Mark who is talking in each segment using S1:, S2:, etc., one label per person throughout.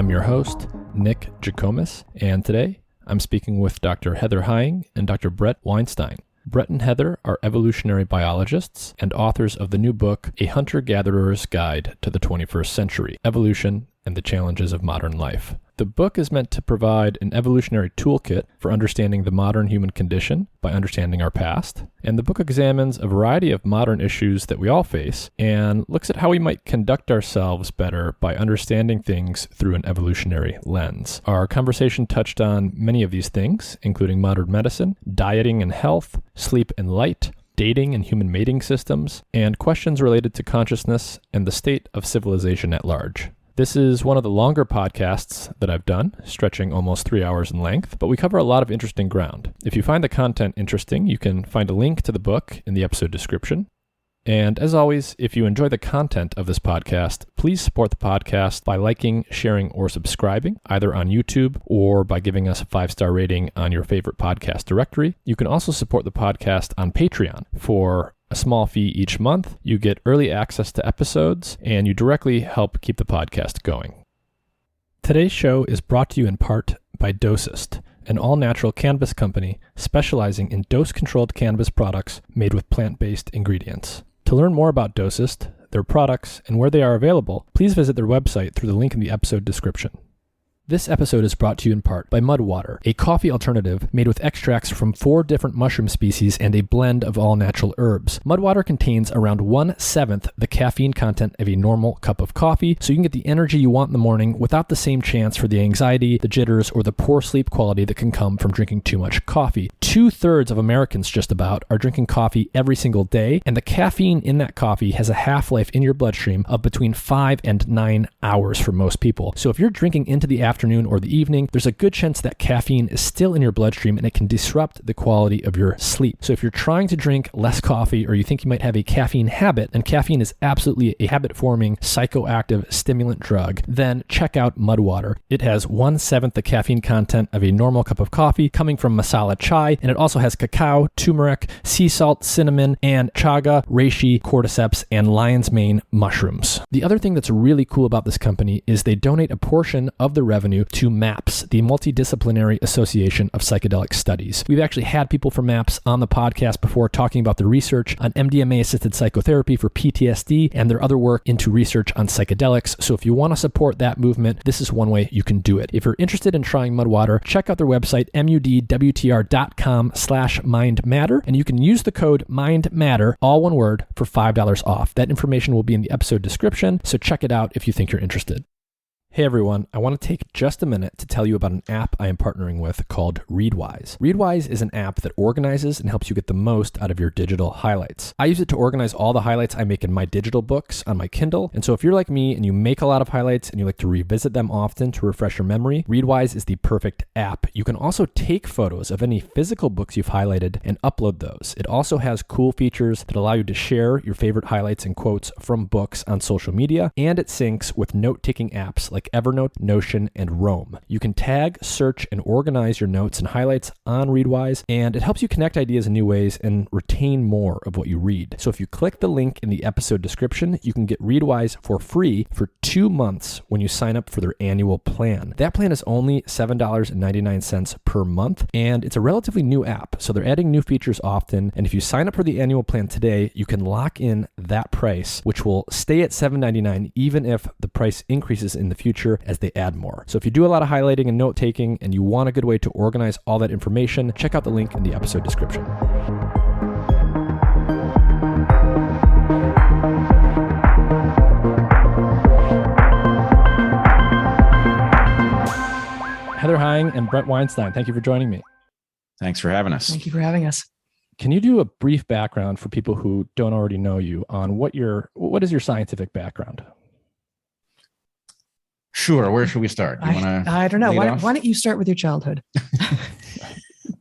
S1: I'm your host, Nick Jikomis, and today I'm speaking with Dr. Heather Hying and Dr. Bret Weinstein. Bret and Heather are evolutionary biologists and authors of the new book, A Hunter-Gatherer's Guide to the 21st Century, Evolution and the Challenges of Modern Life. The book is meant to provide an evolutionary toolkit for understanding the modern human condition by understanding our past. And the book examines a variety of modern issues that we all face and looks at how we might conduct ourselves better by understanding things through an evolutionary lens. Our conversation touched on many of these things, including modern medicine, dieting and health, sleep and light, dating and human mating systems, and questions related to consciousness and the state of civilization at large. This is one of the longer podcasts that I've done, stretching almost 3 hours in length, but we cover a lot of interesting ground. If you find the content interesting, you can find a link to the book in the episode description. And as always, if you enjoy the content of this podcast, please support the podcast by liking, sharing, or subscribing, either on YouTube or by giving us a 5-star rating on your favorite podcast directory. You can also support the podcast on Patreon. For a small fee each month, you get early access to episodes, and you directly help keep the podcast going. Today's show is brought to you in part by Dosist, an all-natural cannabis company specializing in dose-controlled cannabis products made with plant-based ingredients. To learn more about Dosist, their products, and where they are available, please visit their website through the link in the episode description. This episode is brought to you in part by Mudwater, a coffee alternative made with extracts from 4 different mushroom species and a blend of all natural herbs. Mudwater contains around 1/7 the caffeine content of a normal cup of coffee, so you can get the energy you want in the morning without the same chance for the anxiety, the jitters, or the poor sleep quality that can come from drinking too much coffee. 2/3 of Americans just about are drinking coffee every single day, and the caffeine in that coffee has a half-life in your bloodstream of between 5 and 9 hours for most people. So if you're drinking into the afternoon or the evening, there's a good chance that caffeine is still in your bloodstream and it can disrupt the quality of your sleep. So if you're trying to drink less coffee or you think you might have a caffeine habit, and caffeine is absolutely a habit-forming psychoactive stimulant drug, then check out Mudwater. It has 1/7 the caffeine content of a normal cup of coffee coming from masala chai, and it also has cacao, turmeric, sea salt, cinnamon, and chaga, reishi, cordyceps, and lion's mane mushrooms. The other thing that's really cool about this company is they donate a portion of the revenue to MAPS, the Multidisciplinary Association of Psychedelic Studies. We've actually had people from MAPS on the podcast before talking about the research on MDMA-assisted psychotherapy for PTSD and their other work into research on psychedelics. So if you want to support that movement, this is one way you can do it. If you're interested in trying Mudwater, check out their website, mudwtr.com/mindmatter, and you can use the code MINDMATTER, all one word, for $5 off. That information will be in the episode description, so check it out if you think you're interested. Hey everyone, I want to take just a minute to tell you about an app I am partnering with called Readwise. Readwise is an app that organizes and helps you get the most out of your digital highlights. I use it to organize all the highlights I make in my digital books on my Kindle, and so if you're like me and you make a lot of highlights and you like to revisit them often to refresh your memory, Readwise is the perfect app. You can also take photos of any physical books you've highlighted and upload those. It also has cool features that allow you to share your favorite highlights and quotes from books on social media, and it syncs with note-taking apps like Evernote, Notion, and Roam. You can tag, search, and organize your notes and highlights on Readwise, and it helps you connect ideas in new ways and retain more of what you read. So if you click the link in the episode description, you can get Readwise for free for 2 months when you sign up for their annual plan. That plan is only $7.99 per month, and it's a relatively new app, so they're adding new features often, and if you sign up for the annual plan today, you can lock in that price, which will stay at $7.99 even if the price increases in the future as they add more. So if you do a lot of highlighting and note-taking and you want a good way to organize all that information, check out the link in the episode description. Heather Hying and Bret Weinstein, thank you for joining me.
S2: Thanks for having us.
S3: Thank you for having us.
S1: Can you do a brief background for people who don't already know you on what is your scientific background?
S2: Sure. Where should we start?
S3: I don't know. Why don't you start with your childhood?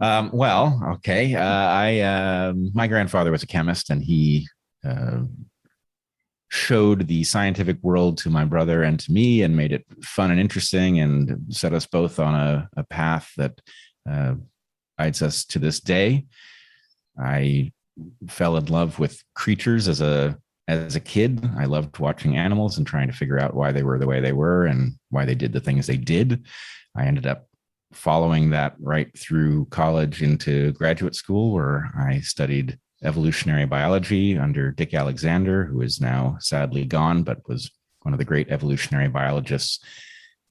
S2: Okay. My grandfather was a chemist, and he showed the scientific world to my brother and to me, and made it fun and interesting, and set us both on a path that guides us to this day. I fell in love with creatures as a as a kid, I loved watching animals and trying to figure out why they were the way they were and why they did the things they did. I ended up following that right through college into graduate school, where I studied evolutionary biology under Dick Alexander, who is now sadly gone, but was one of the great evolutionary biologists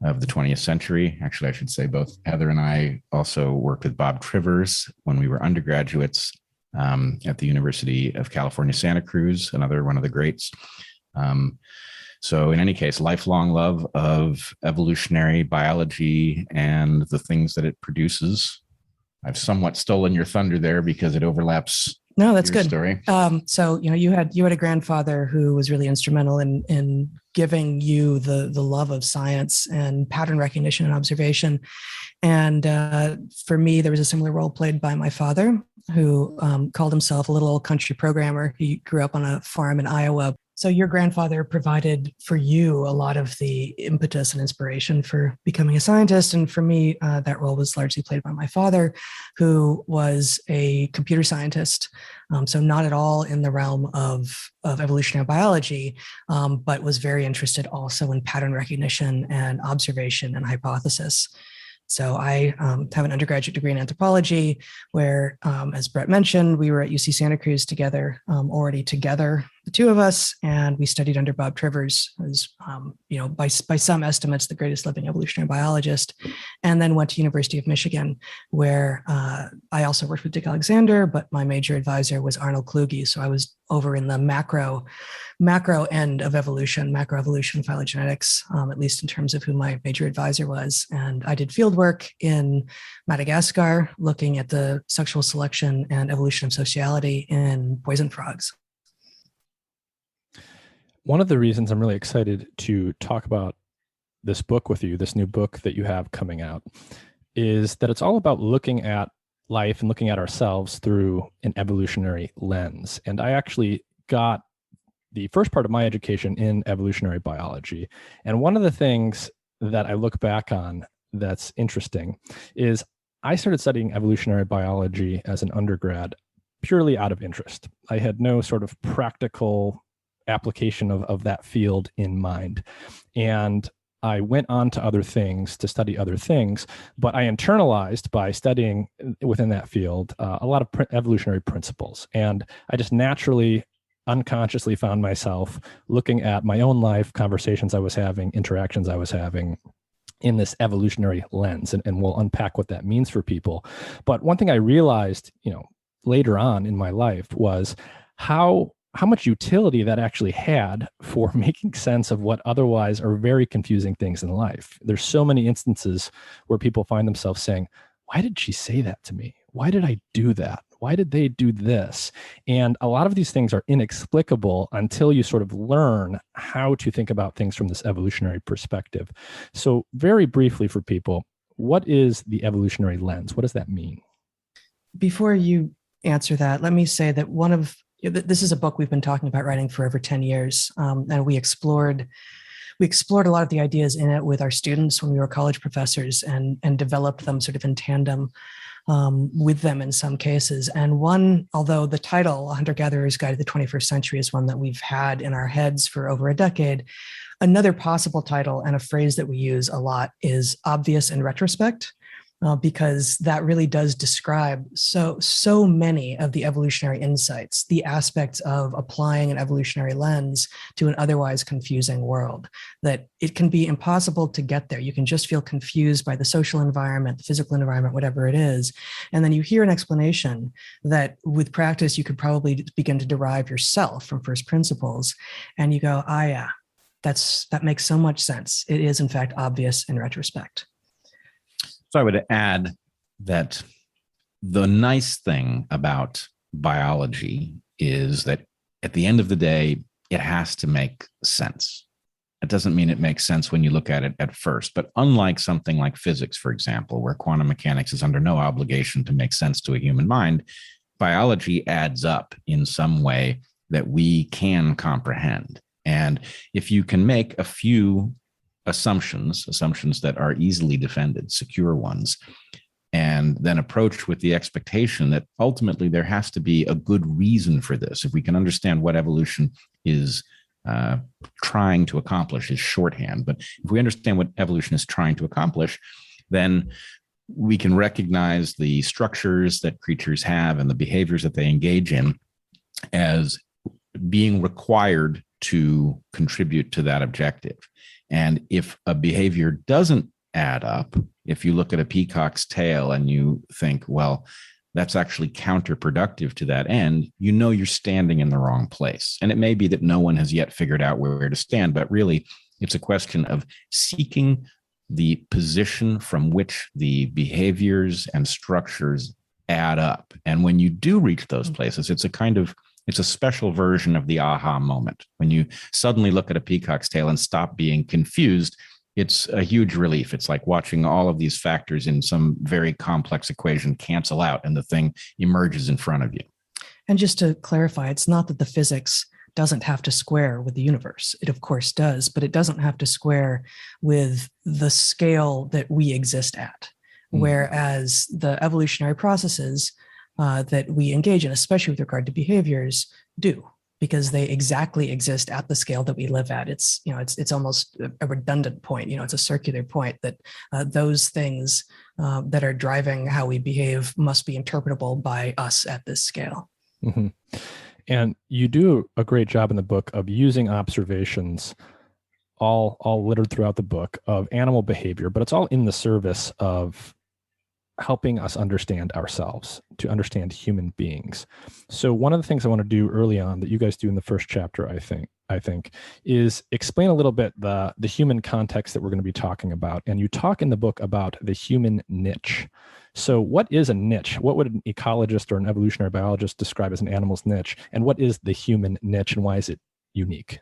S2: of the 20th century. Actually, I should say both Heather and I also worked with Bob Trivers when we were undergraduates at the University of California, Santa Cruz, another one of the greats. So in any case, lifelong love of evolutionary biology and the things that it produces. I've somewhat stolen your thunder there because it overlaps.
S3: No, that's good.
S2: Story.
S3: So, you had a grandfather who was really instrumental in giving you the love of science and pattern recognition and observation. And for me, there was a similar role played by my father, who called himself a little old country programmer. He grew up on a farm in Iowa. So your grandfather provided for you a lot of the impetus and inspiration for becoming a scientist. And for me, that role was largely played by my father, who was a computer scientist. So not at all in the realm of evolutionary biology, but was very interested also in pattern recognition and observation and hypothesis. So I have an undergraduate degree in anthropology, where, as Bret mentioned, we were at UC Santa Cruz together, already together, the two of us, and we studied under Bob Trivers, who's, by some estimates, the greatest living evolutionary biologist, and then went to University of Michigan, where I also worked with Dick Alexander, but my major advisor was Arnold Kluge. So I was over in the macro end of evolution, macroevolution, phylogenetics, at least in terms of who my major advisor was. And I did field work in Madagascar, looking at the sexual selection and evolution of sociality in poison frogs.
S1: One of the reasons I'm really excited to talk about this book with you, this new book that you have coming out, is that it's all about looking at life and looking at ourselves through an evolutionary lens. And I actually got the first part of my education in evolutionary biology. And one of the things that I look back on that's interesting is I started studying evolutionary biology as an undergrad purely out of interest. I had no sort of practical application of that field in mind. And I went on to other things to study other things, but I internalized by studying within that field a lot of evolutionary principles. And I just naturally, unconsciously found myself looking at my own life, conversations I was having, interactions I was having in this evolutionary lens. And we'll unpack what that means for people. But one thing I realized, later on in my life was how much utility that actually had for making sense of what otherwise are very confusing things in life. There's so many instances where people find themselves saying, why did she say that to me? Why did I do that? Why did they do this? And a lot of these things are inexplicable until you sort of learn how to think about things from this evolutionary perspective. So very briefly for people, what is the evolutionary lens? What does that mean? Before
S3: you answer that, let me say that this is a book we've been talking about writing for over 10 years. And we explored a lot of the ideas in it with our students when we were college professors and developed them sort of in tandem with them in some cases. And one, although the title, A Hunter-Gatherer's Guide to the 21st Century, is one that we've had in our heads for over a decade, another possible title and a phrase that we use a lot is obvious in retrospect. Because that really does describe so many of the evolutionary insights, the aspects of applying an evolutionary lens to an otherwise confusing world, that it can be impossible to get there. You can just feel confused by the social environment, the physical environment, whatever it is. And then you hear an explanation that with practice, you could probably begin to derive yourself from first principles. And you go, yeah, that makes so much sense. It is, in fact, obvious in retrospect.
S2: So I would add that the nice thing about biology is that at the end of the day, it has to make sense. It doesn't mean it makes sense when you look at it at first, but unlike something like physics, for example, where quantum mechanics is under no obligation to make sense to a human mind, biology adds up in some way that we can comprehend. And if you can make a few assumptions that are easily defended, secure ones, and then approach with the expectation that ultimately there has to be a good reason for this. If we can understand what evolution is trying to accomplish, is shorthand. But if we understand what evolution is trying to accomplish, then we can recognize the structures that creatures have and the behaviors that they engage in as being required to contribute to that objective. And if a behavior doesn't add up, if you look at a peacock's tail and you think, well, that's actually counterproductive to that end, you know you're standing in the wrong place. And it may be that no one has yet figured out where to stand, but really it's a question of seeking the position from which the behaviors and structures add up. And when you do reach those places, it's a special version of the aha moment. When you suddenly look at a peacock's tail and stop being confused, it's a huge relief. It's like watching all of these factors in some very complex equation cancel out and the thing emerges in front of you.
S3: And just to clarify, it's not that the physics doesn't have to square with the universe. It of course does, but it doesn't have to square with the scale that we exist at. Whereas the evolutionary processes that we engage in, especially with regard to behaviors, do, because they exactly exist at the scale that we live at. It's almost a redundant point. It's a circular point that those things that are driving how we behave must be interpretable by us at this scale.
S1: Mm-hmm. And you do a great job in the book of using observations all littered throughout the book of animal behavior, but it's all in the service of helping us understand ourselves, to understand human beings. So one of the things I want to do early on that you guys do in the first chapter, I think, is explain a little bit the human context that we're going to be talking about. And you talk in the book about the human niche. So what is a niche? What would an ecologist or an evolutionary biologist describe as an animal's niche? And what is the human niche and why is it unique?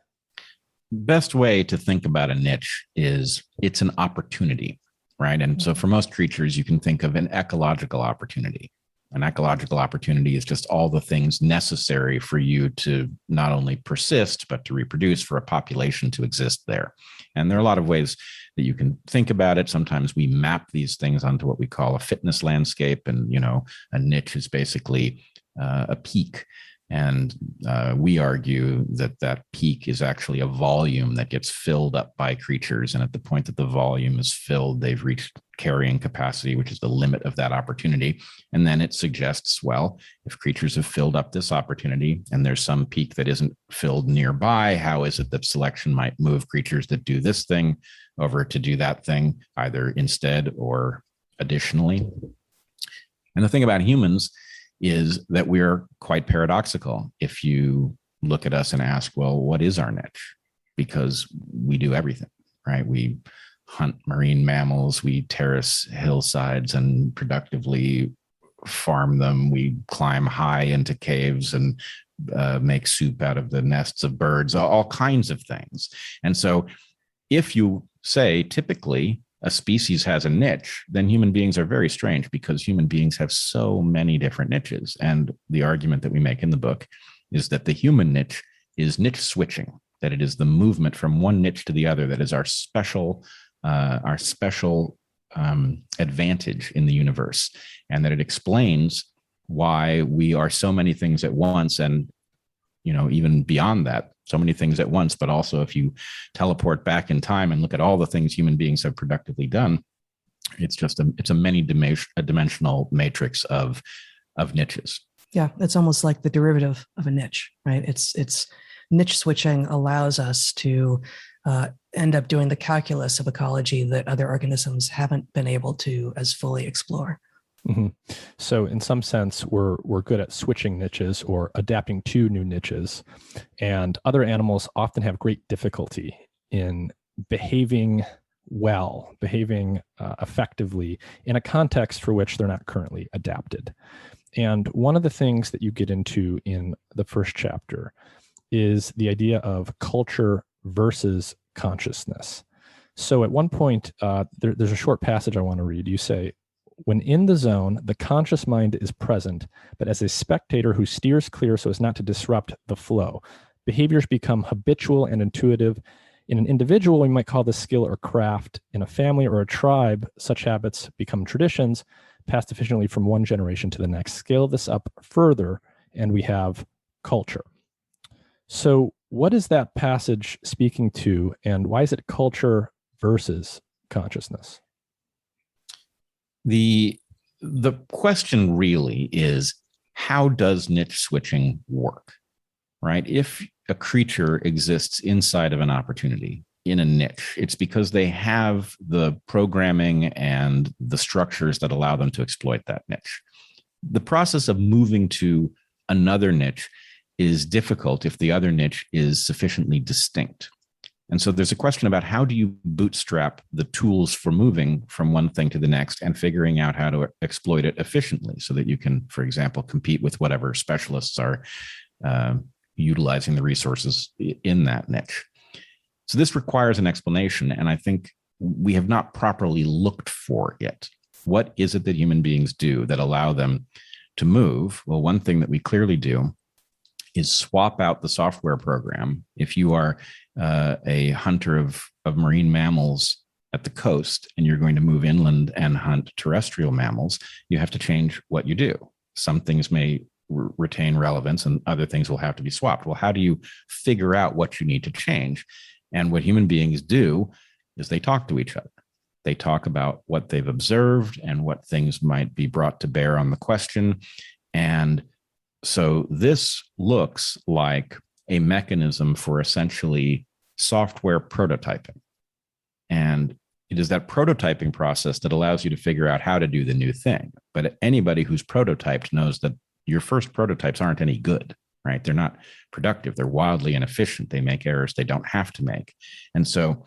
S2: Best way to think about a niche is it's an opportunity. Right. And so for most creatures, you can think of an ecological opportunity. An ecological opportunity is just all the things necessary for you to not only persist, but to reproduce, for a population to exist there. And there are a lot of ways that you can think about it. Sometimes we map these things onto what we call a fitness landscape. And, a niche is basically a peak. And we argue that peak is actually a volume that gets filled up by creatures. And at the point that the volume is filled, they've reached carrying capacity, which is the limit of that opportunity. And then it suggests, well, if creatures have filled up this opportunity and there's some peak that isn't filled nearby, how is it that selection might move creatures that do this thing over to do that thing, either instead or additionally? And the thing about humans is that we're quite paradoxical. If you look at us and ask, well, what is our niche? Because we do everything, right? We hunt marine mammals, we terrace hillsides and productively farm them. We climb high into caves and make soup out of the nests of birds, all kinds of things. And so if you say typically a species has a niche, then human beings are very strange because human beings have so many different niches. And the argument that we make in the book is that the human niche is niche switching, that it is the movement from one niche to the other that is our special advantage in the universe, and that it explains why we are so many things at once, and even beyond that, so many things at once. But also, if you teleport back in time and look at all the things human beings have productively done, it's a many-dimensional matrix of niches.
S3: Yeah, it's almost like the derivative of a niche, right? It's niche switching allows us to end up doing the calculus of ecology that other organisms haven't been able to as fully explore.
S1: Mm-hmm. So in some sense, we're good at switching niches or adapting to new niches. And other animals often have great difficulty in behaving well, behaving effectively in a context for which they're not currently adapted. And one of the things that you get into in the first chapter is the idea of culture versus consciousness. So at one point, there's a short passage I want to read. You say, when in the zone, the conscious mind is present, but as a spectator who steers clear so as not to disrupt the flow. Behaviors become habitual and intuitive. In an individual, we might call this skill or craft. In a family or a tribe, such habits become traditions, passed efficiently from one generation to the next. Scale this up further, and we have culture. So What is that passage speaking to, and why is it culture versus consciousness?
S2: The question really is, how does niche switching work, right? If a creature exists inside of an opportunity in a niche, it's because they have the programming and the structures that allow them to exploit that niche. The process of moving to another niche is difficult if the other niche is sufficiently distinct. And so there's a question about, how do you bootstrap the tools for moving from one thing to the next and figuring out how to exploit it efficiently so that you can, for example, compete with whatever specialists are utilizing the resources in that niche. So this requires an explanation, and I think we have not properly looked for it. What is it that human beings do that allow them to move? Well, one thing that we clearly do is swap out the software program. If you are a hunter of marine mammals at the coast and you're going to move inland and hunt terrestrial mammals, you have to change what you do. Some things may retain relevance and other things will have to be swapped. Well, how do you figure out what you need to change? And what human beings do is they talk to each other. They talk about what they've observed and what things might be brought to bear on the question. And so this looks like a mechanism for essentially software prototyping. And it is that prototyping process that allows you to figure out how to do the new thing. But anybody who's prototyped knows that your first prototypes aren't any good, right? They're not productive. They're wildly inefficient. They make errors they don't have to make. And so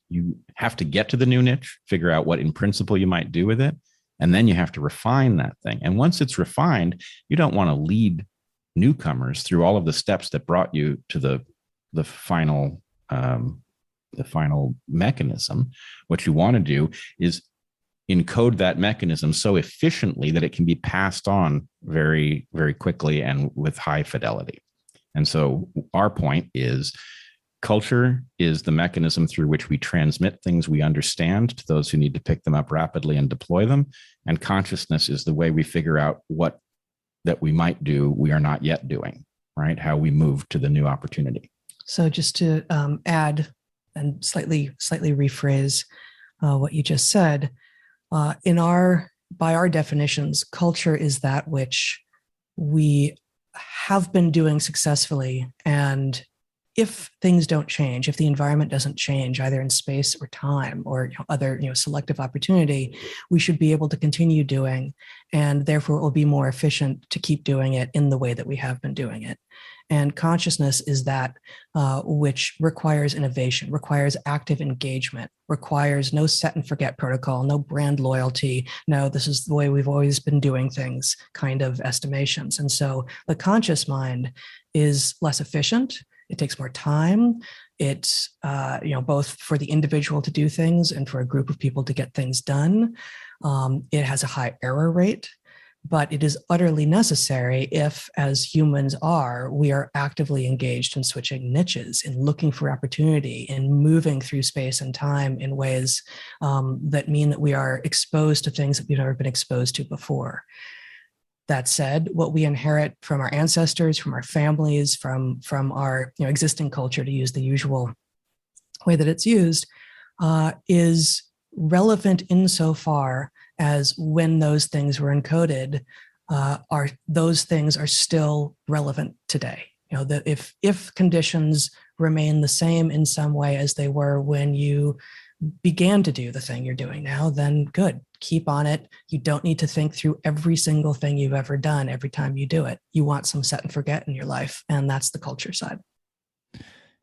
S2: you have to get to the new niche, figure out what in principle you might do with it. And then you have to refine that thing. And once it's refined, you don't want to lead newcomers through all of the steps that brought you to the final mechanism. What you want to do is encode that mechanism so efficiently that it can be passed on very, very quickly and with high fidelity. And so our point is, culture is the mechanism through which we transmit things we understand to those who need to pick them up rapidly and deploy them. And consciousness is the way we figure out what that we might do we are not yet doing, right? How we move to the new opportunity.
S3: So just to add and slightly rephrase what you just said, by our definitions, culture is that which we have been doing successfully, and if things don't change, if the environment doesn't change, either in space or time or other selective opportunity, we should be able to continue doing, and therefore it will be more efficient to keep doing it in the way that we have been doing it. And consciousness is that which requires innovation, requires active engagement, requires no set and forget protocol, no brand loyalty, no, this is the way we've always been doing things kind of estimations. And so the conscious mind is less efficient. It takes more time. It's both for the individual to do things and for a group of people to get things done. It has a high error rate, but it is utterly necessary if, as humans are, we are actively engaged in switching niches, in looking for opportunity, in moving through space and time in ways that mean that we are exposed to things that we've never been exposed to before. That said, what we inherit from our ancestors, from our families, from our existing culture, to use the usual way that it's used, is relevant insofar as when those things were encoded, those things are still relevant today. That if conditions remain the same in some way as they were when you began to do the thing you're doing now, then good, keep on it. You don't need to think through every single thing you've ever done every time you do it. You want some set and forget in your life, and that's the culture side.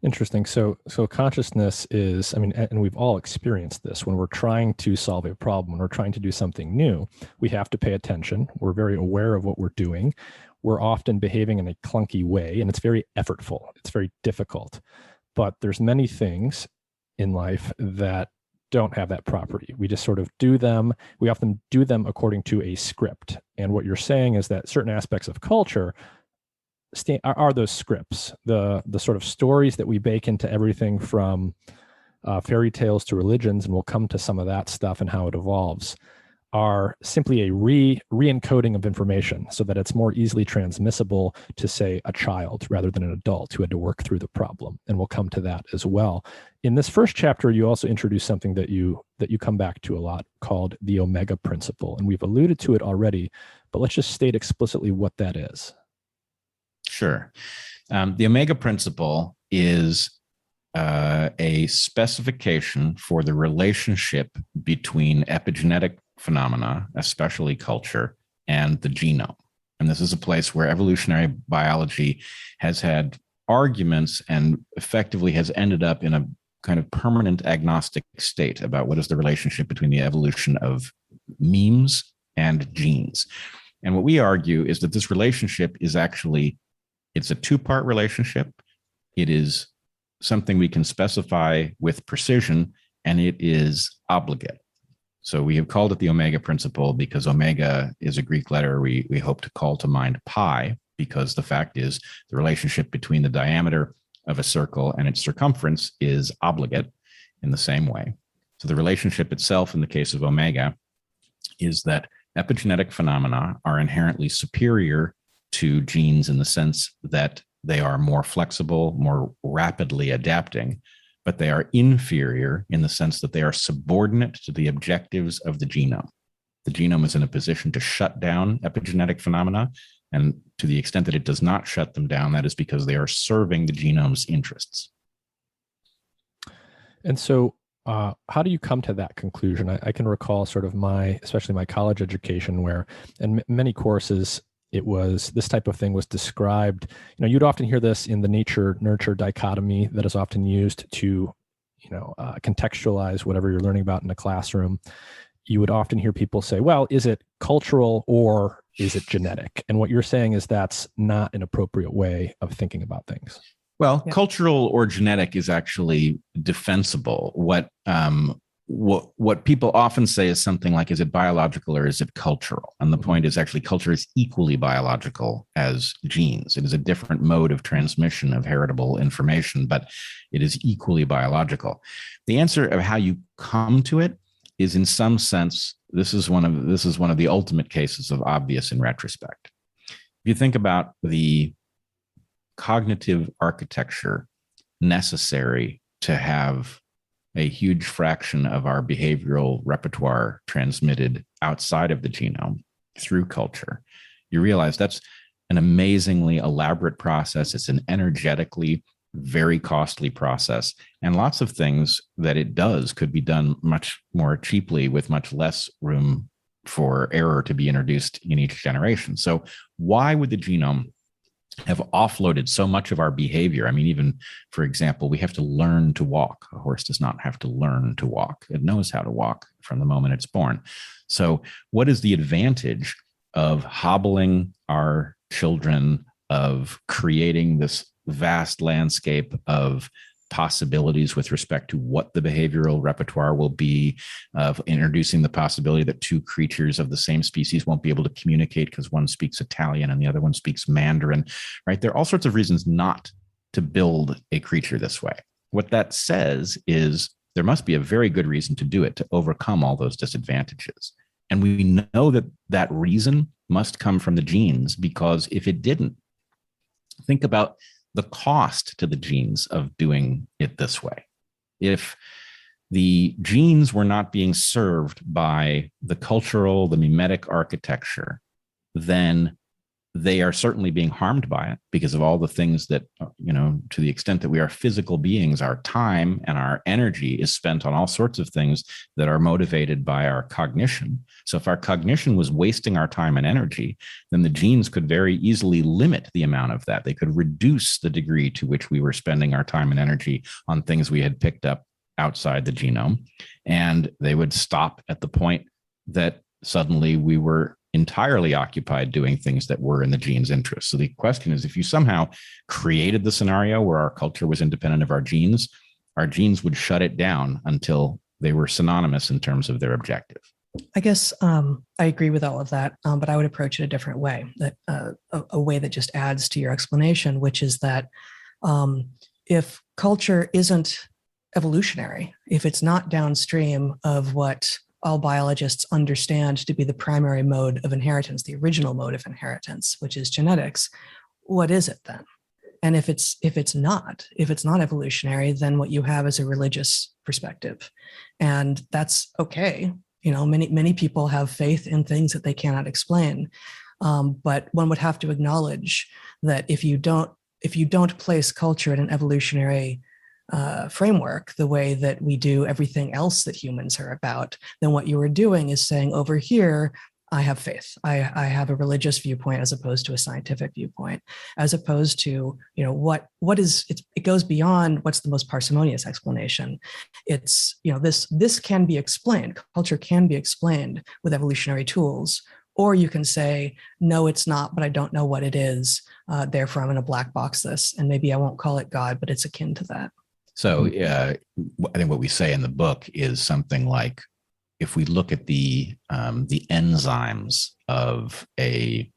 S1: Interesting. So consciousness is, and we've all experienced this when we're trying to solve a problem, when we're trying to do something new, we have to pay attention. We're very aware of what we're doing. We're often behaving in a clunky way, and it's very effortful. It's very difficult. But there's many things in life that don't have that property. We just sort of do them. We often do them according to a script. And what you're saying is that certain aspects of culture are those scripts, the sort of stories that we bake into everything from fairy tales to religions, and we'll come to some of that stuff and how it evolves. are simply a re-encoding of information so that it's more easily transmissible to, say, a child rather than an adult who had to work through the problem. And we'll come to that as well. In this first chapter, you also introduce something that you come back to a lot called the omega principle. And we've alluded to it already, but let's just state explicitly what that is.
S2: Sure. The omega principle is a specification for the relationship between epigenetic phenomena, especially culture, and the genome. And this is a place where evolutionary biology has had arguments and effectively has ended up in a kind of permanent agnostic state about what is the relationship between the evolution of memes and genes. And what we argue is that this relationship is actually, it's a two-part relationship. It is something we can specify with precision, and it is obligate. So we have called it the omega principle because omega is a Greek letter we hope to call to mind pi, because the fact is the relationship between the diameter of a circle and its circumference is obligate in the same way. So the relationship itself in the case of omega is that epigenetic phenomena are inherently superior to genes in the sense that they are more flexible, more rapidly adapting, but they are inferior in the sense that they are subordinate to the objectives of the genome. The genome is in a position to shut down epigenetic phenomena, and to the extent that it does not shut them down, that is because they are serving the genome's interests.
S1: And so how do you come to that conclusion? I can recall sort of especially my college education where in many courses, it was this type of thing was described. You'd often hear this in the nature-nurture dichotomy that is often used to, contextualize whatever you're learning about in a classroom. You would often hear people say, well, is it cultural or is it genetic? And what you're saying is that's not an appropriate way of thinking about things.
S2: Well, yeah. Cultural or genetic is actually defensible. What people often say is something like, is it biological or is it cultural? And the point is actually culture is equally biological as genes. It is a different mode of transmission of heritable information, but it is equally biological. The answer of how you come to it is, in some sense, this is one of the ultimate cases of obvious in retrospect. If you think about the cognitive architecture necessary to have a huge fraction of our behavioral repertoire transmitted outside of the genome through culture, you realize that's an amazingly elaborate process. It's an energetically very costly process, and lots of things that it does could be done much more cheaply with much less room for error to be introduced in each generation. So why would the genome have offloaded so much of our behavior? I mean, even, for example, we have to learn to walk. A horse does not have to learn to walk. It knows how to walk from the moment it's born. So what is the advantage of hobbling our children, of creating this vast landscape of possibilities with respect to what the behavioral repertoire will be, of introducing the possibility that two creatures of the same species won't be able to communicate because one speaks Italian and the other one speaks Mandarin, right? There are all sorts of reasons not to build a creature this way. What that says is there must be a very good reason to do it, to overcome all those disadvantages. And we know that that reason must come from the genes, because if it didn't, think about the cost to the genes of doing it this way. If the genes were not being served by the cultural, the mimetic architecture, then they are certainly being harmed by it because of all the things that, to the extent that we are physical beings, our time and our energy is spent on all sorts of things that are motivated by our cognition. So if our cognition was wasting our time and energy, then the genes could very easily limit the amount of that. They could reduce the degree to which we were spending our time and energy on things we had picked up outside the genome. And they would stop at the point that suddenly we were entirely occupied doing things that were in the gene's interest. So the question is, if you somehow created the scenario where our culture was independent of our genes would shut it down until they were synonymous in terms of their objective.
S3: I guess I agree with all of that, but I would approach it a different way, that a way that just adds to your explanation, which is that if culture isn't evolutionary, if it's not downstream of what all biologists understand to be the primary mode of inheritance, the original mode of inheritance, which is genetics, what is it then? And if it's not evolutionary, then what you have is a religious perspective, and that's okay. Many people have faith in things that they cannot explain, but one would have to acknowledge that if you don't place culture in an evolutionary framework the way that we do everything else that humans are about, then what you are doing is saying, over here, I have faith. I have a religious viewpoint as opposed to a scientific viewpoint, as opposed to, what is, it goes beyond what's the most parsimonious explanation. It's, this can be explained. Culture can be explained with evolutionary tools. Or you can say, no, it's not, but I don't know what it is. Therefore, I'm going to black box this. And maybe I won't call it God, but it's akin to that.
S2: So I think what we say in the book is something like, if we look at the enzymes of a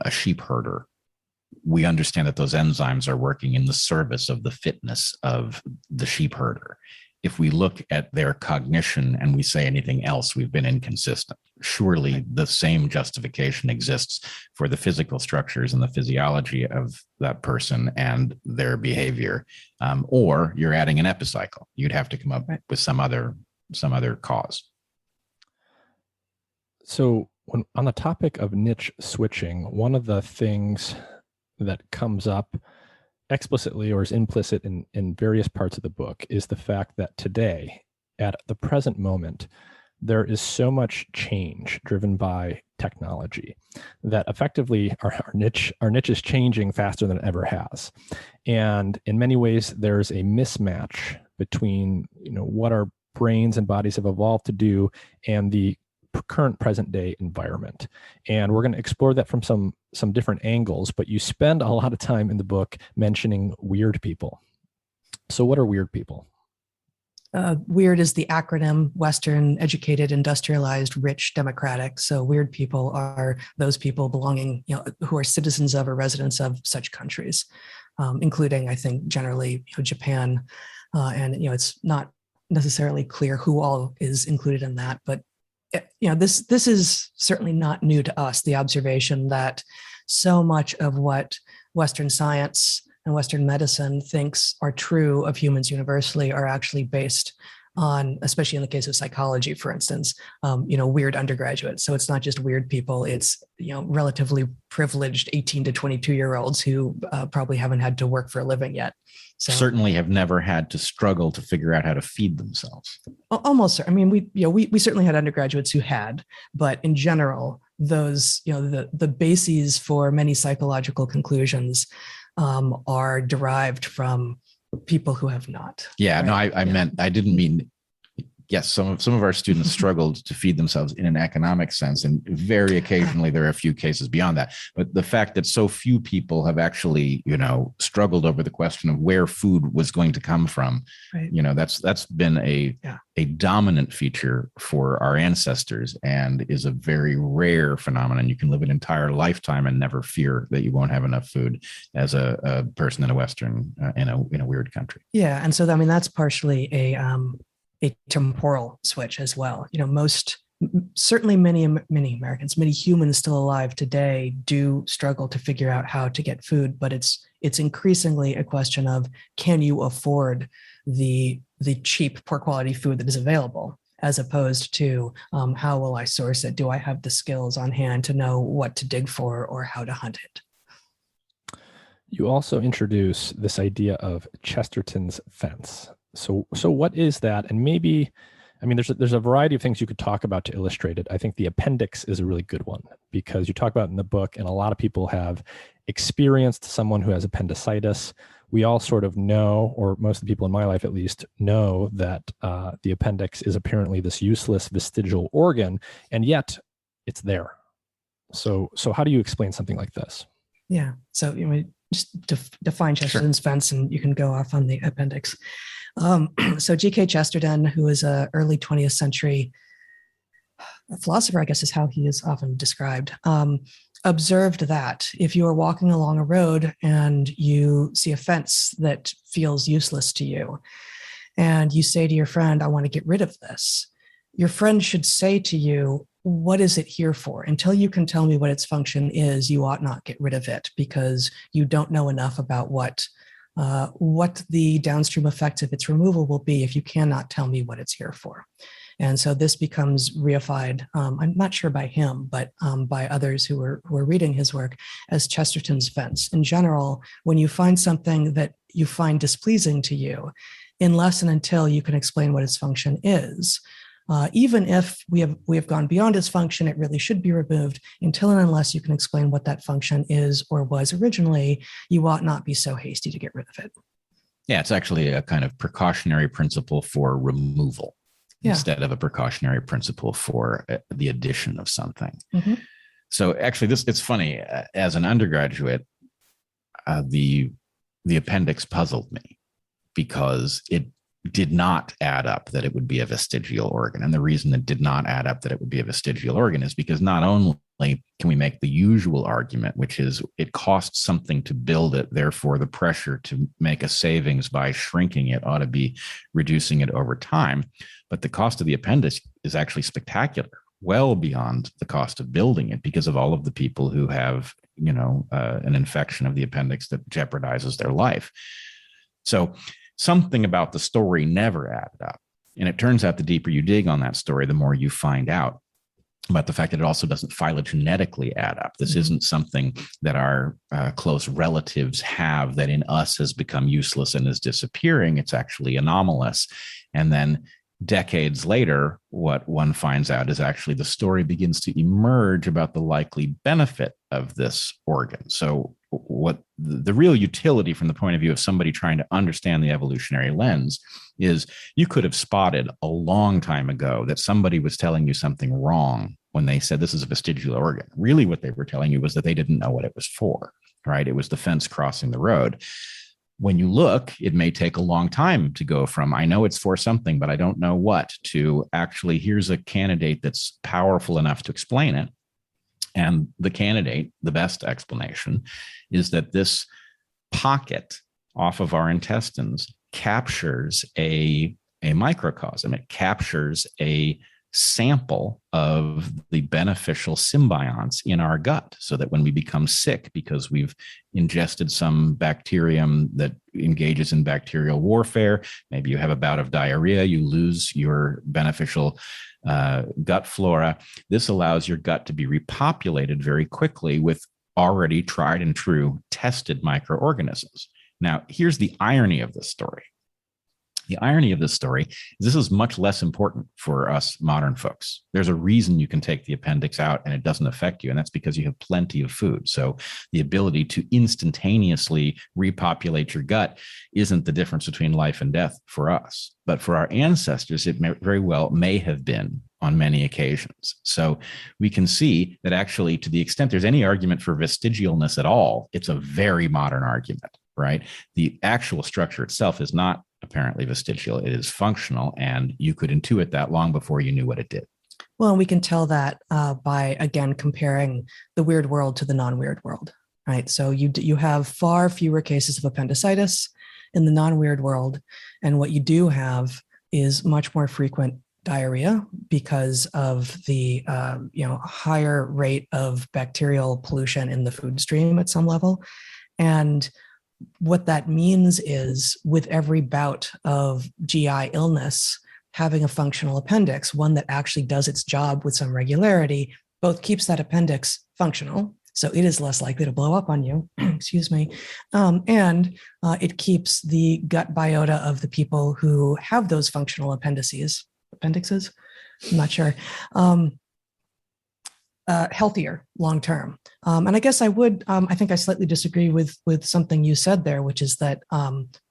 S2: sheep herder, we understand that those enzymes are working in the service of the fitness of the sheep herder. If we look at their cognition and we say anything else, we've been inconsistent. Surely the same justification exists for the physical structures and the physiology of that person and their behavior. Or you're adding an epicycle. You'd have to come up with some other cause.
S1: So on the topic of niche switching, one of the things that comes up explicitly or is implicit in various parts of the book is the fact that today, at the present moment, there is so much change driven by technology that effectively our niche is changing faster than it ever has. And in many ways, there's a mismatch between what our brains and bodies have evolved to do and the current present day environment. And we're going to explore that from some different angles, but you spend a lot of time in the book mentioning weird people. So what are weird people?
S3: Weird is the acronym: Western, educated, industrialized, rich, democratic. So weird people are those people belonging, who are citizens of or residents of such countries, including, I think, generally, Japan. And, it's not necessarily clear who all is included in that, but this is certainly not new to us, the observation that so much of what Western science and Western medicine thinks are true of humans universally are actually based on, especially in the case of psychology, for instance, weird undergraduates. So it's not just weird people, it's, relatively privileged 18 to 22-year-olds who probably haven't had to work for a living yet. So,
S2: certainly have never had to struggle to figure out how to feed themselves.
S3: Almost. I mean, we certainly had undergraduates who had, but in general, those, the bases for many psychological conclusions are derived from people who have not.
S2: Yeah, right? No, I didn't mean, yes, some of our students struggled to feed themselves in an economic sense, and very occasionally there are a few cases beyond that. But the fact that so few people have actually, struggled over the question of where food was going to come from, right. That's been a dominant feature for our ancestors, and is a very rare phenomenon. You can live an entire lifetime and never fear that you won't have enough food as a person in a Western, in a weird country.
S3: Yeah, and so that's partially a temporal switch as well. Certainly many Americans, many humans still alive today do struggle to figure out how to get food, but it's increasingly a question of, can you afford the cheap, poor quality food that is available, as opposed to how will I source it? Do I have the skills on hand to know what to dig for or how to hunt it?
S1: You also introduce this idea of Chesterton's fence. So what is that? And maybe, there's a variety of things you could talk about to illustrate it. I think the appendix is a really good one, because you talk about it in the book, and a lot of people have experienced someone who has appendicitis. We all sort of know, or most of the people in my life at least know, that the appendix is apparently this useless vestigial organ, and yet it's there. So how do you explain something like this?
S3: Yeah. So just define Chesterton's fence, and you can go off on the appendix. So G.K. Chesterton, who was an early 20th century philosopher, I guess is how he is often described, observed that if you are walking along a road and you see a fence that feels useless to you, and you say to your friend, I want to get rid of this, your friend should say to you, what is it here for? Until you can tell me what its function is, you ought not get rid of it, because you don't know enough about what the downstream effects of its removal will be if you cannot tell me what it's here for. And so this becomes reified, I'm not sure by him, but by others who were reading his work, as Chesterton's fence. In general, when you find something that you find displeasing to you, unless and until you can explain what its function is, even if we have gone beyond its function, it really should be removed. Until and unless you can explain what that function is or was originally, you ought not be so hasty to get rid of it.
S2: Yeah, it's actually a kind of precautionary principle for removal instead of a precautionary principle for the addition of something. Mm-hmm. So actually, it's funny. As an undergraduate, the appendix puzzled me because it did not add up that it would be a vestigial organ. And the reason it did not add up that it would be a vestigial organ is because not only can we make the usual argument, which is it costs something to build it, therefore the pressure to make a savings by shrinking it ought to be reducing it over time, but the cost of the appendix is actually spectacular, well beyond the cost of building it, because of all of the people who have, an infection of the appendix that jeopardizes their life. So something about the story never added up. And it turns out the deeper you dig on that story, the more you find out about the fact that it also doesn't phylogenetically add up. This isn't something that our close relatives have that in us has become useless and is disappearing. It's actually anomalous. And then decades later, what one finds out is actually the story begins to emerge about the likely benefit of this organ. So what the real utility from the point of view of somebody trying to understand the evolutionary lens is, you could have spotted a long time ago that somebody was telling you something wrong when they said this is a vestigial organ. Really what they were telling you was that they didn't know what it was for, right? It was the fence crossing the road. When you look, it may take a long time to go from, I know it's for something, but I don't know what, to actually, here's a candidate that's powerful enough to explain it. And the candidate, the best explanation, is that this pocket off of our intestines captures a microcosm. It captures a sample of the beneficial symbionts in our gut, so that when we become sick because we've ingested some bacterium that engages in bacterial warfare, maybe you have a bout of diarrhea, you lose your beneficial gut flora. This allows your gut to be repopulated very quickly with already tried and true tested microorganisms. Now, here's the irony of this story. The irony of this story is this is much less important for us modern folks. There's a reason you can take the appendix out and it doesn't affect you, and that's because you have plenty of food. So the ability to instantaneously repopulate your gut isn't the difference between life and death for us. But for our ancestors, it very well may have been on many occasions. So we can see that actually, to the extent there's any argument for vestigialness at all, it's a very modern argument, right? The actual structure itself is not apparently vestigial. It is functional, and you could intuit that long before you knew what it did.
S3: Well, we can tell that by, again, comparing the weird world to the non-weird world, right? So you have far fewer cases of appendicitis in the non-weird world, and what you do have is much more frequent diarrhea because of the higher rate of bacterial pollution in the food stream at some level. And what that means is, with every bout of GI illness, having a functional appendix, one that actually does its job with some regularity, both keeps that appendix functional, so it is less likely to blow up on you, excuse me, and it keeps the gut biota of the people who have those functional appendixes, I'm not sure, healthier long term. And I guess I think I slightly disagree with something you said there, which is that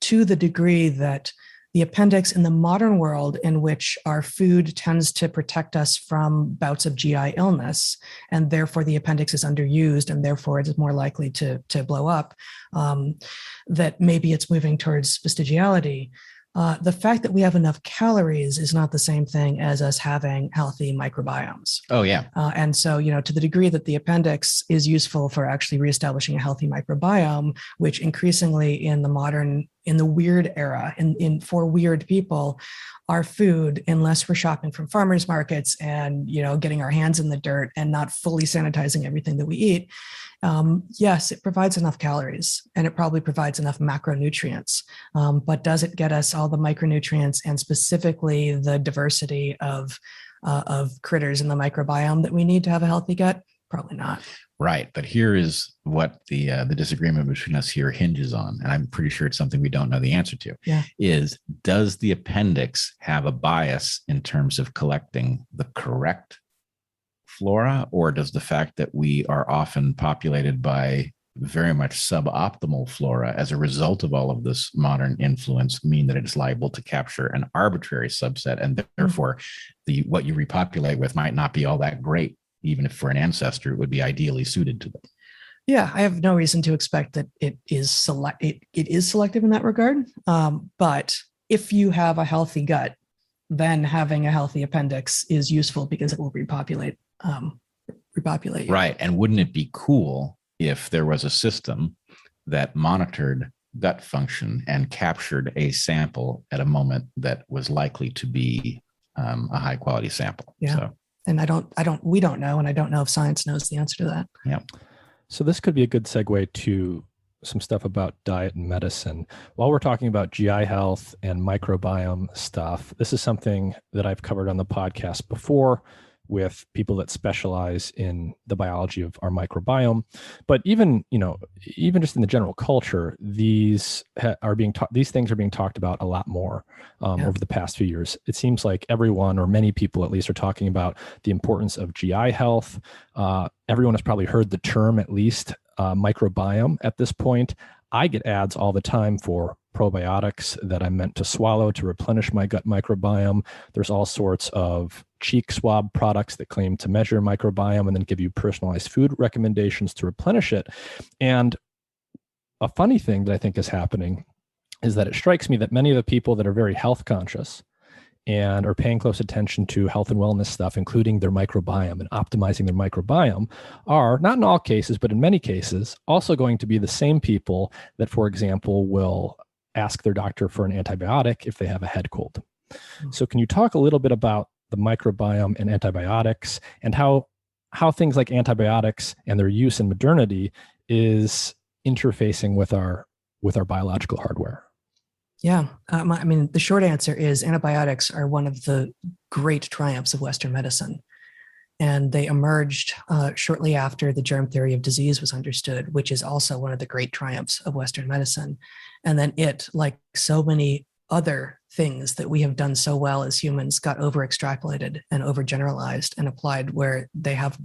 S3: to the degree that the appendix in the modern world, in which our food tends to protect us from bouts of GI illness, and therefore the appendix is underused, and therefore it is more likely to blow up, that maybe it's moving towards vestigiality. The fact that we have enough calories is not the same thing as us having healthy microbiomes.
S2: Oh, yeah.
S3: And so, to the degree that the appendix is useful for actually reestablishing a healthy microbiome, which increasingly in the modern in the weird era, in for weird people, our food, unless we're shopping from farmers markets and getting our hands in the dirt and not fully sanitizing everything that we eat, yes, it provides enough calories and it probably provides enough macronutrients. But does it get us all the micronutrients and specifically the diversity of critters in the microbiome that we need to have a healthy gut? Probably not.
S2: Right. But here is what the disagreement between us here hinges on, and I'm pretty sure it's something we don't know the answer to, is does the appendix have a bias in terms of collecting the correct flora, or does the fact that we are often populated by very much suboptimal flora as a result of all of this modern influence mean that it is liable to capture an arbitrary subset, and therefore what you repopulate with might not be all that great, even if for an ancestor it would be ideally suited to them?
S3: Yeah, I have no reason to expect that it is selective in that regard. But if you have a healthy gut, then having a healthy appendix is useful because it will repopulate you.
S2: Right. And wouldn't it be cool if there was a system that monitored gut function and captured a sample at a moment that was likely to be a high quality sample?
S3: Yeah.
S2: So.
S3: And we don't know. And I don't know if science knows the answer to that.
S2: Yeah.
S1: So this could be a good segue to some stuff about diet and medicine. While we're talking about GI health and microbiome stuff, this is something that I've covered on the podcast before with people that specialize in the biology of our microbiome. But even just in the general culture, these things are being talked about a lot more over the past few years. It seems like everyone, or many people at least, are talking about the importance of GI health. Everyone has probably heard the term, at least, microbiome at this point. I get ads all the time for probiotics that I'm meant to swallow to replenish my gut microbiome. There's all sorts of cheek swab products that claim to measure microbiome and then give you personalized food recommendations to replenish it. And a funny thing that I think is happening is that it strikes me that many of the people that are very health conscious and are paying close attention to health and wellness stuff, including their microbiome and optimizing their microbiome, are, not in all cases, but in many cases, also going to be the same people that, for example, will ask their doctor for an antibiotic if they have a head cold. So can you talk a little bit about the microbiome and antibiotics and how things like antibiotics and their use in modernity is interfacing with our biological hardware?
S3: Yeah. The short answer is antibiotics are one of the great triumphs of Western medicine. And they emerged shortly after the germ theory of disease was understood, which is also one of the great triumphs of Western medicine. And then it, like so many other things that we have done so well as humans, got over extrapolated and overgeneralized and applied where they have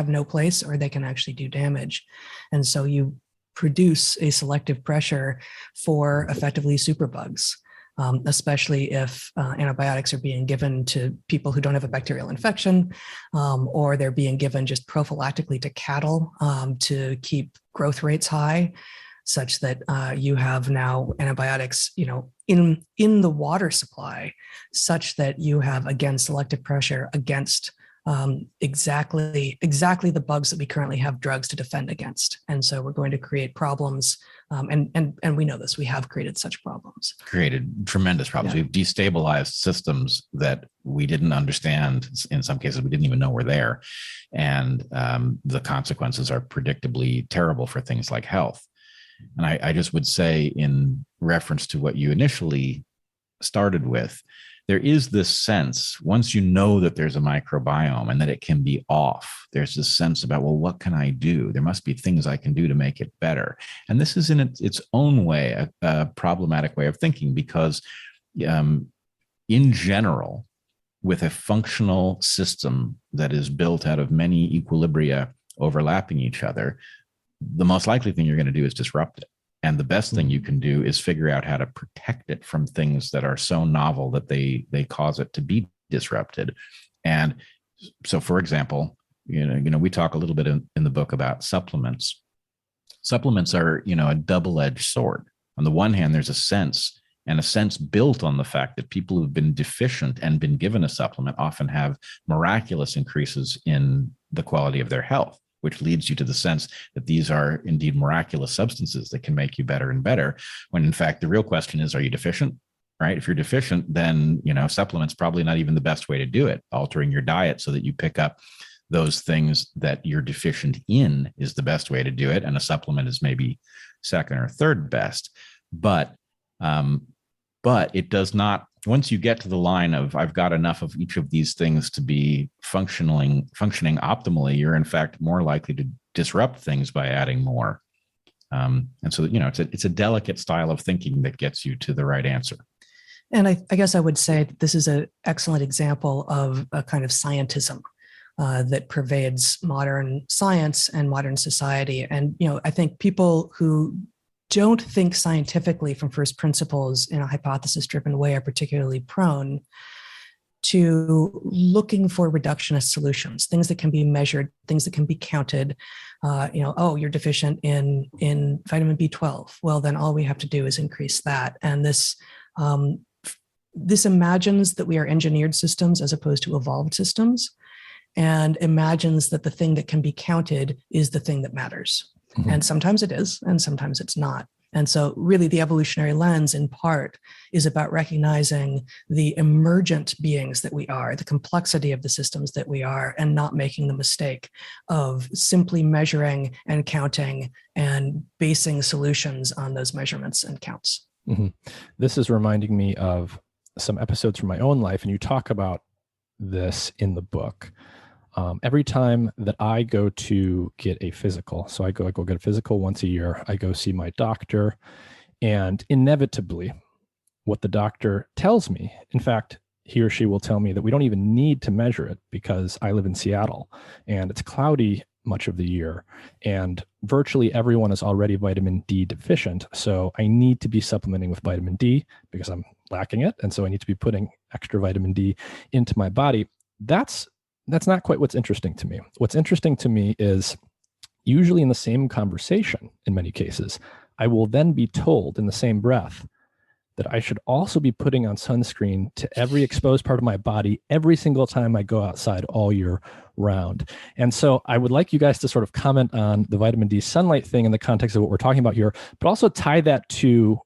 S3: no place or they can actually do damage. And so you produce a selective pressure for effectively superbugs, especially if antibiotics are being given to people who don't have a bacterial infection, or they're being given just prophylactically to cattle to keep growth rates high, such that you have now antibiotics, in the water supply, such that you have, again, selective pressure against exactly the bugs that we currently have drugs to defend against. And so we're going to create problems. And we know this, we have created such problems.
S2: Created tremendous problems. Yeah. We've destabilized systems that we didn't understand. In some cases, we didn't even know were there. And the consequences are predictably terrible for things like health. And I just would say, in reference to what you initially started with, there is this sense, once you know that there's a microbiome and that it can be off, there's this sense about, well, what can I do? There must be things I can do to make it better. And this is in its own way a problematic way of thinking, because in general, with a functional system that is built out of many equilibria overlapping each other, the most likely thing you're going to do is disrupt it. And the best thing you can do is figure out how to protect it from things that are so novel that they cause it to be disrupted. And so, for example, we talk a little bit in the book about supplements. Supplements are, a double-edged sword. On the one hand, there's a sense built on the fact that people who've been deficient and been given a supplement often have miraculous increases in the quality of their health. which leads you to the sense that these are indeed miraculous substances that can make you better and better. When in fact, the real question is, are you deficient? Right? If you're deficient, then, supplements probably not even the best way to do it. Altering your diet so that you pick up those things that you're deficient in is the best way to do it. And a supplement is maybe second or third best. But it does not, once you get to the line of I've got enough of each of these things to be functioning optimally, you're in fact more likely to disrupt things by adding more. And so, it's a delicate style of thinking that gets you to the right answer.
S3: And I guess I would say that this is an excellent example of a kind of scientism that pervades modern science and modern society. And, I think people who don't think scientifically from first principles in a hypothesis-driven way are particularly prone to looking for reductionist solutions, things that can be measured, things that can be counted. You're deficient in vitamin B12. Well, then all we have to do is increase that. And this imagines that we are engineered systems as opposed to evolved systems, and imagines that the thing that can be counted is the thing that matters. Mm-hmm. And sometimes it is, and sometimes it's not. And so really the evolutionary lens in part is about recognizing the emergent beings that we are, the complexity of the systems that we are, and not making the mistake of simply measuring and counting and basing solutions on those measurements and counts.
S1: Mm-hmm. This is reminding me of some episodes from my own life, and you talk about this in the book. Every time that I go to get a physical, so I go get a physical once a year, I go see my doctor, and inevitably what the doctor tells me, in fact, he or she will tell me that we don't even need to measure it because I live in Seattle and it's cloudy much of the year, and virtually everyone is already vitamin D deficient. So I need to be supplementing with vitamin D because I'm lacking it. And so I need to be putting extra vitamin D into my body. That's not quite what's interesting to me. What's interesting to me is usually in the same conversation, in many cases, I will then be told in the same breath that I should also be putting on sunscreen to every exposed part of my body every single time I go outside all year round. And so I would like you guys to sort of comment on the vitamin D sunlight thing in the context of what we're talking about here, but also tie that to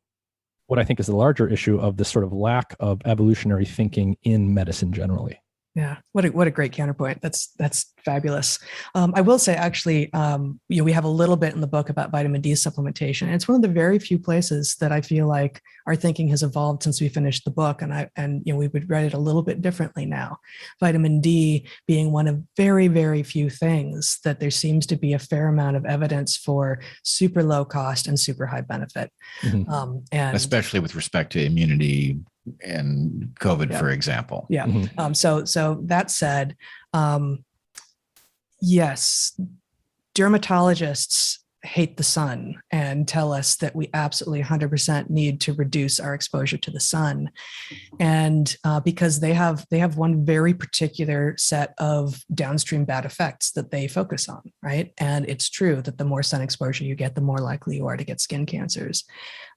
S1: what I think is the larger issue of this sort of lack of evolutionary thinking in medicine generally.
S3: Yeah, what a great counterpoint. That's fabulous. I will say, actually, we have a little bit in the book about vitamin D supplementation. And it's one of the very few places that I feel like our thinking has evolved since we finished the book, and we would write it a little bit differently now. Vitamin D being one of very, very few things that there seems to be a fair amount of evidence for super low cost and super high benefit,
S2: and especially with respect to immunity and COVID, for example.
S3: Yeah. Mm-hmm. So that said, yes, dermatologists hate the sun and tell us that we absolutely 100% need to reduce our exposure to the sun. And because they have one very particular set of downstream bad effects that they focus on, right? And it's true that the more sun exposure you get, the more likely you are to get skin cancers.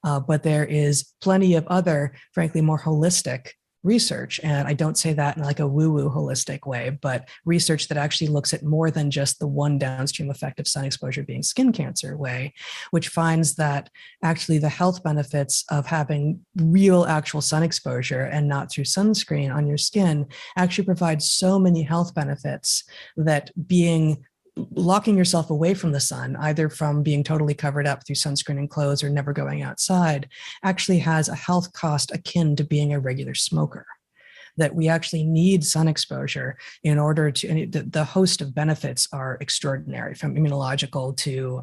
S3: But there is plenty of other, frankly, more holistic research. And I don't say that in like a woo-woo holistic way, but research that actually looks at more than just the one downstream effect of sun exposure being skin cancer way, which finds that actually the health benefits of having real actual sun exposure and not through sunscreen on your skin actually provides so many health benefits that locking yourself away from the sun, either from being totally covered up through sunscreen and clothes or never going outside, actually has a health cost akin to being a regular smoker. That we actually need sun exposure in order to, and the host of benefits are extraordinary, from immunological to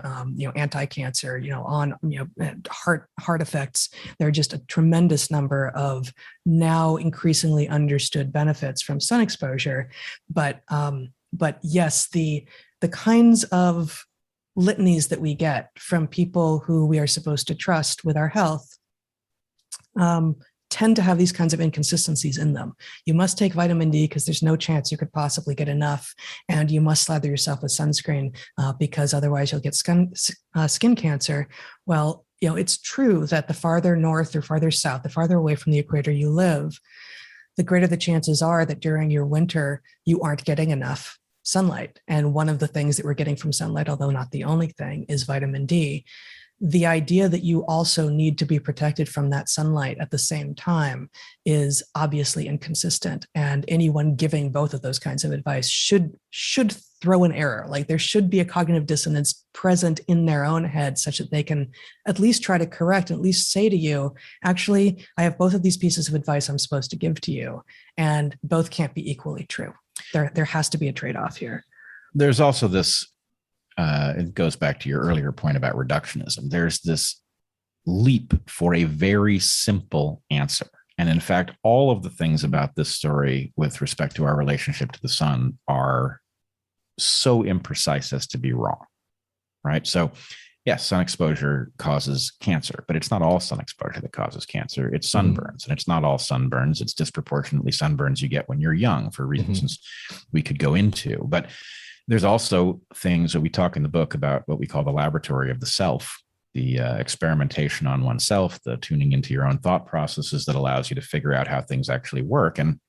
S3: anti-cancer, heart effects. There are just a tremendous number of now increasingly understood benefits from sun exposure, but yes, the kinds of litanies that we get from people who we are supposed to trust with our health tend to have these kinds of inconsistencies in them. You must take vitamin D because there's no chance you could possibly get enough, and you must slather yourself with sunscreen because otherwise you'll get skin cancer. Well, it's true that the farther north or farther south, the farther away from the equator you live, the greater the chances are that during your winter you aren't getting enough sunlight. And one of the things that we're getting from sunlight, although not the only thing, is vitamin D. The idea that you also need to be protected from that sunlight at the same time is obviously inconsistent. And anyone giving both of those kinds of advice should throw an error. Like there should be a cognitive dissonance present in their own head such that they can at least try to correct, at least say to you, actually, I have both of these pieces of advice I'm supposed to give to you, and both can't be equally true. There has to be a trade-off here.
S2: There's also this, it goes back to your earlier point about reductionism. There's this leap for a very simple answer. And in fact, all of the things about this story with respect to our relationship to the sun are so imprecise as to be wrong, right? So yes, sun exposure causes cancer, but it's not all sun exposure that causes cancer. It's sunburns, and it's not all sunburns. It's disproportionately sunburns you get when you're young for reasons we could go into. But there's also things that we talk in the book about what we call the laboratory of the self, the experimentation on oneself, the tuning into your own thought processes that allows you to figure out how things actually work. And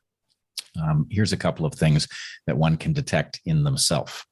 S2: here's a couple of things that one can detect in themselves.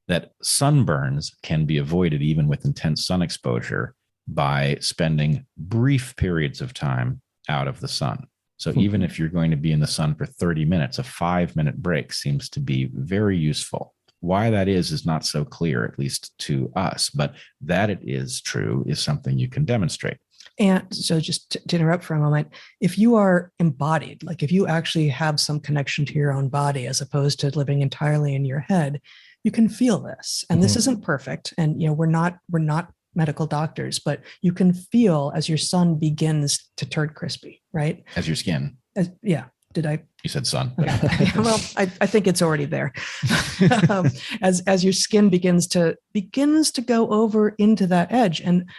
S2: That sunburns can be avoided even with intense sun exposure by spending brief periods of time out of the sun. So even if you're going to be in the sun for 30 minutes, a 5-minute break seems to be very useful. Why that is not so clear, at least to us, but that it is true is something you can demonstrate.
S3: And so just to interrupt for a moment, if you are embodied, like if you actually have some connection to your own body, as opposed to living entirely in your head, you can feel this. And this isn't perfect. And, we're not medical doctors, but you can feel as your sun begins to turn crispy, right?
S2: As your skin.
S3: Yeah. Did I?
S2: You said sun.
S3: Okay. Well, I think it's already there. As your skin begins to go over into that edge and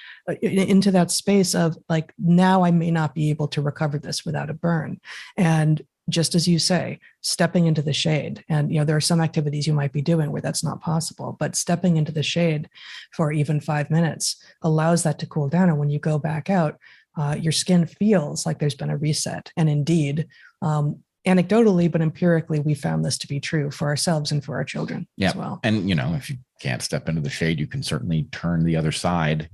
S3: into that space of like, now I may not be able to recover this without a burn. And just as you say, stepping into the shade, and there are some activities you might be doing where that's not possible, but stepping into the shade for even 5 minutes allows that to cool down. And when you go back out, your skin feels like there's been a reset. And indeed, anecdotally, but empirically, we found this to be true for ourselves and for our children as well.
S2: And, if you can't step into the shade, you can certainly turn the other side,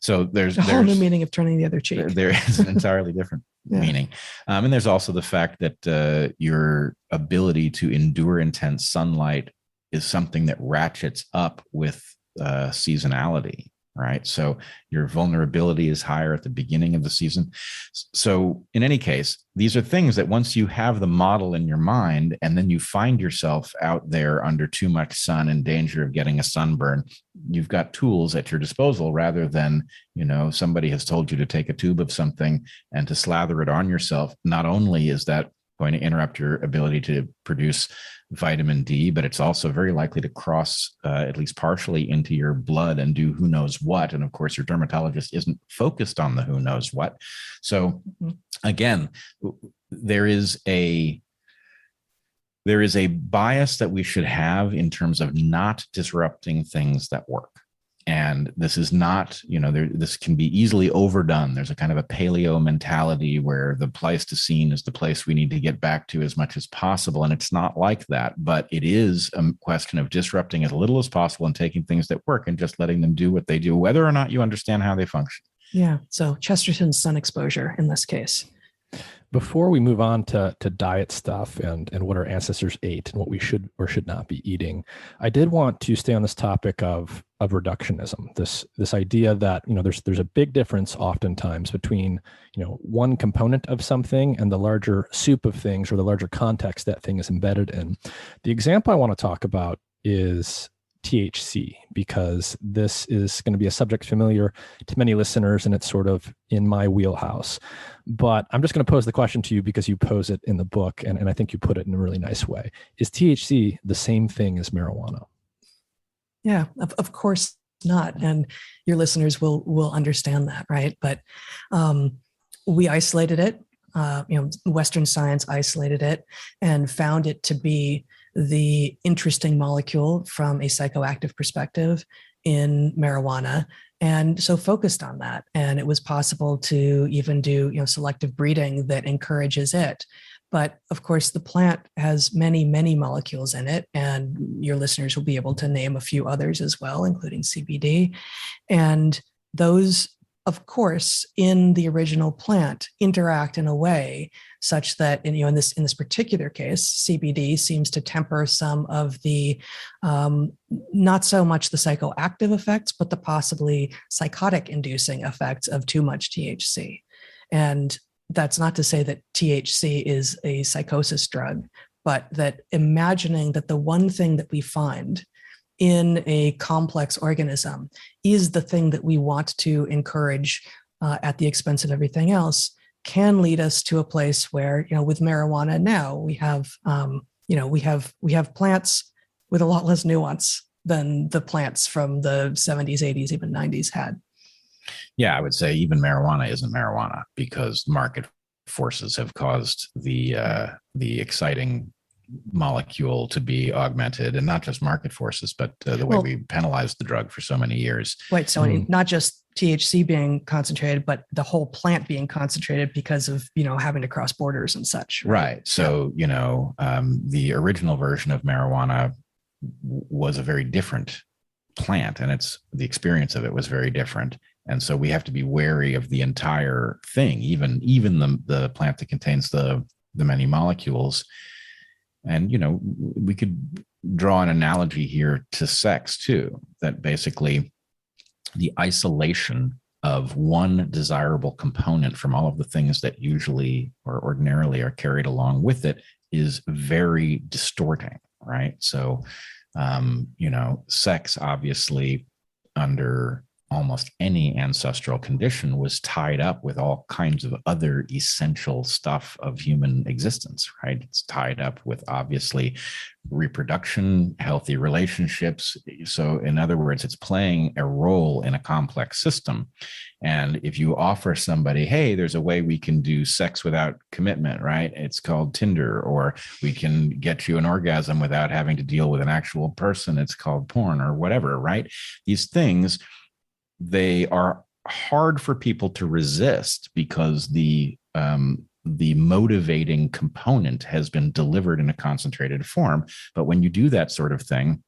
S2: So there's
S3: a whole new meaning of turning the other cheek.
S2: There is an entirely different meaning. And there's also the fact that your ability to endure intense sunlight is something that ratchets up with seasonality. Right. So your vulnerability is higher at the beginning of the season. So in any case, these are things that once you have the model in your mind and then you find yourself out there under too much sun in danger of getting a sunburn, you've got tools at your disposal rather than, somebody has told you to take a tube of something and to slather it on yourself. Not only is that going to interrupt your ability to produce vitamin D, but it's also very likely to cross at least partially into your blood and do who knows what. And of course, your dermatologist isn't focused on the who knows what. So again, there is a bias that we should have in terms of not disrupting things that work. And this is not, this can be easily overdone. There's a kind of a paleo mentality where the Pleistocene is the place we need to get back to as much as possible. And it's not like that, but it is a question of disrupting as little as possible and taking things that work and just letting them do what they do, whether or not you understand how they function.
S3: Yeah. So Chesterton's sun exposure in this case.
S1: Before we move on to diet stuff and what our ancestors ate and what we should or should not be eating, I did want to stay on this topic of reductionism. This idea that there's a big difference oftentimes between one component of something and the larger soup of things or the larger context that thing is embedded in. The example I want to talk about is THC, because this is going to be a subject familiar to many listeners and it's sort of in my wheelhouse. But I'm just going to pose the question to you because you pose it in the book and I think you put it in a really nice way. Is THC the same thing as marijuana?
S3: Yeah, of course not. And your listeners will understand that, right? But we isolated it. Western science isolated it and found it to be the interesting molecule from a psychoactive perspective in marijuana. And so focused on that. And it was possible to even do, selective breeding that encourages it. But of course, the plant has many, many molecules in it, and your listeners will be able to name a few others as well, including CBD. And those, of course, in the original plant interact in a way such that, in this particular case, CBD seems to temper some of the, not so much the psychoactive effects, but the possibly psychotic inducing effects of too much THC. And that's not to say that THC is a psychosis drug, but that imagining that the one thing that we find in a complex organism is the thing that we want to encourage at the expense of everything else can lead us to a place where, with marijuana now, we have plants with a lot less nuance than the plants from the 70s, 80s, even 90s had.
S2: Yeah, I would say even marijuana isn't marijuana because market forces have caused the exciting molecule to be augmented, and not just market forces, but the way we penalized the drug for so many years.
S3: Right. So not just THC being concentrated, but the whole plant being concentrated because of, having to cross borders and such.
S2: Right. So, the original version of marijuana was a very different plant, and the experience of it was very different. And so we have to be wary of the entire thing, even the plant that contains the many molecules. And, we could draw an analogy here to sex too, that basically the isolation of one desirable component from all of the things that usually or ordinarily are carried along with it is very distorting, right? So, sex obviously under almost any ancestral condition was tied up with all kinds of other essential stuff of human existence, right? It's tied up with obviously reproduction, healthy relationships. So in other words, it's playing a role in a complex system. And if you offer somebody, hey, there's a way we can do sex without commitment, right? It's called Tinder, or we can get you an orgasm without having to deal with an actual person. It's called porn or whatever, right? These things, they are hard for people to resist because the motivating component has been delivered in a concentrated form. But when you do that sort of thing,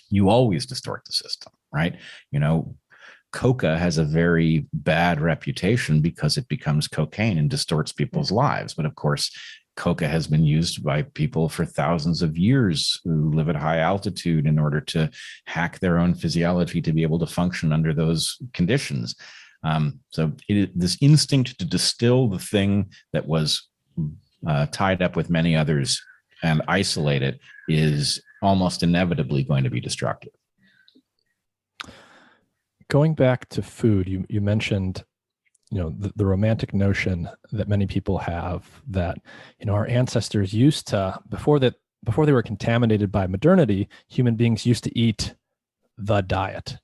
S2: you always distort the system, right? Coca has a very bad reputation because it becomes cocaine and distorts people's lives. But of course, coca has been used by people for thousands of years who live at high altitude in order to hack their own physiology to be able to function under those conditions. So this instinct to distill the thing that was tied up with many others and isolate it is almost inevitably going to be destructive.
S1: Going back to food, you mentioned the romantic notion that many people have that, our ancestors used to, before they were contaminated by modernity, human beings used to eat the diet.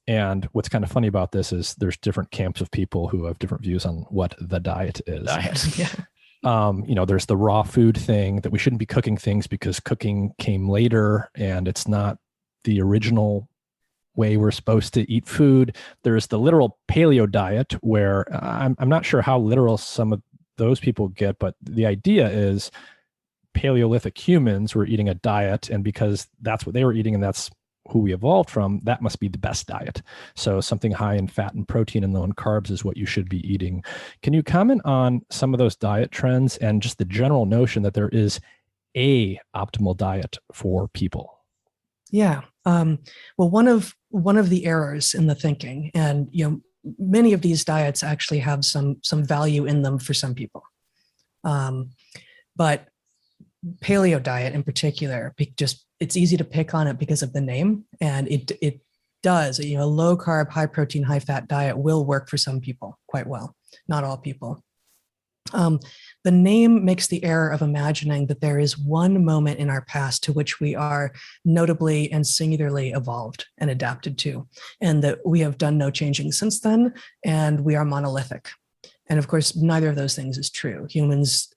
S1: And what's kind of funny about this is there's different camps of people who have different views on what the diet is.
S3: Yeah.
S1: There's the raw food thing that we shouldn't be cooking things because cooking came later and it's not the original way we're supposed to eat food. There's the literal paleo diet where I'm not sure how literal some of those people get, but the idea is Paleolithic humans were eating a diet, and because that's what they were eating and that's who we evolved from, that must be the best diet. So something high in fat and protein and low in carbs is what you should be eating. Can you comment on some of those diet trends and just the general notion that there is a optimal diet for people?
S3: Yeah. Well, one of the errors in the thinking, and many of these diets actually have some value in them for some people, but paleo diet in particular, it's easy to pick on it because of the name, and it does. A low carb, high protein, high fat diet will work for some people quite well, not all people. The name makes the error of imagining that there is one moment in our past to which we are notably and singularly evolved and adapted to, and that we have done no changing since then, and we are monolithic. And of course, neither of those things is true. Humans,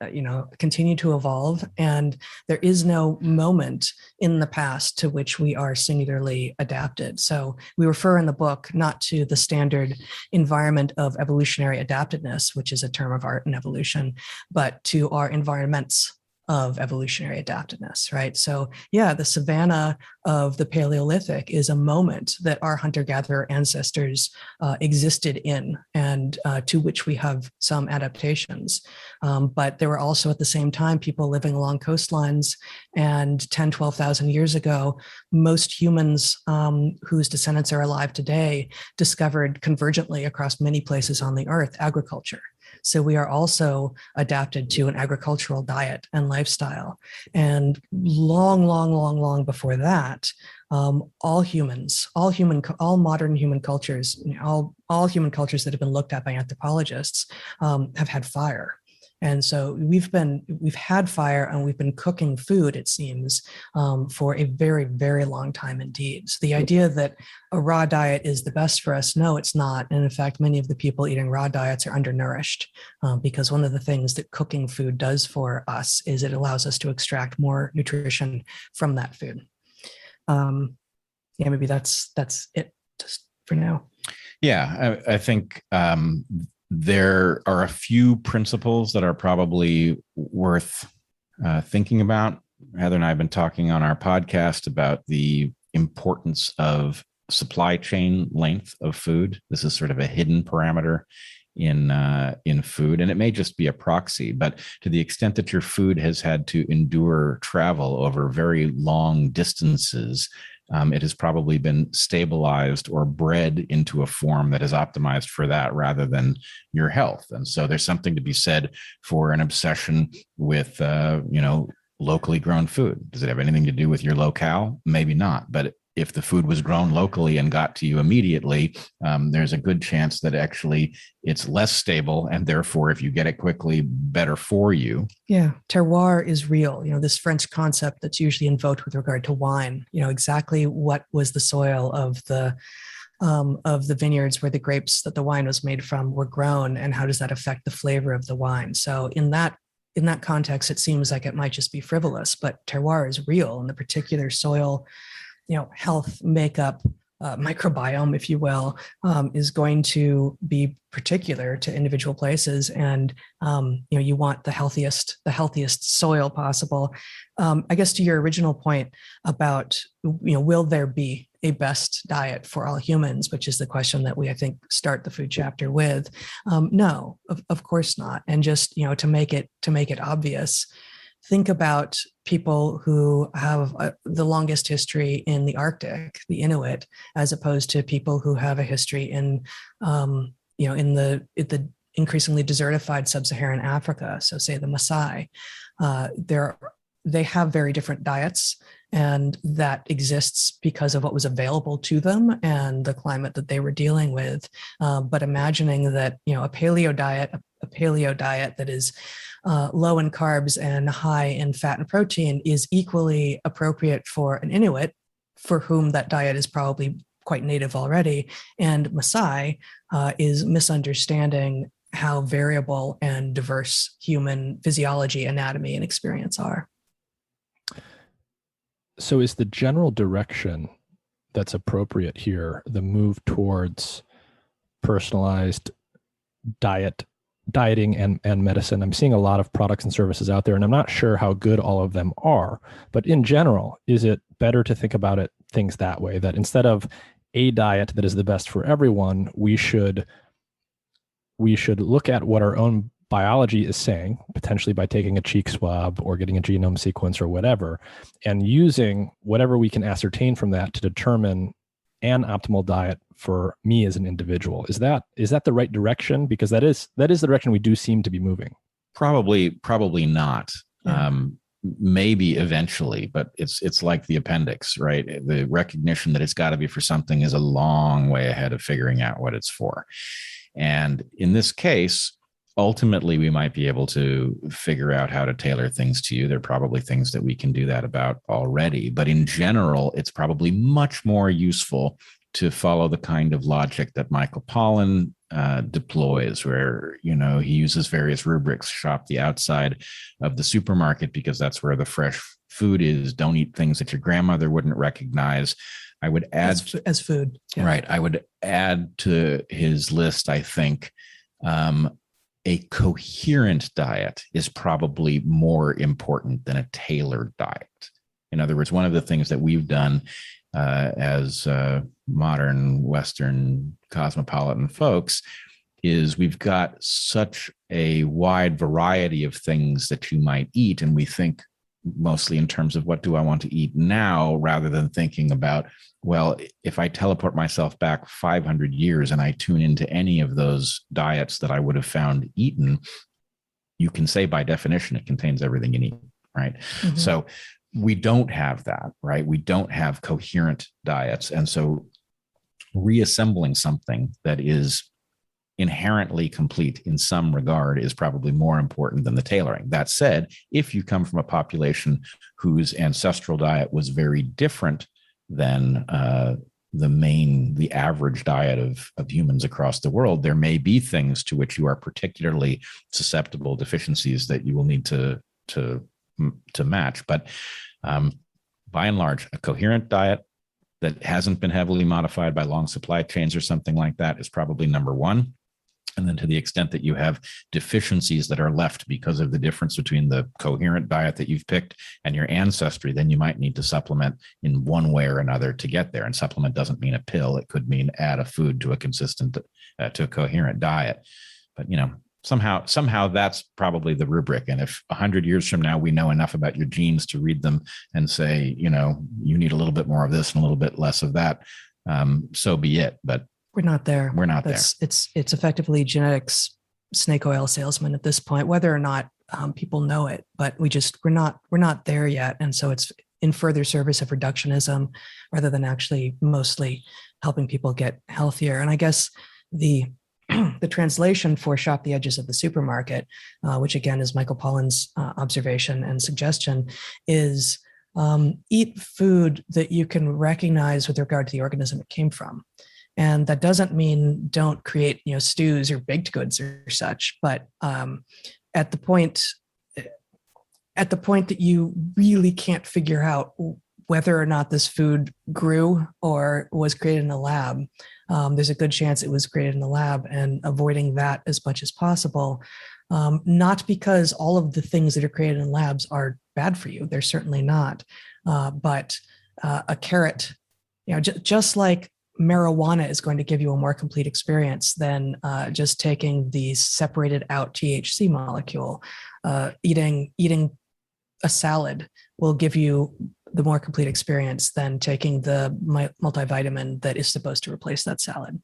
S3: continue to evolve, and there is no moment in the past to which we are singularly adapted. So we refer in the book not to the standard environment of evolutionary adaptedness, which is a term of art in evolution, but to our environments of evolutionary adaptedness, right? So yeah, the savanna of the Paleolithic is a moment that our hunter-gatherer ancestors existed in, and to which we have some adaptations. But there were also at the same time people living along coastlines, and 10, 12,000 years ago, most humans whose descendants are alive today discovered convergently across many places on the earth agriculture. So we are also adapted to an agricultural diet and lifestyle. And long before that, all modern human cultures, all human cultures that have been looked at by anthropologists have had fire. And so we've had fire, and we've been cooking food, it seems, for a very, very long time indeed. So the idea that a raw diet is the best for us, no, it's not. And in fact, many of the people eating raw diets are undernourished, because one of the things that cooking food does for us is it allows us to extract more nutrition from that food. Maybe that's it just for now.
S2: Yeah, I think there are a few principles that are probably worth thinking about. Heather and I have been talking on our podcast about the importance of supply chain length of food. This is sort of a hidden parameter in food, and it may just be a proxy, but to the extent that your food has had to endure travel over very long distances, it has probably been stabilized or bred into a form that is optimized for that rather than your health. And so there's something to be said for an obsession with, locally grown food. Does it have anything to do with your locale? Maybe not. But if the food was grown locally and got to you immediately, there's a good chance that actually it's less stable, and therefore, if you get it quickly, better for you.
S3: Yeah, terroir is real. This French concept that's usually invoked with regard to wine. Exactly what was the soil of the vineyards where the grapes that the wine was made from were grown, and how does that affect the flavor of the wine? So in that context, it seems like it might just be frivolous, but terroir is real, and the particular soil health makeup, microbiome, if you will, is going to be particular to individual places. And, you want the healthiest soil possible. I guess to your original point about, will there be a best diet for all humans, which is the question that we, I think, start the food chapter with. No, of course not. And just, to make it obvious, think about people who have the longest history in the Arctic, the Inuit, as opposed to people who have a history in the increasingly desertified sub-Saharan Africa. So say the Maasai, they have very different diets, and that exists because of what was available to them and the climate that they were dealing with. But imagining that, a paleo diet that is low in carbs and high in fat and protein is equally appropriate for an Inuit, for whom that diet is probably quite native already, and Maasai is misunderstanding how variable and diverse human physiology, anatomy, and experience are.
S1: So is the general direction that's appropriate here the move towards personalized dieting and medicine? I'm seeing a lot of products and services out there, and I'm not sure how good all of them are. But in general, is it better to think about things that way, that instead of a diet that is the best for everyone, we should look at what our own biology is saying, potentially by taking a cheek swab or getting a genome sequence or whatever, and using whatever we can ascertain from that to determine an optimal diet for me as an individual? Is that the right direction? Because that is the direction we do seem to be moving.
S2: Probably not.
S3: Yeah.
S2: Maybe eventually, but it's like the appendix, right? The recognition that it's got to be for something is a long way ahead of figuring out what it's for. And in this case, ultimately, we might be able to figure out how to tailor things to you. There are probably things that we can do that about already. But in general, it's probably much more useful to follow the kind of logic that Michael Pollan deploys, where, you know, he uses various rubrics: shop the outside of the supermarket because that's where the fresh food is. Don't eat things that your grandmother wouldn't recognize. I would add
S3: as food.
S2: Yeah. Right. I would add to his list, I think, a coherent diet is probably more important than a tailored diet. In other words, one of the things that we've done as modern Western cosmopolitan folks is we've got such a wide variety of things that you might eat, and we think mostly in terms of what do I want to eat now, rather than thinking about, well, if I teleport myself back 500 years and I tune into any of those diets that I would have found eaten, you can say by definition it contains everything you need, right? Mm-hmm. So we don't have that, right? We don't have coherent diets. And so reassembling something that is inherently complete in some regard is probably more important than the tailoring. That said, if you come from a population whose ancestral diet was very different than the average diet of humans across the world, there may be things to which you are particularly susceptible, deficiencies that you will need to match. But by and large, a coherent diet that hasn't been heavily modified by long supply chains or something like that is probably number one. And then to the extent that you have deficiencies that are left because of the difference between the coherent diet that you've picked and your ancestry, then you might need to supplement in one way or another to get there. And supplement doesn't mean a pill. It could mean add a food to a consistent, to a coherent diet. But, you know, somehow that's probably the rubric. And if 100 years from now, we know enough about your genes to read them and say, you know, you need a little bit more of this and a little bit less of that, so be it. But
S3: we're not there.
S2: We're not there.
S3: It's effectively genetics snake oil salesman at this point, whether or not people know it, but we're not there yet. And so it's in further service of reductionism rather than actually mostly helping people get healthier. And I guess the translation for shop the edges of the supermarket, which again is Michael Pollan's observation and suggestion, is eat food that you can recognize with regard to the organism it came from. And that doesn't mean don't create, you know, stews or baked goods or such. But at the point that you really can't figure out whether or not this food grew or was created in a lab, there's a good chance it was created in the lab, and avoiding that as much as possible. Not because all of the things that are created in labs are bad for you. They're certainly not. But a carrot, you know, just like marijuana is going to give you a more complete experience than just taking the separated out THC molecule. Eating a salad will give you the more complete experience than taking the multivitamin that is supposed to replace that salad.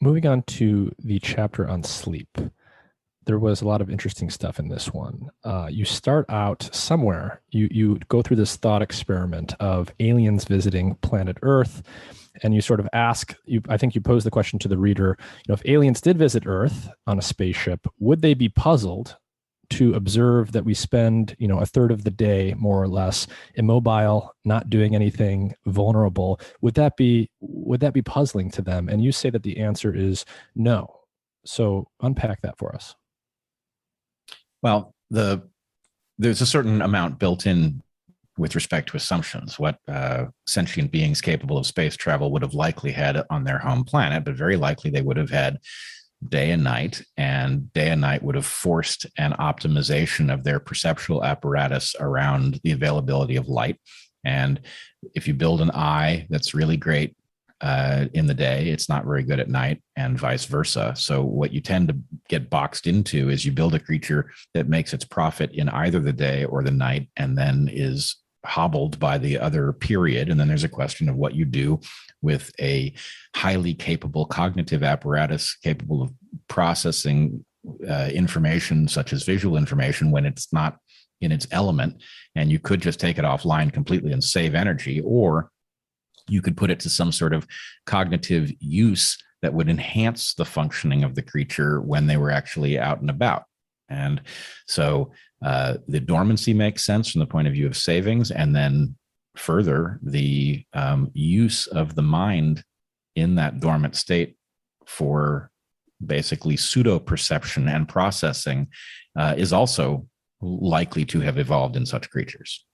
S1: Moving on to the chapter on sleep. There was a lot of interesting stuff in this one. You start out somewhere. You go through this thought experiment of aliens visiting planet Earth, and you sort of ask, I think you pose the question to the reader, you know, if aliens did visit Earth on a spaceship, would they be puzzled to observe that we spend, you know, a third of the day, more or less, immobile, not doing anything, vulnerable? Would that be puzzling to them? And you say that the answer is no. So unpack that for us.
S2: Well, there's a certain amount built in with respect to assumptions. What sentient beings capable of space travel would have likely had on their home planet, but very likely they would have had day and night would have forced an optimization of their perceptual apparatus around the availability of light. And if you build an eye that's really great in the day, it's not very good at night, and vice versa. So what you tend to get boxed into is you build a creature that makes its profit in either the day or the night, and then is hobbled by the other period. And then there's a question of what you do with a highly capable cognitive apparatus capable of processing information such as visual information when it's not in its element. And you could just take it offline completely and save energy, or you could put it to some sort of cognitive use that would enhance the functioning of the creature when they were actually out and about. And so the dormancy makes sense from the point of view of savings. And then further, the use of the mind in that dormant state for basically pseudo perception and processing is also likely to have evolved in such creatures.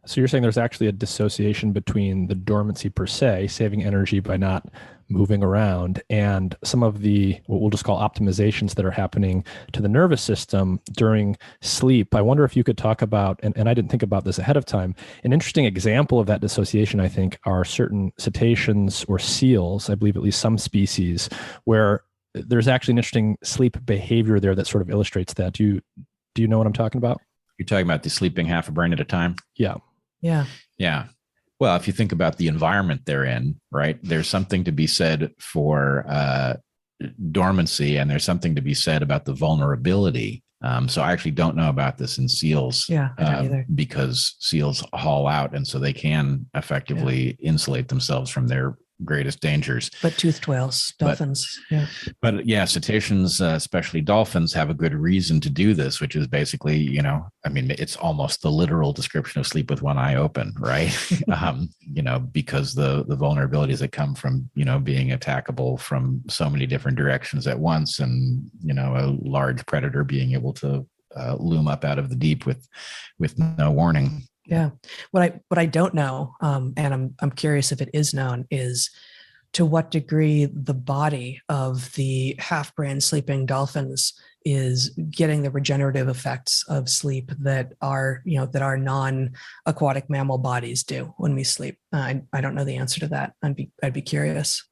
S1: So you're saying there's actually a dissociation between the dormancy per se, saving energy by not moving around, and some of the, what we'll just call optimizations that are happening to the nervous system during sleep. I wonder if you could talk about, and I didn't think about this ahead of time, an interesting example of that dissociation, I think, are certain cetaceans or seals, I believe at least some species, where there's actually an interesting sleep behavior there that sort of illustrates that. Do you know what I'm talking about?
S2: You're talking about the sleeping half a brain at a time?
S1: Yeah.
S3: Yeah.
S2: Yeah. Well, if you think about the environment they're in, right, there's something to be said for dormancy, and there's something to be said about the vulnerability. So I actually don't know about this in seals.
S3: Yeah, I don't either.
S2: Because seals haul out, and so they can effectively insulate themselves from their greatest dangers.
S3: But toothed whales, dolphins,
S2: But yeah, cetaceans, especially dolphins, have a good reason to do this, which is basically, it's almost the literal description of sleep with one eye open, right? Because the vulnerabilities that come from, being attackable from so many different directions at once, and, a large predator being able to loom up out of the deep with no warning.
S3: Yeah. What I don't know, and I'm curious if it is known, is to what degree the body of the half-brain sleeping dolphins is getting the regenerative effects of sleep that our non-aquatic mammal bodies do when we sleep. I don't know the answer to that. I'd be curious.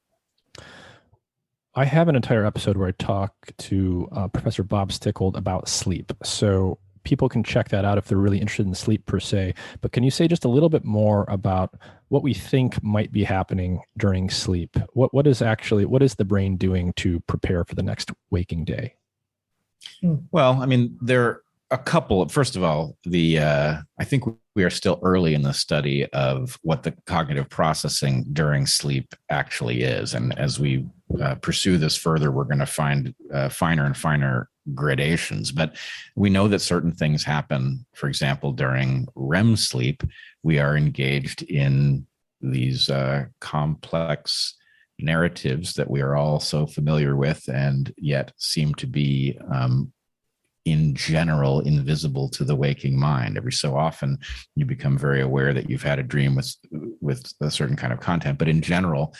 S1: I have an entire episode where I talk to Professor Bob Stickold about sleep. So people can check that out if they're really interested in sleep per se. But can you say just a little bit more about what we think might be happening during sleep? What is the brain doing to prepare for the next waking day?
S2: Well, there are a couple. First of all, I think we are still early in the study of what the cognitive processing during sleep actually is. And as we pursue this further, we're going to find finer and finer gradations. But we know that certain things happen. For example, during REM sleep, we are engaged in these complex narratives that we are all so familiar with, and yet seem to be in general invisible to the waking mind. Every so often you become very aware that you've had a dream with a certain kind of content, but in general,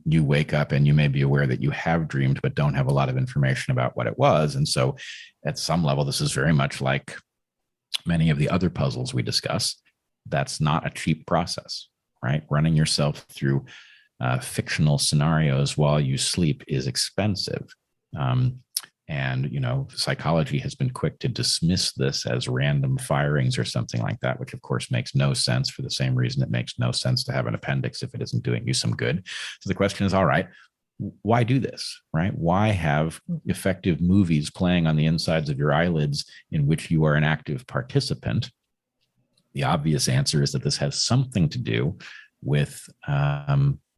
S2: you wake up and you may be aware that you have dreamed, but don't have a lot of information about what it was. And so at some level, this is very much like many of the other puzzles we discuss. That's not a cheap process, right? Running yourself through fictional scenarios while you sleep is expensive. And, psychology has been quick to dismiss this as random firings or something like that, which of course makes no sense, for the same reason it makes no sense to have an appendix if it isn't doing you some good. So the question is, all right, why do this, right? Why have effective movies playing on the insides of your eyelids in which you are an active participant? The obvious answer is that this has something to do with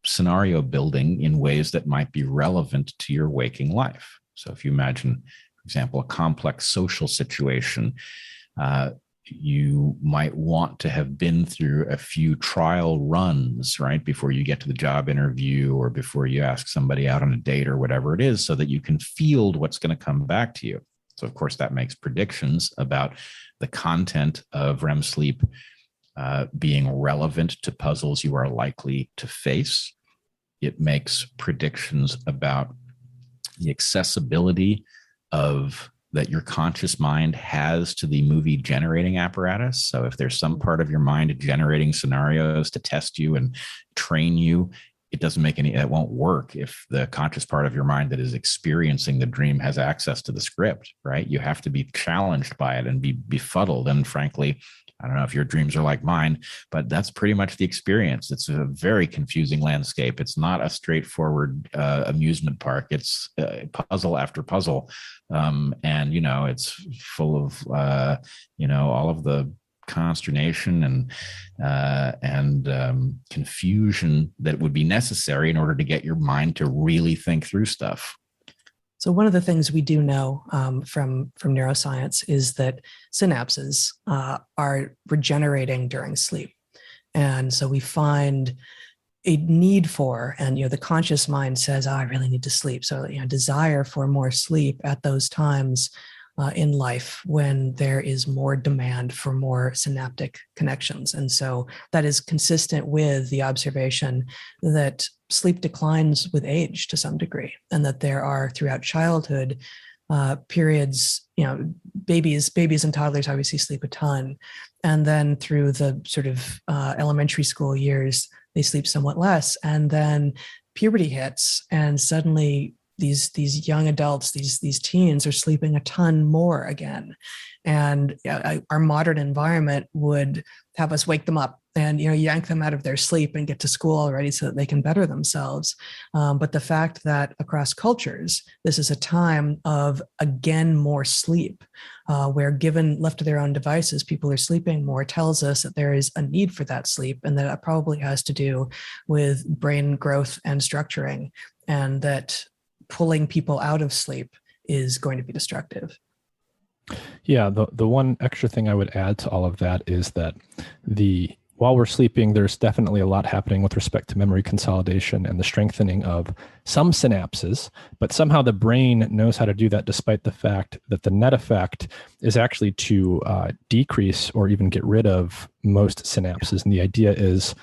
S2: scenario building in ways that might be relevant to your waking life. So if you imagine, for example, a complex social situation, you might want to have been through a few trial runs, right, before you get to the job interview or before you ask somebody out on a date or whatever it is, so that you can field what's going to come back to you. So, of course, that makes predictions about the content of REM sleep being relevant to puzzles you are likely to face. It makes predictions about the accessibility of that your conscious mind has to the movie generating apparatus. So if there's some part of your mind generating scenarios to test you and train you, it won't work if the conscious part of your mind that is experiencing the dream has access to the script, right? You have to be challenged by it and be befuddled. And frankly, I don't know if your dreams are like mine, but that's pretty much the experience. It's a very confusing landscape. It's not a straightforward amusement park. It's puzzle after puzzle. And, it's full of, all of the consternation and confusion that would be necessary in order to get your mind to really think through stuff.
S3: So one of the things we do know from neuroscience is that synapses are regenerating during sleep. And so we find a need for, and the conscious mind says, I really need to sleep. So desire for more sleep at those times in life when there is more demand for more synaptic connections. And so that is consistent with the observation that sleep declines with age to some degree, and that there are throughout childhood periods, babies and toddlers obviously sleep a ton. And then through the sort of elementary school years, they sleep somewhat less. And then puberty hits, and suddenly these young adults, these teens are sleeping a ton more again. And our modern environment would have us wake them up and yank them out of their sleep and get to school already so that they can better themselves. But the fact that across cultures, this is a time of, again, more sleep, where left to their own devices, people are sleeping more, tells us that there is a need for that sleep, and that it probably has to do with brain growth and structuring, and that pulling people out of sleep is going to be destructive.
S1: Yeah, the one extra thing I would add to all of that is that while we're sleeping, there's definitely a lot happening with respect to memory consolidation and the strengthening of some synapses, but somehow the brain knows how to do that despite the fact that the net effect is actually to decrease or even get rid of most synapses. And the idea is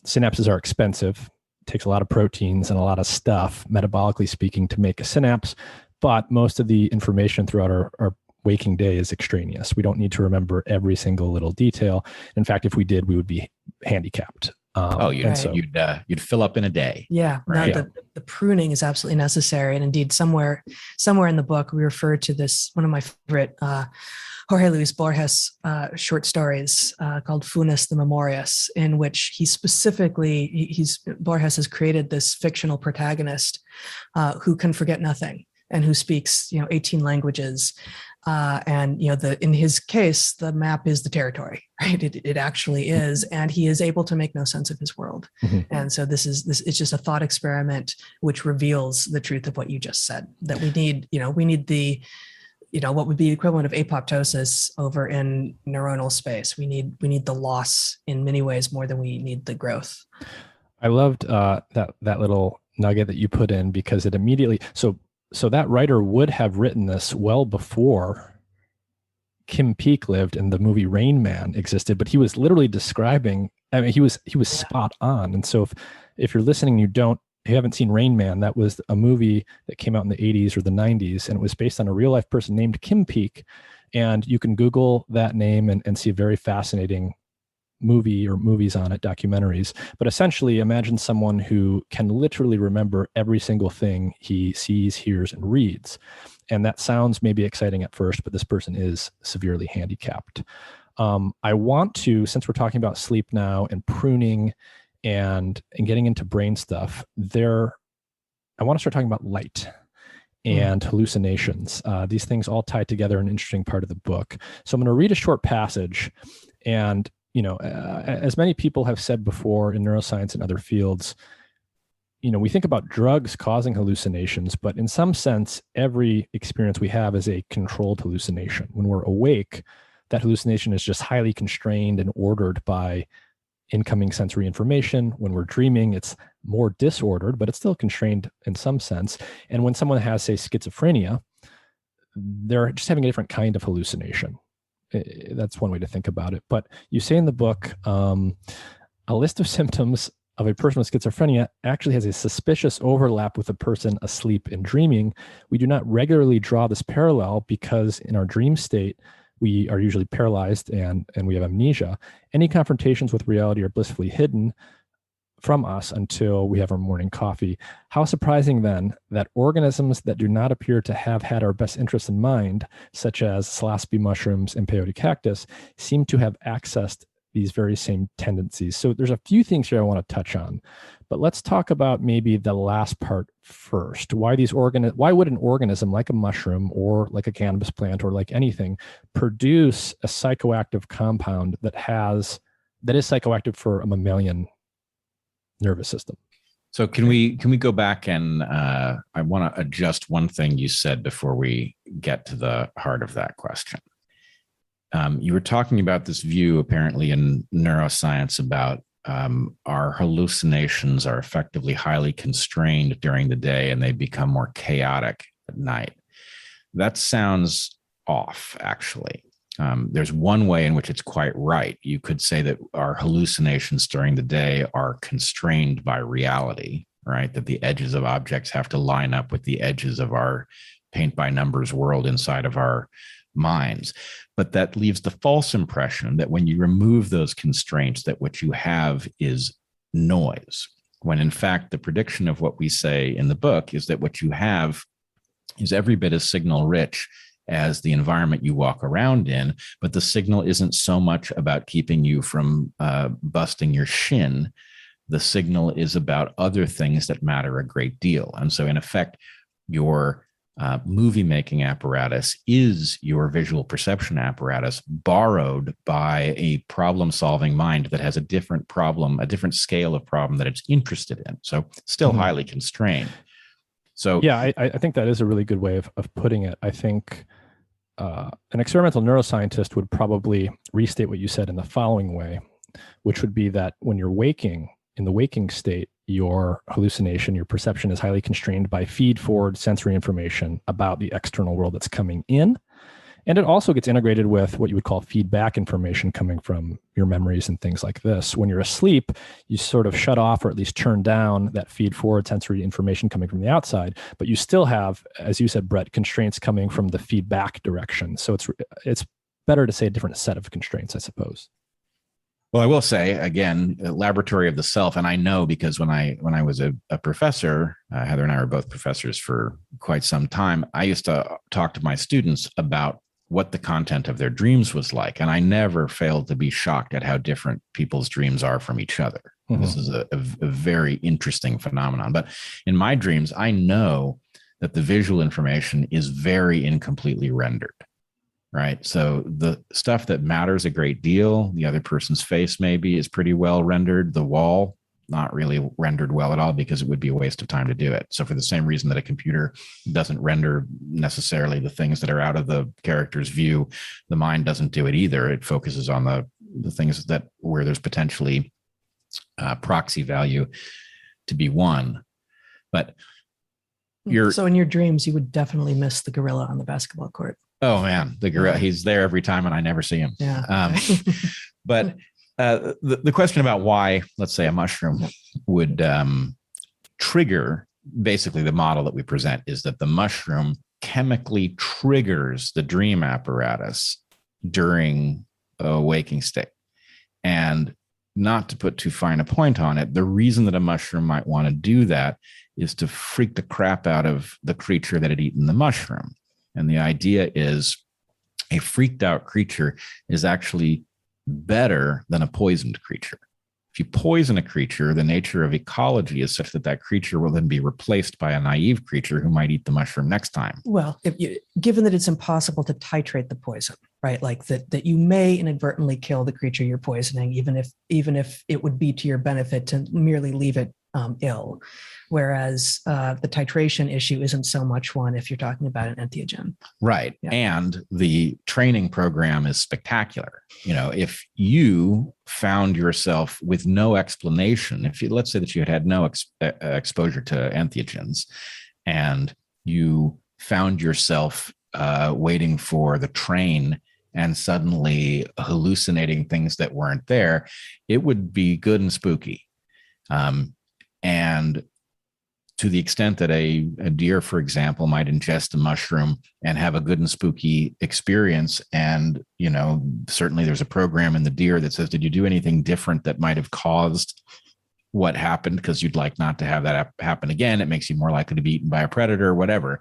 S1: synapses are expensive. Takes a lot of proteins and a lot of stuff, metabolically speaking, to make a synapse. But most of the information throughout our waking day is extraneous. We don't need to remember every single little detail. In fact, if we did, we would be handicapped.
S2: You'd fill up in a day.
S3: Yeah,
S2: right?
S3: No, the pruning is absolutely necessary. And indeed, somewhere in the book, we refer to this, one of my favorite Jorge Luis Borges short stories called Funes the Memorious, in which he specifically, Borges has created this fictional protagonist who can forget nothing and who speaks 18 languages. And in his case, the map is the territory, right? It actually is, and he is able to make no sense of his world. Mm-hmm. And so this it's just a thought experiment which reveals the truth of what you just said, that we need the what would be the equivalent of apoptosis over in neuronal space. We need the loss in many ways more than we need the growth.
S1: I loved that little nugget that you put in, because it immediately so that writer would have written this well before Kim Peek lived and the movie Rain Man existed, but he was literally describing, he was spot on. And so if you're listening, you haven't seen Rain Man, that was a movie that came out in the 80s or the 90s, and it was based on a real life person named Kim Peek. And you can Google that name and see a very fascinating movie or movies on it, documentaries. But essentially, imagine someone who can literally remember every single thing he sees, hears, and reads. And that sounds maybe exciting at first, but this person is severely handicapped. I want to, since we're talking about sleep now and pruning and getting into brain stuff, I want to start talking about light and hallucinations. These things all tie together in an interesting part of the book. So I'm going to read a short passage. And as many people have said before in neuroscience and other fields, we think about drugs causing hallucinations, but in some sense, every experience we have is a controlled hallucination. When we're awake, that hallucination is just highly constrained and ordered by incoming sensory information. When we're dreaming, it's more disordered, but it's still constrained in some sense. And when someone has, say, schizophrenia, they're just having a different kind of hallucination. That's one way to think about it. But you say in the book, a list of symptoms of a person with schizophrenia actually has a suspicious overlap with a person asleep and dreaming. We do not regularly draw this parallel because in our dream state, we are usually paralyzed and we have amnesia. Any confrontations with reality are blissfully hidden from us until we have our morning coffee. How surprising then that organisms that do not appear to have had our best interests in mind, such as psilocybe mushrooms and peyote cactus, seem to have accessed these very same tendencies. So there's a few things here I want to touch on, but let's talk about maybe the last part first. Why would an organism like a mushroom or like a cannabis plant or like anything produce a psychoactive compound that is psychoactive for a mammalian nervous system?
S2: So can we go back and I want to adjust one thing you said before we get to the heart of that question. You were talking about this view apparently in neuroscience about our hallucinations are effectively highly constrained during the day and they become more chaotic at night. That sounds off, actually. There's one way in which it's quite right. You could say that our hallucinations during the day are constrained by reality, right? That the edges of objects have to line up with the edges of our paint by numbers world inside of our minds. But that leaves the false impression that when you remove those constraints, that what you have is noise. When in fact, the prediction of what we say in the book is that what you have is every bit as signal rich as the environment you walk around in, but the signal isn't so much about keeping you from busting your shin. The signal is about other things that matter a great deal. And so in effect, your movie making apparatus is your visual perception apparatus borrowed by a problem solving mind that has a different problem, a different scale of problem that it's interested in. So still highly constrained. So
S1: yeah, I think that is a really good way of putting it. I think an experimental neuroscientist would probably restate what you said in the following way, which would be that when you're waking, in the waking state, your hallucination, your perception is highly constrained by feed-forward sensory information about the external world that's coming in. And it also gets integrated with what you would call feedback information coming from your memories and things like this. When you're asleep, you sort of shut off or at least turn down that feed-forward sensory information coming from the outside, but you still have, as you said, Bret, constraints coming from the feedback direction. So it's better to say a different set of constraints, I suppose.
S2: Well, I will say, again, a laboratory of the self. And I know because when I was a professor, Heather and I were both professors for quite some time, I used to talk to my students about what the content of their dreams was like. And I never failed to be shocked at how different people's dreams are from each other. Mm-hmm. This is a very interesting phenomenon. But in my dreams, I know that the visual information is very incompletely rendered. Right. So the stuff that matters a great deal, the other person's face maybe is pretty well rendered. The wall, not really rendered well at all because it would be a waste of time to do it. So for the same reason that a computer doesn't render necessarily the things that are out of the character's view, the mind doesn't do it either. It focuses on the things that where there's potentially proxy value to be won. But
S3: so in your dreams, you would definitely miss the gorilla on the basketball court.
S2: Oh man, the gorilla, he's there every time and I never see him.
S3: Yeah.
S2: But the question about why, let's say, a mushroom would trigger, basically the model that we present is that the mushroom chemically triggers the dream apparatus during a waking state. And not to put too fine a point on it, the reason that a mushroom might want to do that is to freak the crap out of the creature that had eaten the mushroom. And the idea is a freaked out creature is actually better than a poisoned creature. If you poison a creature, the nature of ecology is such that that creature will then be replaced by a naive creature who might eat the mushroom next time.
S3: Well, given that it's impossible to titrate the poison, right? Like that you may inadvertently kill the creature you're poisoning, even if it would be to your benefit to merely leave it ill. Whereas the titration issue isn't so much one if you're talking about an entheogen.
S2: Right. Yeah. And the training program is spectacular. You know, if you found yourself with no explanation, let's say that you had no exposure to entheogens and you found yourself waiting for the train and suddenly hallucinating things that weren't there, it would be good and spooky. And to the extent that a deer, for example, might ingest a mushroom and have a good and spooky experience. And, you know, certainly there's a program in the deer that says, did you do anything different that might have caused what happened? Because you'd like not to have that happen again. It makes you more likely to be eaten by a predator or whatever.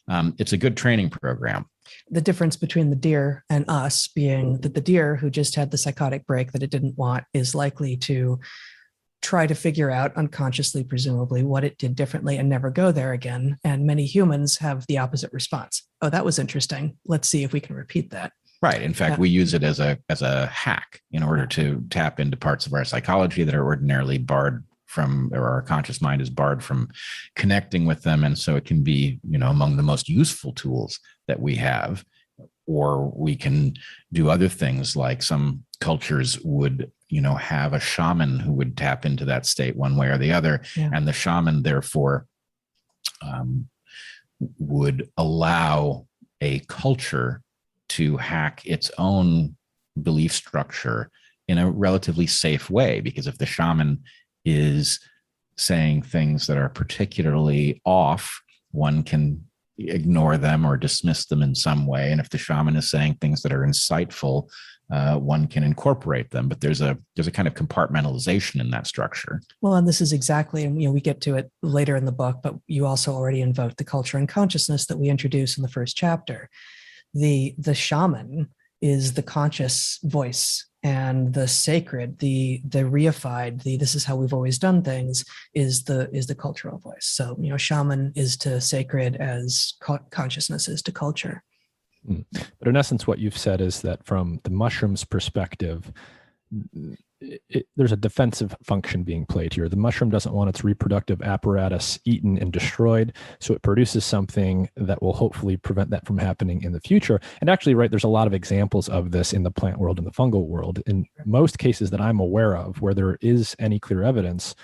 S2: It's a good training program.
S3: The difference between the deer and us being that the deer who just had the psychotic break that it didn't want is likely to try to figure out unconsciously, presumably, what it did differently and never go there again. And many humans have the opposite response. Oh, that was interesting. Let's see if we can repeat that.
S2: Right. In fact, we use it as a hack in order to tap into parts of our psychology that are ordinarily barred from, or our conscious mind is barred from connecting with them. And so it can be, you know, among the most useful tools that we have. Or we can do other things like some cultures would have a shaman who would tap into that state one way or the other.
S3: Yeah.
S2: And the shaman, therefore, would allow a culture to hack its own belief structure in a relatively safe way. Because if the shaman is saying things that are particularly off, one can ignore them or dismiss them in some way. And if the shaman is saying things that are insightful, one can incorporate them. But there's a kind of compartmentalization in that structure.
S3: Well, and this is exactly, and we get to it later in the book, but you also already invoked the culture and consciousness that we introduce in the first chapter. The shaman is the conscious voice, and the sacred, the reified, this is how we've always done things, is the cultural voice. So, shaman is to sacred as consciousness is to culture.
S1: But in essence, what you've said is that from the mushroom's perspective, there's a defensive function being played here. The mushroom doesn't want its reproductive apparatus eaten and destroyed, so it produces something that will hopefully prevent that from happening in the future. And actually, right, there's a lot of examples of this in the plant world and the fungal world. In most cases that I'm aware of, where there is any clear evidence,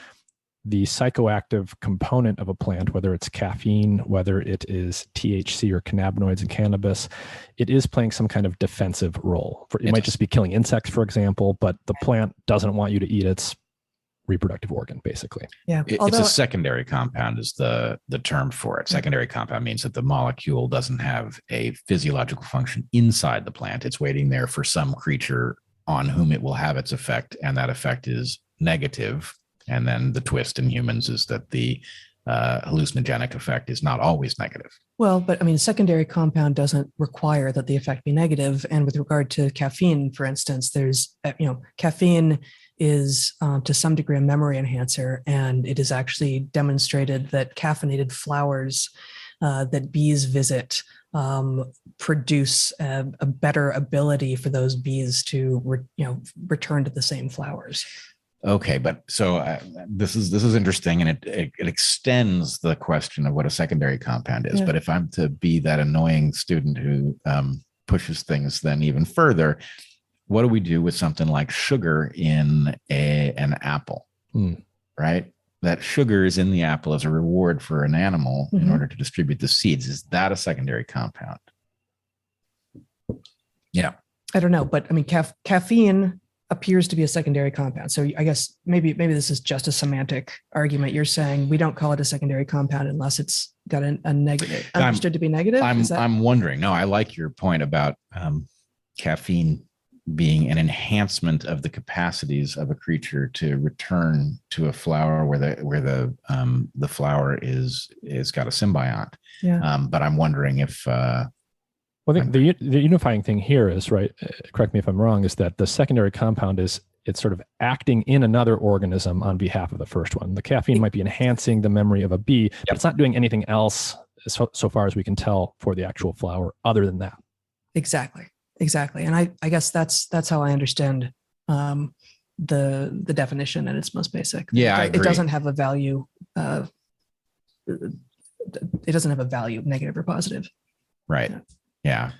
S1: the psychoactive component of a plant, whether it's caffeine, whether it is THC or cannabinoids in cannabis, it is playing some kind of defensive role. It might just be killing insects, for example, but the plant doesn't want you to eat its reproductive organ, basically.
S3: Yeah,
S2: it's a secondary compound is the term for it. Secondary compound means that the molecule doesn't have a physiological function inside the plant. It's waiting there for some creature on whom it will have its effect, and that effect is negative. And then the twist in humans is that the hallucinogenic effect is not always negative.
S3: Well, but secondary compound doesn't require that the effect be negative. And with regard to caffeine, for instance, there's, caffeine is to some degree a memory enhancer. And it is actually demonstrated that caffeinated flowers that bees visit produce a better ability for those bees to, return to the same flowers.
S2: Okay, but so this is interesting, and it extends the question of what a secondary compound is. Yeah. But if I'm to be that annoying student who pushes things then even further, what do we do with something like sugar in an apple? Right? That sugar is in the apple as a reward for an animal in order to distribute the seeds. Is that a secondary compound? Yeah,
S3: I don't know, but caffeine appears to be a secondary compound. So I guess maybe this is just a semantic argument. You're saying we don't call it a secondary compound unless it's got a negative, understood to be negative?
S2: I'm wondering. No, I like your point about caffeine being an enhancement of the capacities of a creature to return to a flower where the flower is got a symbiont.
S3: Yeah.
S2: But I'm wondering if
S1: I think the unifying thing here is, right, correct me if I'm wrong, is that the secondary compound it's sort of acting in another organism on behalf of the first one. The caffeine might be enhancing the memory of a bee, but it's not doing anything else so far as we can tell for the actual flower other than that.
S3: Exactly. And I guess that's how I understand the definition at its most basic.
S2: Yeah, I agree.
S3: It doesn't have a value. It doesn't have a value, negative or positive.
S2: Right. Yeah.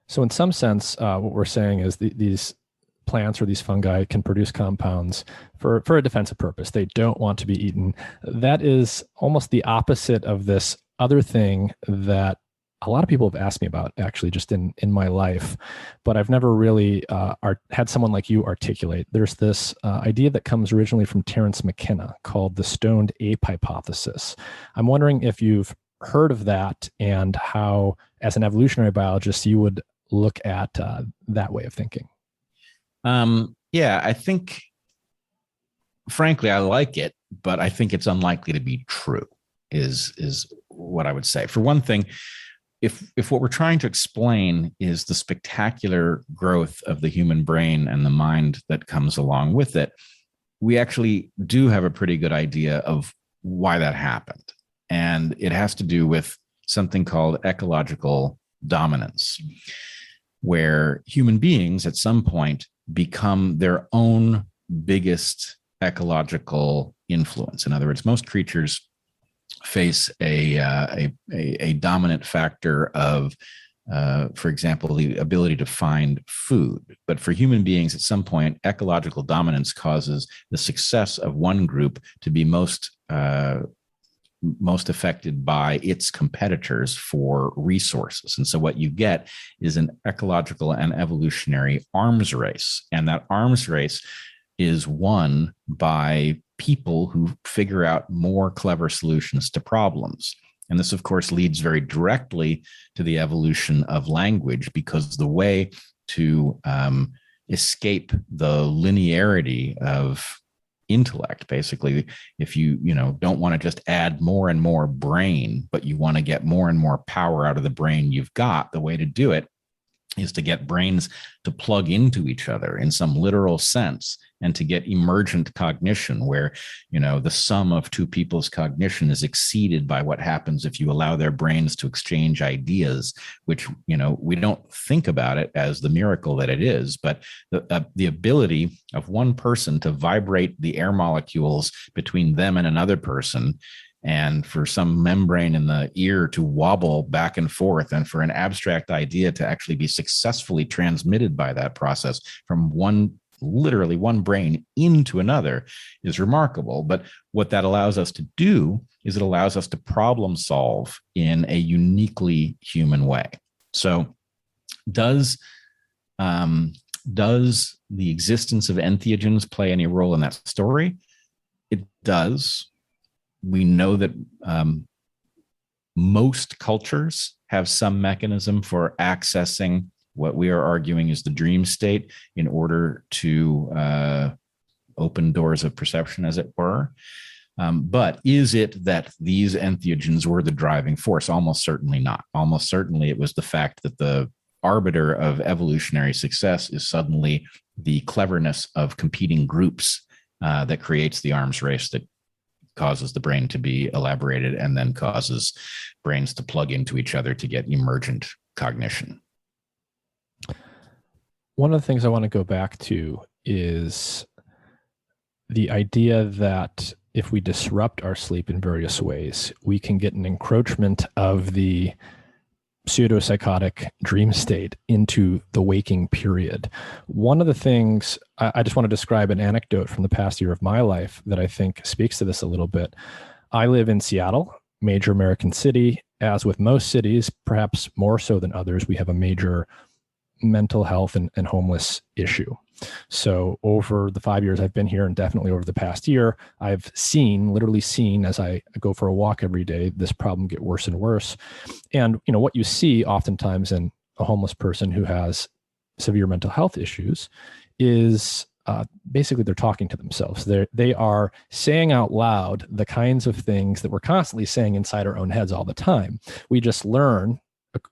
S1: So in some sense, what we're saying is these plants or these fungi can produce compounds for a defensive purpose. They don't want to be eaten. That is almost the opposite of this other thing that a lot of people have asked me about, actually, just in my life, but I've never really had someone like you articulate. There's this idea that comes originally from Terence McKenna called the stoned ape hypothesis. I'm wondering if you've heard of that and how, as an evolutionary biologist, you would look at that way of thinking.
S2: Yeah, I think, frankly, I like it, but I think it's unlikely to be true, is what I would say. For one thing, if what we're trying to explain is the spectacular growth of the human brain and the mind that comes along with it, we actually do have a pretty good idea of why that happened. And it has to do with something called ecological dominance, where human beings at some point become their own biggest ecological influence. In other words, most creatures face a dominant factor of for example, the ability to find food. But for human beings, at some point, ecological dominance causes the success of one group to be most affected by its competitors for resources. And so what you get is an ecological and evolutionary arms race. And that arms race is won by people who figure out more clever solutions to problems. And this, of course, leads very directly to the evolution of language, because the way to escape the linearity of intellect, basically, if you don't want to just add more and more brain, but you want to get more and more power out of the brain you've got, the way to do it is to get brains to plug into each other in some literal sense, and to get emergent cognition, where the sum of two people's cognition is exceeded by what happens if you allow their brains to exchange ideas, which we don't think about it as the miracle that it is, but the ability of one person to vibrate the air molecules between them and another person, and for some membrane in the ear to wobble back and forth, and for an abstract idea to actually be successfully transmitted by that process from literally one brain into another, is remarkable. But what that allows us to do is it allows us to problem solve in a uniquely human way. So does the existence of entheogens play any role in that story? It does. We know that most cultures have some mechanism for accessing what we are arguing is the dream state in order to open doors of perception, as it were. But is it that these entheogens were the driving force? Almost certainly not. Almost certainly it was the fact that the arbiter of evolutionary success is suddenly the cleverness of competing groups that creates the arms race that causes the brain to be elaborated and then causes brains to plug into each other to get emergent cognition.
S1: One of the things I want to go back to is the idea that if we disrupt our sleep in various ways, we can get an encroachment of the pseudopsychotic dream state into the waking period. One of the things, I just want to describe an anecdote from the past year of my life that I think speaks to this a little bit. I live in Seattle, major American city. As with most cities, perhaps more so than others, we have a major mental health and homeless issue. So over the 5 years I've been here, and definitely over the past year, I've literally seen as I go for a walk every day, this problem get worse and worse. And what you see oftentimes in a homeless person who has severe mental health issues is basically they're talking to themselves. They are saying out loud the kinds of things that we're constantly saying inside our own heads all the time. We just learn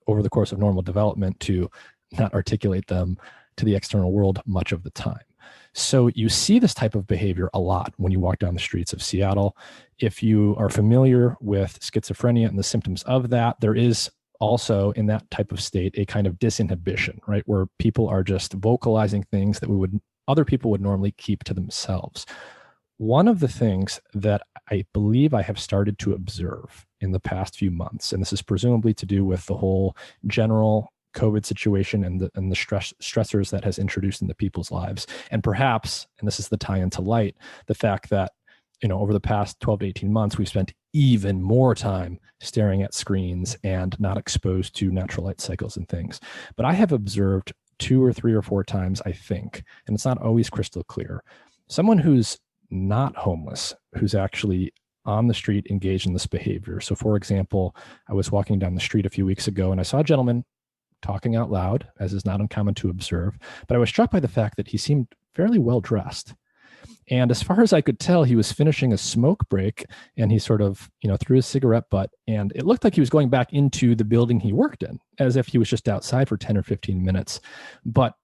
S1: over the course of normal development to not articulate them to the external world much of the time. So you see this type of behavior a lot when you walk down the streets of Seattle. If you are familiar with schizophrenia and the symptoms of that, there is also in that type of state a kind of disinhibition, right? Where people are just vocalizing things that other people would normally keep to themselves. One of the things that I believe I have started to observe in the past few months, and this is presumably to do with the whole general COVID situation and the stressors that has introduced into people's lives. And perhaps, and this is the tie into light, the fact that, over the past 12 to 18 months, we've spent even more time staring at screens and not exposed to natural light cycles and things. But I have observed 2 or 3 or 4 times, I think, and it's not always crystal clear, someone who's not homeless, who's actually on the street engaged in this behavior. So for example, I was walking down the street a few weeks ago and I saw a gentleman talking out loud, as is not uncommon to observe. But I was struck by the fact that he seemed fairly well dressed. And as far as I could tell, he was finishing a smoke break and he sort of, threw his cigarette butt, and it looked like he was going back into the building he worked in, as if he was just outside for 10 or 15 minutes. But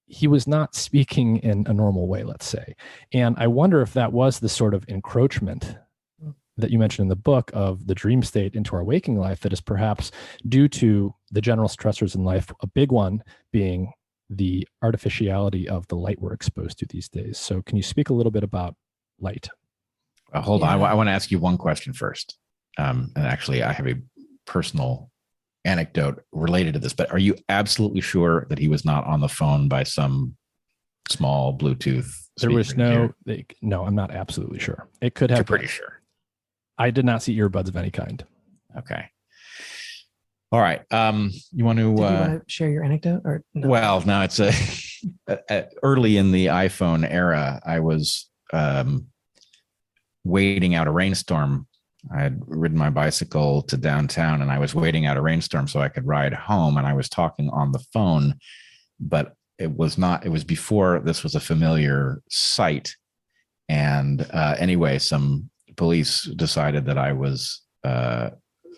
S1: he was not speaking in a normal way, let's say. And I wonder if that was the sort of encroachment that you mentioned in the book of the dream state into our waking life that is perhaps due to the general stressors in life, a big one being the artificiality of the light we're exposed to these days. So can you speak a little bit about light?
S2: Hold on. I want to ask you one question first. And actually, I have a personal anecdote related to this, but are you absolutely sure that he was not on the phone by some small Bluetooth
S1: There was
S2: speaker?
S1: no, I'm not absolutely sure. It could have
S2: You're
S1: been.
S2: pretty sure.
S1: I did not see earbuds of any kind.
S2: Okay. All right. You want to?
S3: Did you want to share your anecdote or no?
S2: Well, no. It's early in the iPhone era. I was waiting out a rainstorm. I had ridden my bicycle to downtown, and I was waiting out a rainstorm so I could ride home. And I was talking on the phone, but it was not. It was before this was a familiar sight. And anyway, some police decided that I was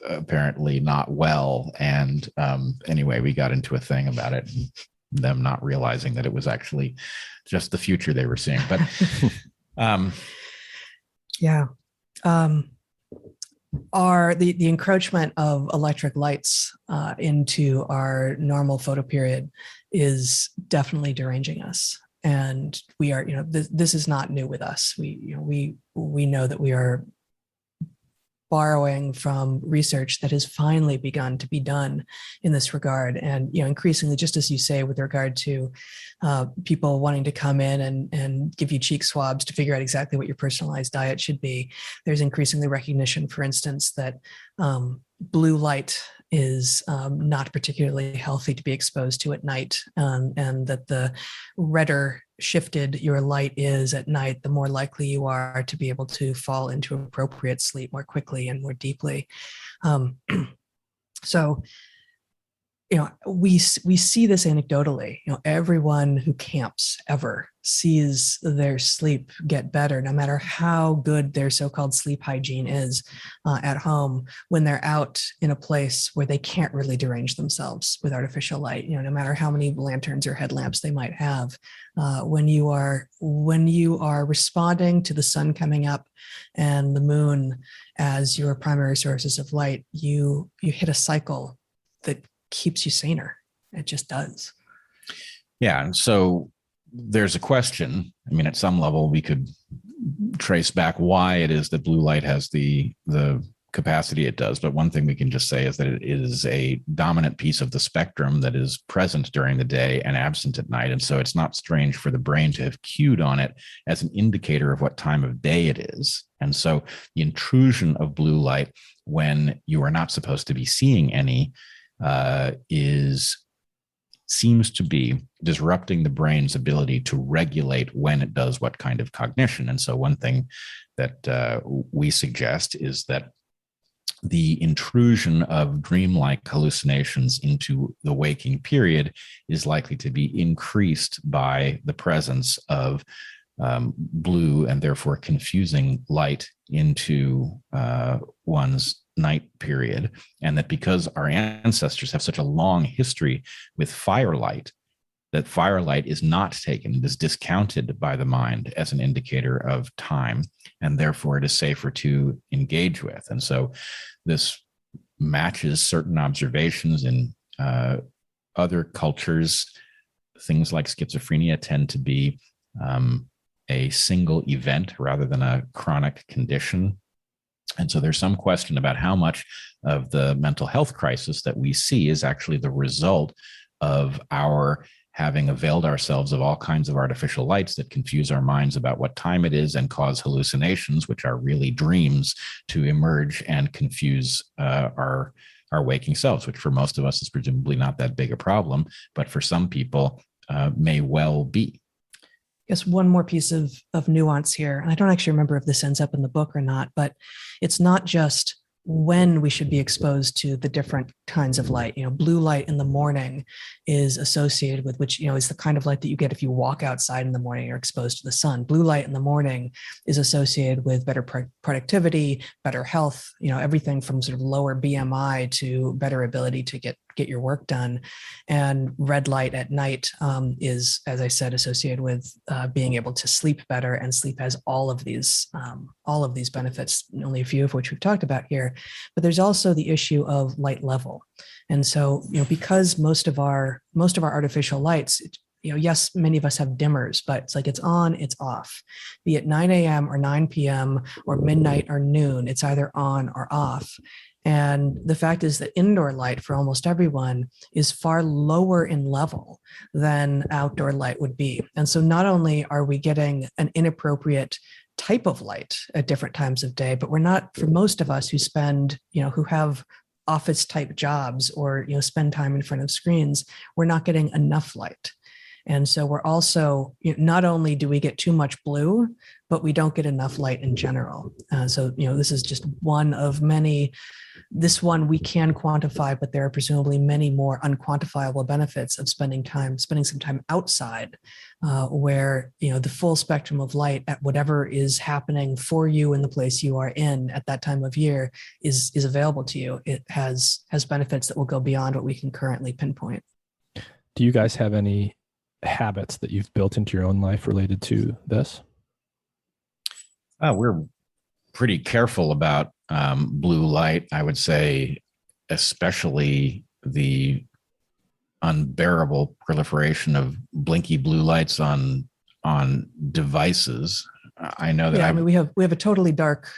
S2: apparently not well. And anyway, we got into a thing about it, them not realizing that it was actually just the future they were seeing. But
S3: yeah. The encroachment of electric lights into our normal photoperiod is definitely deranging us. And we are, this is not new with us. We know that we are borrowing from research that has finally begun to be done in this regard. And, increasingly, just as you say, with regard to people wanting to come in and give you cheek swabs to figure out exactly what your personalized diet should be, there's increasingly recognition, for instance, that blue light is not particularly healthy to be exposed to at night, and that the redder shifted your light is at night, the more likely you are to be able to fall into appropriate sleep more quickly and more deeply. So, we see this anecdotally. Everyone who camps ever sees their sleep get better, no matter how good their so-called sleep hygiene is at home, when they're out in a place where they can't really derange themselves with artificial light. No matter how many lanterns or headlamps they might have, when you are responding to the sun coming up and the moon as your primary sources of light, you hit a cycle that keeps you saner. It just does.
S2: Yeah. And so there's a question. I mean, at some level, we could trace back why it is that blue light has the capacity it does. But one thing we can just say is that it is a dominant piece of the spectrum that is present during the day and absent at night. And so it's not strange for the brain to have cued on it as an indicator of what time of day it is. And so the intrusion of blue light when you are not supposed to be seeing any seems to be disrupting the brain's ability to regulate when it does what kind of cognition. And so one thing that we suggest is that the intrusion of dreamlike hallucinations into the waking period is likely to be increased by the presence of blue and therefore confusing light into one's night period. And that because our ancestors have such a long history with firelight, that firelight is not taken, it is discounted by the mind as an indicator of time, and therefore it is safer to engage with. And so this matches certain observations in other cultures. Things like schizophrenia tend to be a single event rather than a chronic condition. And so there's some question about how much of the mental health crisis that we see is actually the result of our having availed ourselves of all kinds of artificial lights that confuse our minds about what time it is and cause hallucinations, which are really dreams, to emerge and confuse our waking selves, which for most of us is presumably not that big a problem, but for some people may well be.
S3: I guess one more piece of nuance here, and I don't actually remember if this ends up in the book or not, but it's not just when we should be exposed to the different kinds of light. Blue light in the morning is associated with, which, is the kind of light that you get if you walk outside in the morning, you're exposed to the sun. Blue light in the morning is associated with better productivity, better health, everything from sort of lower BMI to better ability to get your work done. And red light at night is, as I said, associated with being able to sleep better, and sleep has all of these benefits, only a few of which we've talked about here. But there's also the issue of light level. And so, because most of our artificial lights, yes, many of us have dimmers, but it's like it's on, it's off. Be it 9 a.m. or 9 p.m. or midnight or noon, it's either on or off. And the fact is that indoor light for almost everyone is far lower in level than outdoor light would be. And so not only are we getting an inappropriate type of light at different times of day, but we're not, for most of us who spend, who have office type jobs or, spend time in front of screens, we're not getting enough light. And so we're also, not only do we get too much blue, but we don't get enough light in general. So this is just one of many. This one we can quantify, but there are presumably many more unquantifiable benefits of spending some time outside, where the full spectrum of light at whatever is happening for you in the place you are in at that time of year is available to you. It has benefits that will go beyond what we can currently pinpoint.
S1: Do you guys have any habits that you've built into your own life related to this?
S2: We're pretty careful about blue light. I would say, especially the unbearable proliferation of blinky blue lights on devices. I know that
S3: we have a totally dark.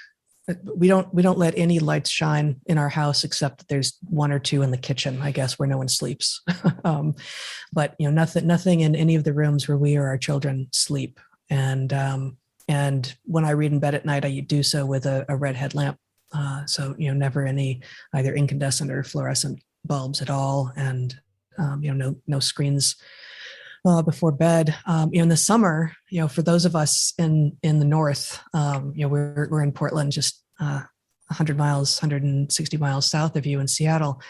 S3: We don't let any lights shine in our house except that there's one or two in the kitchen, I guess, where no one sleeps. But nothing in any of the rooms where we or our children sleep. And when I read in bed at night, I do so with a red headlamp. So never any either incandescent or fluorescent bulbs at all, and no screens before bed. In the summer, for those of us in the north, we're in Portland, just 100 miles, 160 miles south of you in Seattle.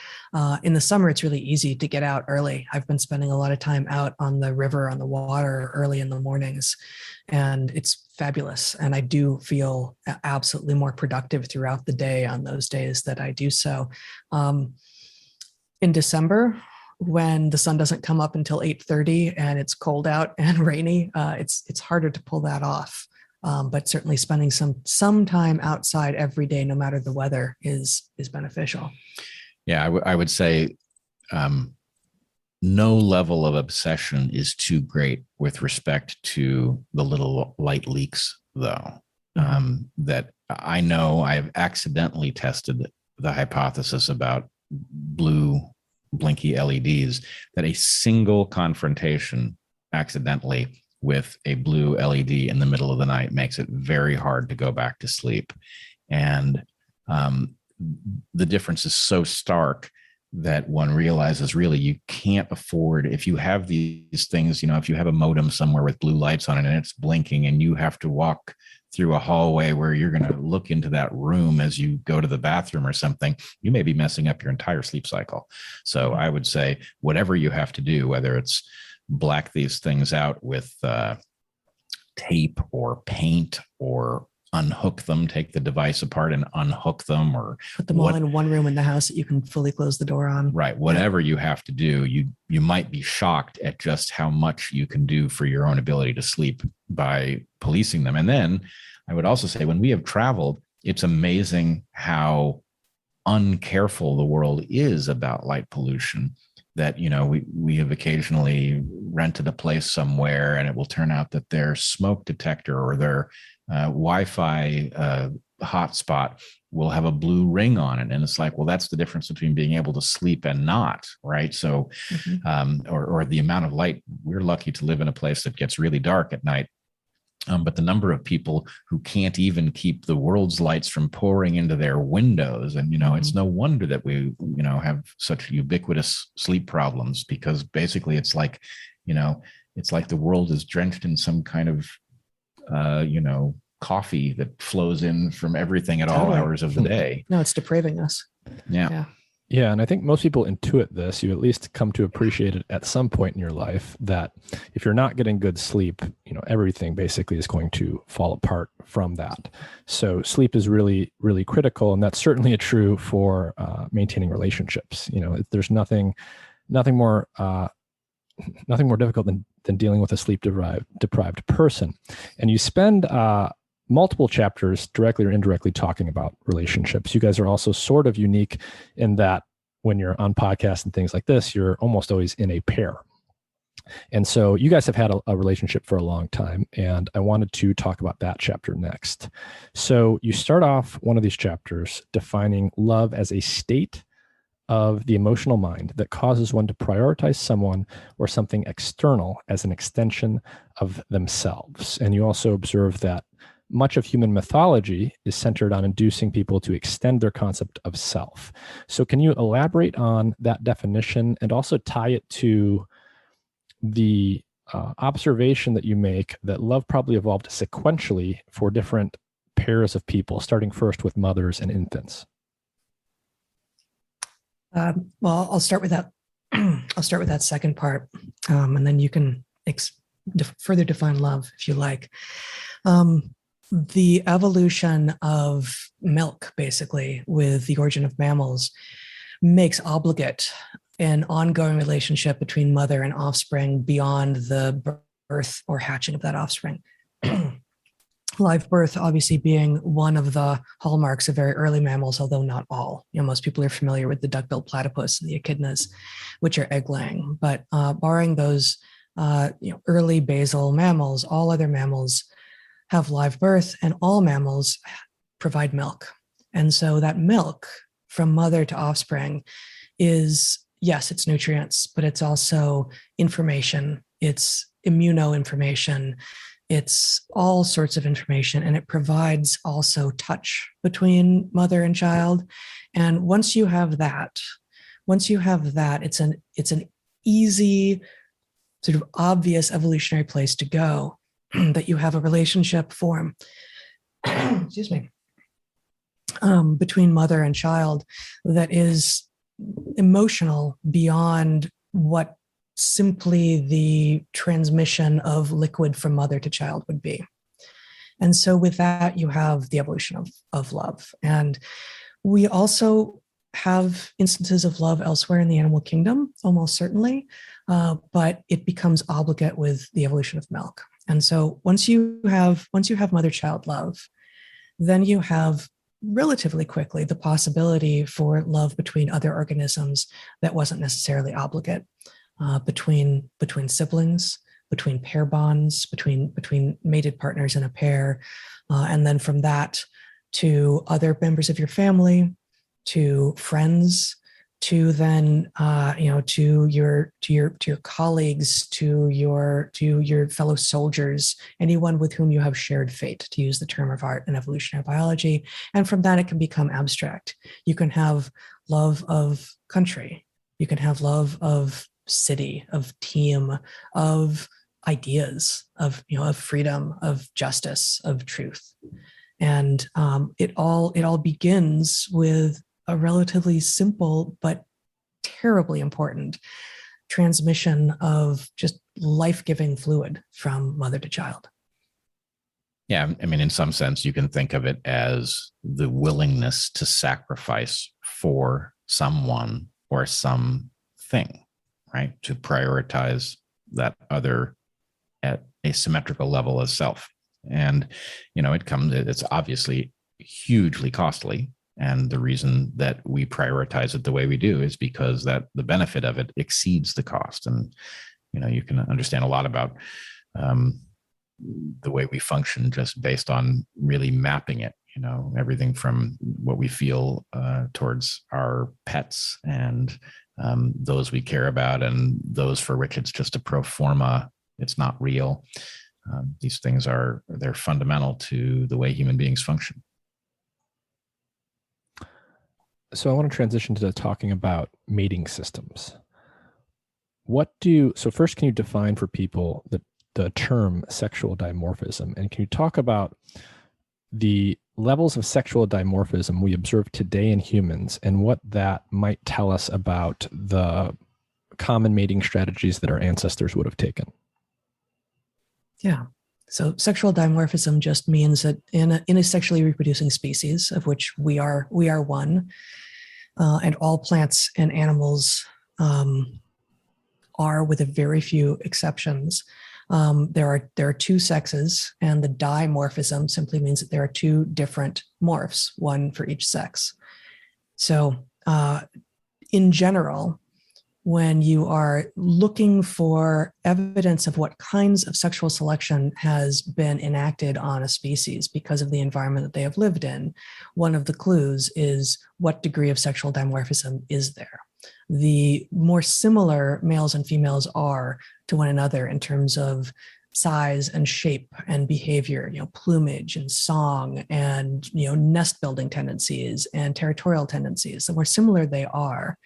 S3: In the summer, it's really easy to get out early. I've been spending a lot of time out on the river, on the water early in the mornings, and it's fabulous. And I do feel absolutely more productive throughout the day on those days that I do so. In December, when the sun doesn't come up until 8:30 and it's cold out and rainy, it's harder to pull that off. But certainly spending some time outside every day, no matter the weather, is beneficial.
S2: Yeah, I would say no level of obsession is too great with respect to the little light leaks, though. That I know I've accidentally tested the hypothesis about blue blinky LEDs, that a single confrontation accidentally with a blue LED in the middle of the night makes it very hard to go back to sleep. And the difference is so stark that one realizes really you can't afford, if you have these things, if you have a modem somewhere with blue lights on it and it's blinking and you have to walk through a hallway where you're going to look into that room as you go to the bathroom or something, you may be messing up your entire sleep cycle. So I would say whatever you have to do, whether it's black these things out with tape or paint, or unhook them, take the device apart and unhook them, or
S3: put them all in one room in the house that you can fully close the door on.
S2: Right. Whatever you have to do, you might be shocked at just how much you can do for your own ability to sleep by policing them. And then I would also say, when we have traveled, it's amazing how uncareful the world is about light pollution. That, we have occasionally rented a place somewhere and it will turn out that their smoke detector or their Wi-Fi hotspot will have a blue ring on it. And it's like, well, that's the difference between being able to sleep and not, right? So, or the amount of light. We're lucky to live in a place that gets really dark at night. But the number of people who can't even keep the world's lights from pouring into their windows. And, it's no wonder that we, have such ubiquitous sleep problems, because basically it's like, it's like the world is drenched in some kind of, coffee that flows in from everything at all hours of the day.
S3: No, it's depraving us.
S1: Yeah, and I think most people intuit this. You at least come to appreciate it at some point in your life, that if you're not getting good sleep, everything basically is going to fall apart from that. So sleep is really, really critical, and that's certainly true for maintaining relationships. There's nothing more difficult than dealing with a sleep deprived person. And you spend multiple chapters directly or indirectly talking about relationships. You guys are also sort of unique in that when you're on podcasts and things like this, you're almost always in a pair. And so you guys have had a relationship for a long time, and I wanted to talk about that chapter next. So you start off one of these chapters defining love as a state of the emotional mind that causes one to prioritize someone or something external as an extension of themselves. And you also observe that much of human mythology is centered on inducing people to extend their concept of self. So can you elaborate on that definition and also tie it to the observation that you make that love probably evolved sequentially for different pairs of people, starting first with mothers and infants?
S3: Well, I'll start with that. I'll start with that second part, and then you can further define love if you like. The evolution of milk, basically, with the origin of mammals, makes obligate an ongoing relationship between mother and offspring beyond the birth or hatching of that offspring. Live birth obviously being one of the hallmarks of very early mammals, although not all. Most people are familiar with the duck-billed platypus and the echidnas, which are egg-laying. But barring those early basal mammals, all other mammals have live birth, and all mammals provide milk. And so that milk from mother to offspring is, yes, it's nutrients, but it's also information. It's immunoinformation. It's all sorts of information, and it provides also touch between mother and child. And once you have that, it's an easy, sort of obvious evolutionary place to go, that you have a relationship form, excuse me, between mother and child that is emotional beyond what simply the transmission of liquid from mother to child would be. And so with that, you have the evolution of love. And we also have instances of love elsewhere in the animal kingdom, almost certainly, but it becomes obligate with the evolution of milk. And so once you have mother-child love, then you have relatively quickly the possibility for love between other organisms that wasn't necessarily obligate. Between siblings, between pair bonds, between mated partners in a pair, and then from that to other members of your family, to friends, to then to your colleagues, to your fellow soldiers, anyone with whom you have shared fate, to use the term of art in evolutionary biology. And from that, it can become abstract. You can have love of country. You can have love of city, of team, of ideas, of freedom, of justice, of truth. And it all begins with a relatively simple but terribly important transmission of just life-giving fluid from mother to child.
S2: Yeah, I mean, in some sense, you can think of it as the willingness to sacrifice for someone or something, right? To prioritize that other at a symmetrical level of self. And, it's obviously hugely costly. And the reason that we prioritize it the way we do is because that the benefit of it exceeds the cost. And, you can understand a lot about the way we function just based on really mapping it, everything from what we feel towards our pets and those we care about and those for which it's just a pro forma, it's not real. These things they're fundamental to the way human beings function.
S1: So I want to transition to talking about mating systems. So first, can you define for people the term sexual dimorphism? And can you talk about the levels of sexual dimorphism we observe today in humans and what that might tell us about the common mating strategies that our ancestors would have taken?
S3: Yeah. So sexual dimorphism just means that in a sexually reproducing species, of which we are one, and all plants and animals are, with a very few exceptions. There are two sexes, and the dimorphism simply means that there are two different morphs, one for each sex. So in general, when you are looking for evidence of what kinds of sexual selection has been enacted on a species because of the environment that they have lived in, one of the clues is what degree of sexual dimorphism is there. The more similar males and females are to one another in terms of size and shape and behavior, plumage and song and, nest building tendencies and territorial tendencies, the more similar they are,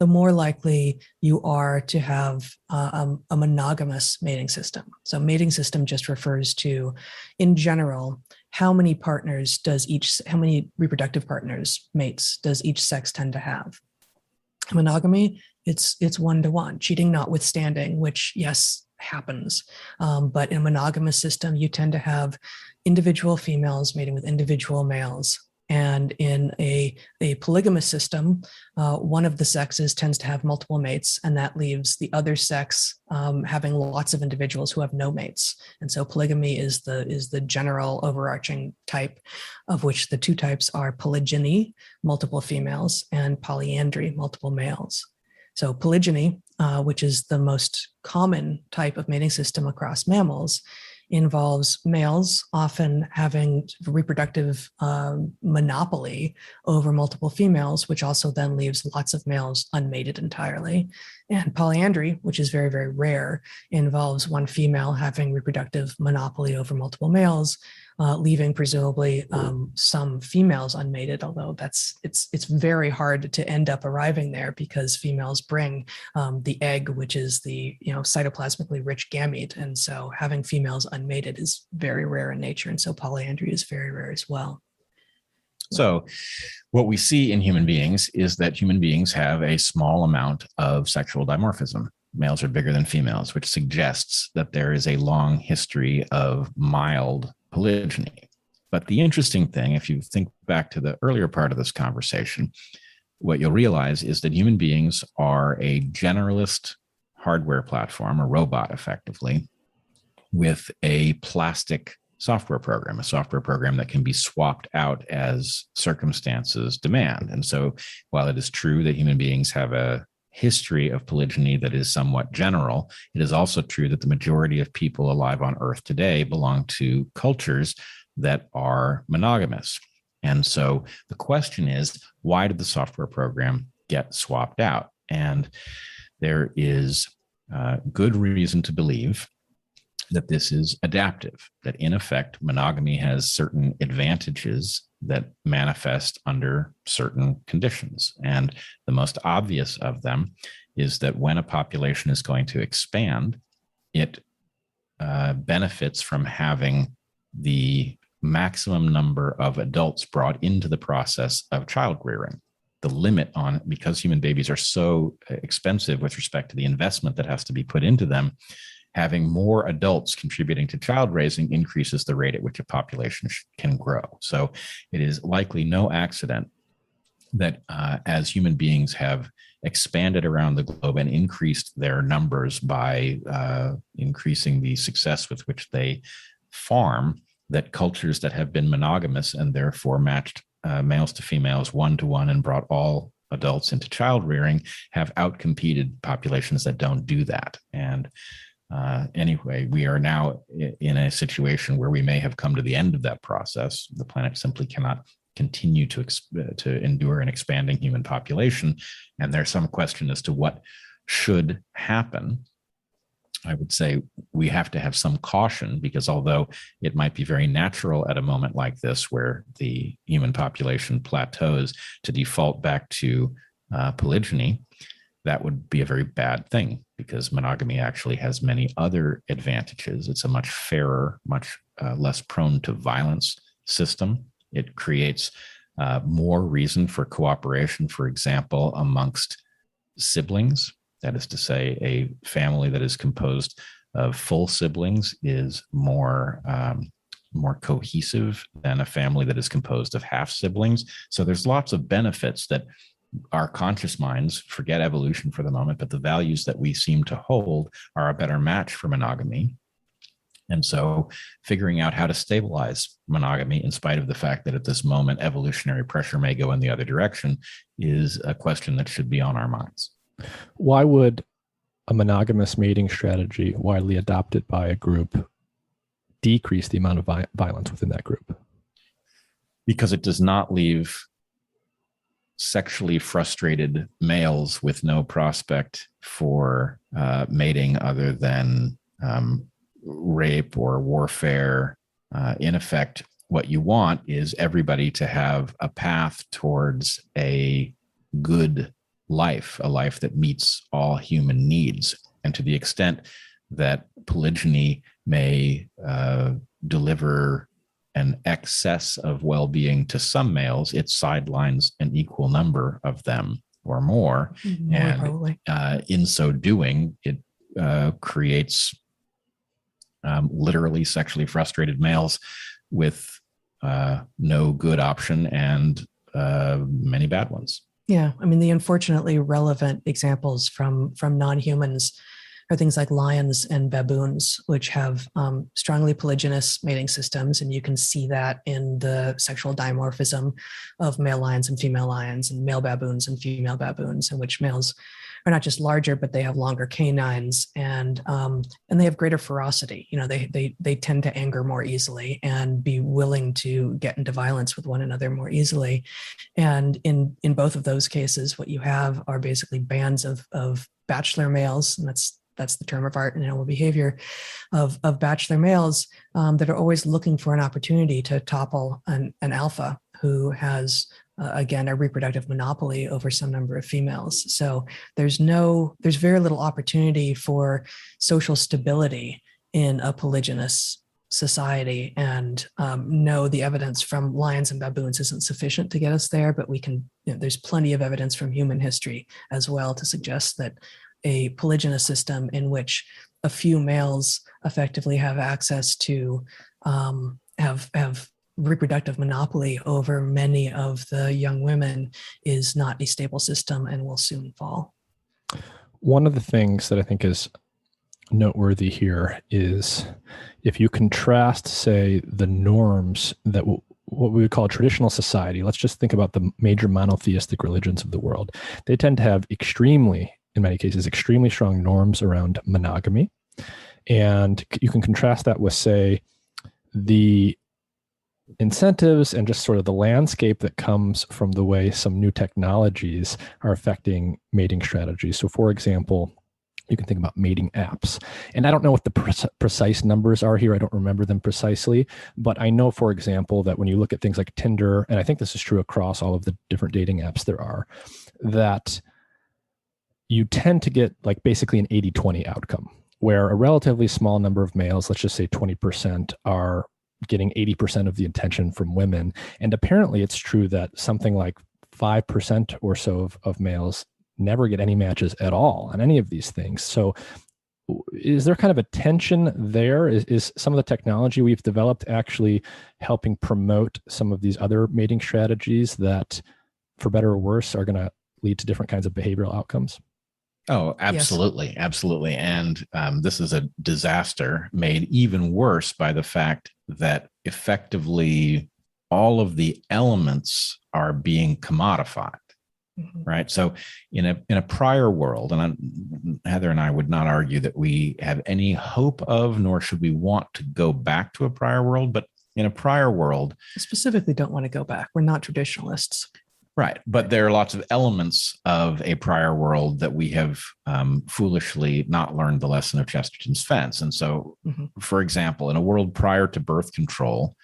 S3: the more likely you are to have a monogamous mating system. So mating system just refers to, in general, how many reproductive partners, mates, does each sex tend to have? Monogamy, it's 1-to-1, cheating notwithstanding, which, yes, happens. But in a monogamous system, you tend to have individual females mating with individual males. And in a polygamous system, one of the sexes tends to have multiple mates, and that leaves the other sex having lots of individuals who have no mates. And so polygamy is the general overarching type, of which the two types are polygyny, multiple females, and polyandry, multiple males. So polygyny, which is the most common type of mating system across mammals, involves males often having reproductive monopoly over multiple females, which also then leaves lots of males unmated entirely. And polyandry, which is very, very rare, involves one female having reproductive monopoly over multiple males, leaving presumably some females unmated, although it's very hard to end up arriving there because females bring the egg, which is the cytoplasmically rich gamete, and so having females unmated is very rare in nature, and so polyandry is very rare as well.
S2: So what we see in human beings is that human beings have a small amount of sexual dimorphism. Males are bigger than females, which suggests that there is a long history of mild polygyny. But the interesting thing, if you think back to the earlier part of this conversation, what you'll realize is that human beings are a generalist hardware platform, a robot effectively, with a plastic software program, a software program that can be swapped out as circumstances demand. And so while it is true that human beings have a history of polygyny that is somewhat general, it is also true that the majority of people alive on Earth today belong to cultures that are monogamous. And so the question is, why did the software program get swapped out? And there is good reason to believe that this is adaptive, that in effect, monogamy has certain advantages that manifest under certain conditions. And the most obvious of them is that when a population is going to expand, it benefits from having the maximum number of adults brought into the process of child rearing. The limit on, because human babies are so expensive with respect to the investment that has to be put into them, having more adults contributing to child raising increases the rate at which a population can grow. So it is likely no accident that as human beings have expanded around the globe and increased their numbers by increasing the success with which they farm, that cultures that have been monogamous and therefore matched males to females 1-to-1 and brought all adults into child rearing have outcompeted populations that don't do that. And anyway, we are now in a situation where we may have come to the end of that process. The planet simply cannot continue to endure an expanding human population. And there's some question as to what should happen. I would say we have to have some caution, because although it might be very natural at a moment like this where the human population plateaus to default back to polygyny, that would be a very bad thing, because monogamy actually has many other advantages. It's a much fairer, much less prone to violence system. It creates more reason for cooperation, for example, amongst siblings. That is to say, a family that is composed of full siblings is more cohesive than a family that is composed of half siblings. So there's lots of benefits that our conscious minds, forget evolution for the moment, but the values that we seem to hold are a better match for monogamy. And so figuring out how to stabilize monogamy, in spite of the fact that at this moment evolutionary pressure may go in the other direction, is a question that should be on our minds.
S1: Why would a monogamous mating strategy, widely adopted by a group, decrease the amount of violence within that group?
S2: Because it does not leave sexually frustrated males with no prospect for mating other than rape or warfare. In effect, what you want is everybody to have a path towards a good life, a life that meets all human needs. And to the extent that polygyny may deliver an excess of well-being to some males, it sidelines an equal number of them or more.
S3: Probably.
S2: In so doing, it creates literally sexually frustrated males with no good option and many bad ones.
S3: Yeah, I mean, the unfortunately relevant examples from non-humans are things like lions and baboons, which have strongly polygynous mating systems. And you can see that in the sexual dimorphism of male lions and female lions, and male baboons and female baboons, in which males are not just larger, but they have longer canines, and they have greater ferocity. You know, they tend to anger more easily and be willing to get into violence with one another more easily. And in both of those cases, what you have are basically bands of bachelor males, and that's the term of art in animal behavior, of bachelor males that are always looking for an opportunity to topple an alpha who has, again, a reproductive monopoly over some number of females. So there's very little opportunity for social stability in a polygynous society. And no, the evidence from lions and baboons isn't sufficient to get us there, but there's plenty of evidence from human history as well to suggest that a polygynous system in which a few males effectively have access to have reproductive monopoly over many of the young women is not a stable system and will soon fall.
S1: One of the things that I think is noteworthy here is if you contrast, say, the norms that what we would call traditional society. Let's just think about the major monotheistic religions of the world. They tend to have in many cases, extremely strong norms around monogamy. And you can contrast that with, say, the incentives and just sort of the landscape that comes from the way some new technologies are affecting mating strategies. So, for example, you can think about mating apps. And I don't know what the precise numbers are here. I don't remember them precisely. But I know, for example, that when you look at things like Tinder, and I think this is true across all of the different dating apps there are, that you tend to get like basically an 80-20 outcome, where a relatively small number of males, let's just say 20%, are getting 80% of the attention from women. And apparently it's true that something like 5% or so of males never get any matches at all on any of these things. So is there kind of a tension there? Is some of the technology we've developed actually helping promote some of these other mating strategies that, for better or worse, are going to lead to different kinds of behavioral outcomes?
S2: Oh, absolutely. Yes. Absolutely. And this is a disaster made even worse by the fact that effectively all of the elements are being commodified. Mm-hmm. Right. So in a prior world, and Heather and I would not argue that we have any hope of, nor should we want to go back to a prior world, but in a prior world,
S3: I specifically don't want to go back. We're not traditionalists.
S2: Right. But there are lots of elements of a prior world that we have foolishly not learned the lesson of Chesterton's fence. And so, for example, in a world prior to birth control,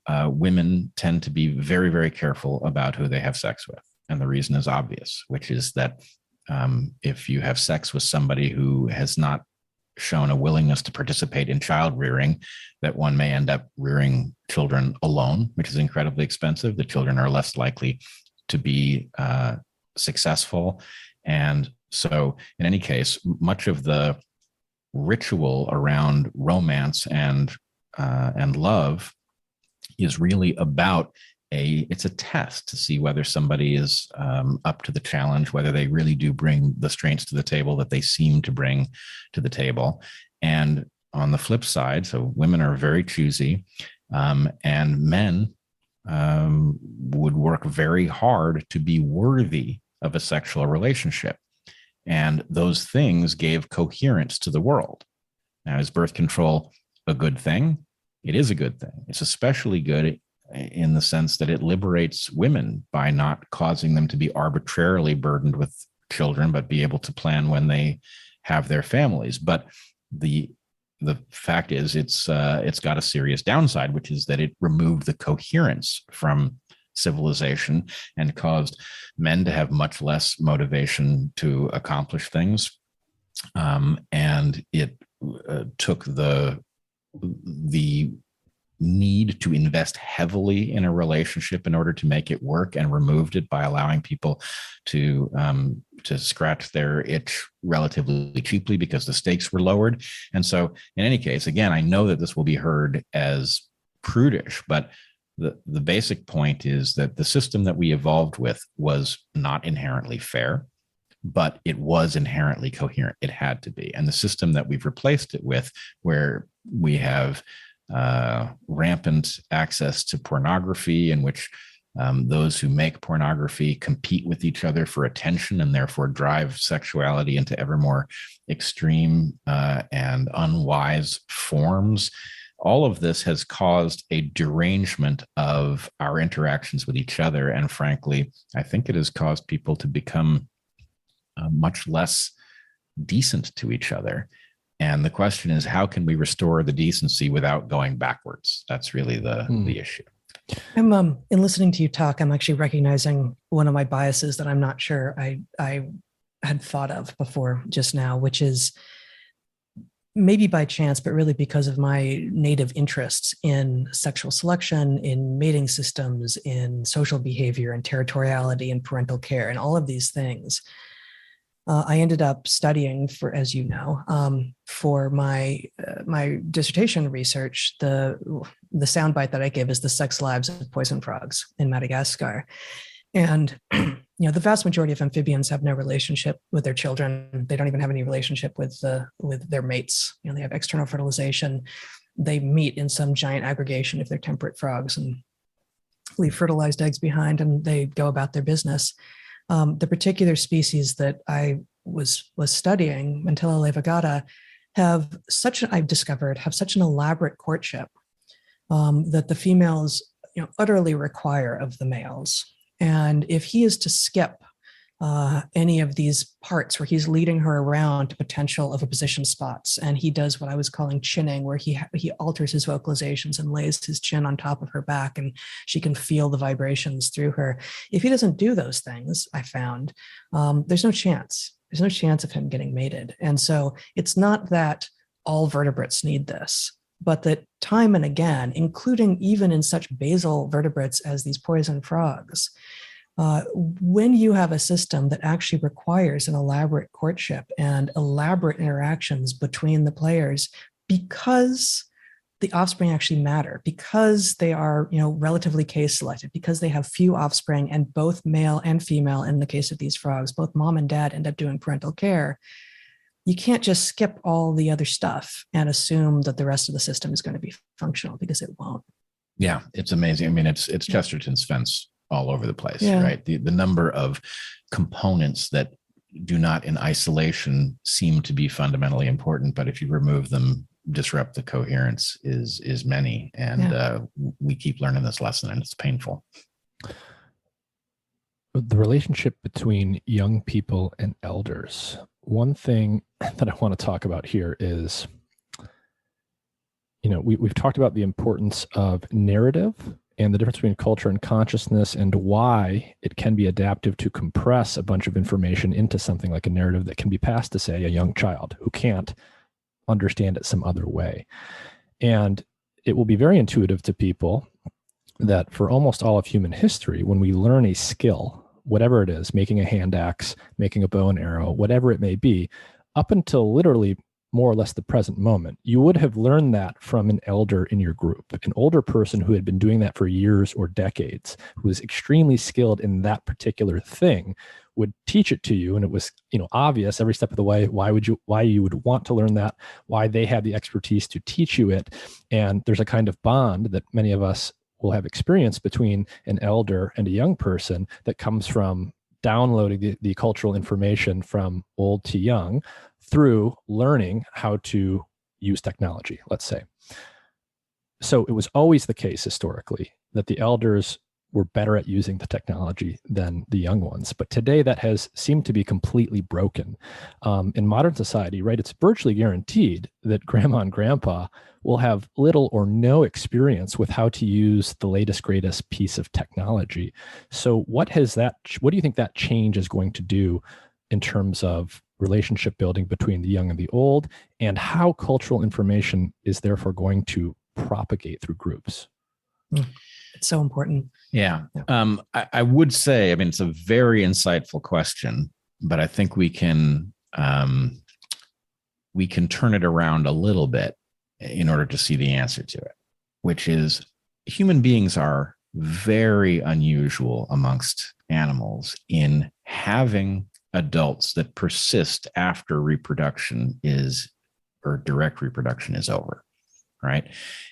S2: women tend to be very, very careful about who they have sex with. And the reason is obvious, which is that if you have sex with somebody who has not shown a willingness to participate in child rearing, that one may end up rearing children alone, which is incredibly expensive. The children are less likely to be successful. And so in any case, much of the ritual around romance and love is really about it's a test to see whether somebody is up to the challenge, whether they really do bring the strengths to the table that they seem to bring to the table. And on the flip side, so women are very choosy, and men would work very hard to be worthy of a sexual relationship. And those things gave coherence to the world. Now, is birth control a good thing? It is a good thing. It's especially good in the sense that it liberates women by not causing them to be arbitrarily burdened with children, but be able to plan when they have their families. But the fact is, it's got a serious downside, which is that it removed the coherence from civilization and caused men to have much less motivation to accomplish things. And it took the need to invest heavily in a relationship in order to make it work and removed it by allowing people to scratch their itch relatively cheaply because the stakes were lowered. And so in any case, again, I know that this will be heard as prudish, but the basic point is that the system that we evolved with was not inherently fair, but it was inherently coherent. It had to be. And the system that we've replaced it with, where we have rampant access to pornography, in which those who make pornography compete with each other for attention and therefore drive sexuality into ever more extreme and unwise forms. All of this has caused a derangement of our interactions with each other. And frankly, I think it has caused people to become much less decent to each other. And the question is, how can we restore the decency without going backwards? That's really the issue.
S3: I'm in listening to you talk, I'm actually recognizing one of my biases that I'm not sure I had thought of before just now, which is maybe by chance, but really because of my native interests in sexual selection, in mating systems, in social behavior and territoriality and parental care and all of these things. I ended up studying for, as you know, for my dissertation research, the soundbite that I give is the sex lives of poison frogs in Madagascar. And the vast majority of amphibians have no relationship with their children. They don't even have any relationship with their mates. They have external fertilization. They meet in some giant aggregation if they're temperate frogs and leave fertilized eggs behind, and they go about their business. The particular species that I was studying, Mantilla levigata, I've discovered have such an elaborate courtship that the females utterly require of the males. And if he is to skip any of these parts where he's leading her around to potential of opposition spots, and he does what I was calling chinning, where he alters his vocalizations and lays his chin on top of her back and she can feel the vibrations through her. If he doesn't do those things, I found there's no chance. There's no chance of him getting mated. And so it's not that all vertebrates need this, but that time and again, including even in such basal vertebrates as these poison frogs, when you have a system that actually requires an elaborate courtship and elaborate interactions between the players, because the offspring actually matter, because they are, relatively case selected, because they have few offspring and both male and female, in the case of these frogs, both mom and dad end up doing parental care, you can't just skip all the other stuff and assume that the rest of the system is going to be functional, because it won't.
S2: Yeah, it's amazing. I mean, it's Chesterton's fence all over the place, right? The number of components that do not in isolation seem to be fundamentally important, but if you remove them, disrupt the coherence is many. And we keep learning this lesson, and it's painful.
S1: The relationship between young people and elders. One thing that I want to talk about here is, we've talked about the importance of narrative and the difference between culture and consciousness, and why it can be adaptive to compress a bunch of information into something like a narrative that can be passed to, say, a young child who can't understand it some other way. And it will be very intuitive to people that for almost all of human history, when we learn a skill, whatever it is, making a hand axe, making a bow and arrow, whatever it may be, up until literally more or less the present moment, you would have learned that from an elder in your group, an older person who had been doing that for years or decades, who was extremely skilled in that particular thing, would teach it to you. And it was, obvious every step of the way, why you would want to learn that, why they had the expertise to teach you it. And there's a kind of bond that many of us will have experienced between an elder and a young person that comes from downloading the cultural information from old to young through learning how to use technology, let's say. So it was always the case historically that the elders were better at using the technology than the young ones. But today that has seemed to be completely broken. In modern society, right, it's virtually guaranteed that grandma and grandpa will have little or no experience with how to use the latest, greatest piece of technology. So what do you think that change is going to do in terms of relationship building between the young and the old, and how cultural information is therefore going to propagate through groups?
S3: It's so important.
S2: Yeah. I would say, I mean, it's a very insightful question, but I think we can turn it around a little bit in order to see the answer to it, which is human beings are very unusual amongst animals in having adults that persist after reproduction or direct reproduction is over, right?